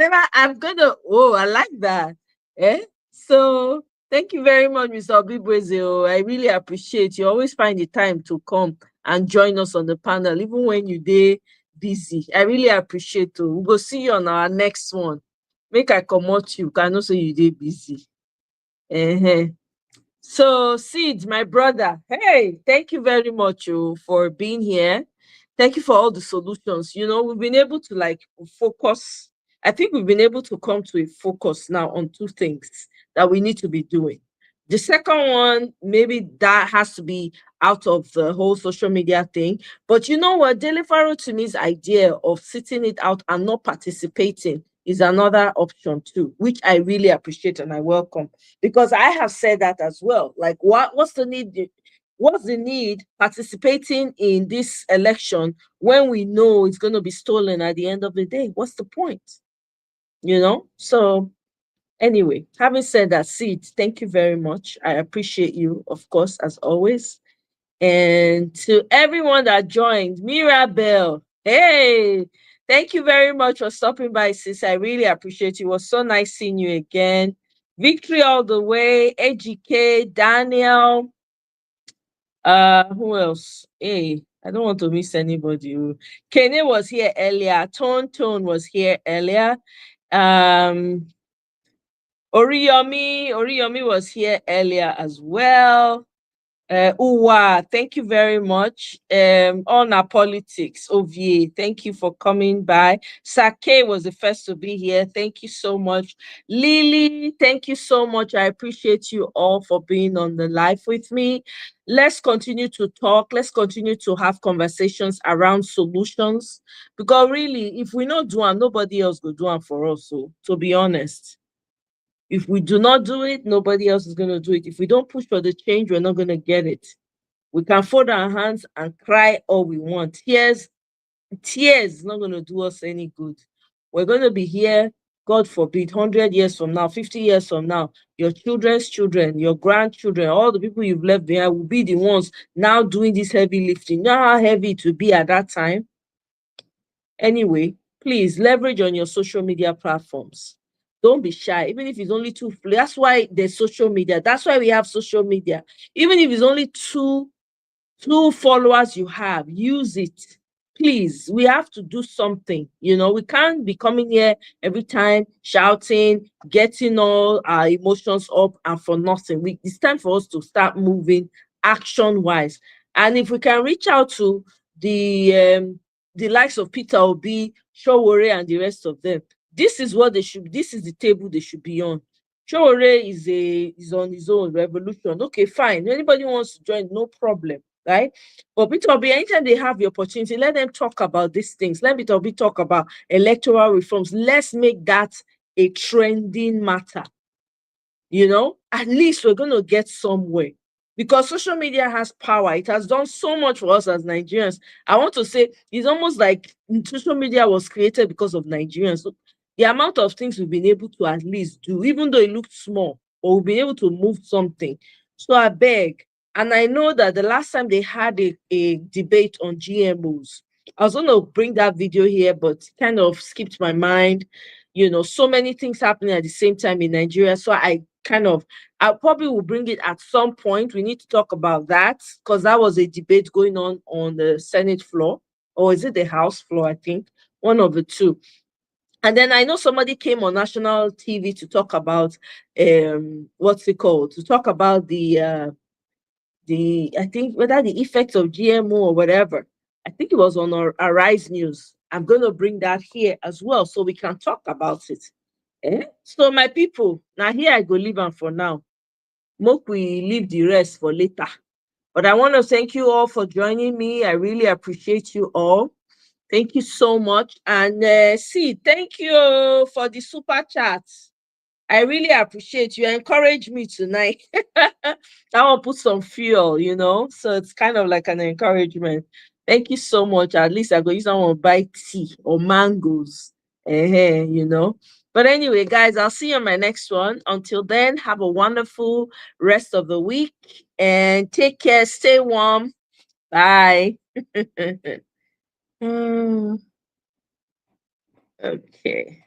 Speaker 1: like that. So thank you very much, Mr. Obibweze. I really appreciate you. Always find the time to come and join us on the panel, even when you're busy. I really appreciate it. We'll go see you on our next one. Make I comot you, can also you're busy. So, Sid, my brother, hey, thank you very much for being here. Thank you for all the solutions. We've been able to focus. I think we've been able to come to a focus now on two things that we need to be doing. The second one, maybe that has to be out of the whole social media thing. But you know what? Delefaro to me's idea of sitting it out and not participating is another option too, which I really appreciate and I welcome. Because I have said that as well. Like, what's the need? What's the need participating in this election when we know it's going to be stolen at the end of the day? What's the point? So anyway, having said that, Sid, thank you very much. I appreciate you, of course, as always. And to everyone that joined, Mirabelle, hey, thank you very much for stopping by, sis. I really appreciate you. It was so nice seeing you again. Victory all the way, AGK, Daniel, who else? Hey, I don't want to miss anybody. Kene was here earlier. Tone was here earlier. Oriyomi was here earlier as well. Uwa, thank you very much. On our politics, Ovie, thank you for coming by. Sake was the first to be here. Thank you so much. Lily, thank you so much. I appreciate you all for being on the live with me. Let's continue to talk. Let's continue to have conversations around solutions. Because really, if we not do it, nobody else will do it for us. So, to be honest. If we do not do it, nobody else is going to do it. If we don't push for the change, we're not going to get it. We can fold our hands and cry all we want. Tears is not going to do us any good. We're going to be here, God forbid, 100 years from now, 50 years from now, your children's children, your grandchildren, all the people you've left behind will be the ones now doing this heavy lifting. You know how heavy it will be at that time? Anyway, please leverage on your social media platforms. Don't be shy, even if it's only two. That's why there's social media. That's why we have social media. Even if it's only two followers you have, use it. Please, we have to do something. We can't be coming here every time shouting, getting all our emotions up and for nothing. It's time for us to start moving action-wise. And if we can reach out to the likes of Peter Obi, Showore, and the rest of them, this is what they should. This is the table they should be on. Showore is on his own revolution. Okay, fine. Anybody wants to join, no problem, right? But Peter Obi, anytime they have the opportunity, let them talk about these things. Let Peter Obi talk about electoral reforms. Let's make that a trending matter. At least we're going to get somewhere. Because social media has power. It has done so much for us as Nigerians. I want to say it's almost like social media was created because of Nigerians. So the amount of things we've been able to at least do, even though it looked small, but we've been able to move something. So I beg, and I know that the last time they had a debate on GMOs, I was going to bring that video here, but kind of skipped my mind. so many things happening at the same time in Nigeria. So I probably will bring it at some point. We need to talk about that because that was a debate going on the Senate floor, or is it the House floor? I think one of the two. And then I know somebody came on national TV to talk about what's it called? To talk about the I think whether the effects of GMO or whatever. I think it was on our Arise News. I'm going to bring that here as well so we can talk about it. So my people, now here I go leave them for now. Make we leave the rest for later. But I want to thank you all for joining me. I really appreciate you all. Thank you so much. And thank you for the super chats. I really appreciate you. Encourage me tonight. I want to put some fuel, so it's kind of like an encouragement. Thank you so much. At least I go use someone buy tea or mangoes. But anyway, guys, I'll see you on my next one. Until then, have a wonderful rest of the week and take care. Stay warm. Bye. Okay.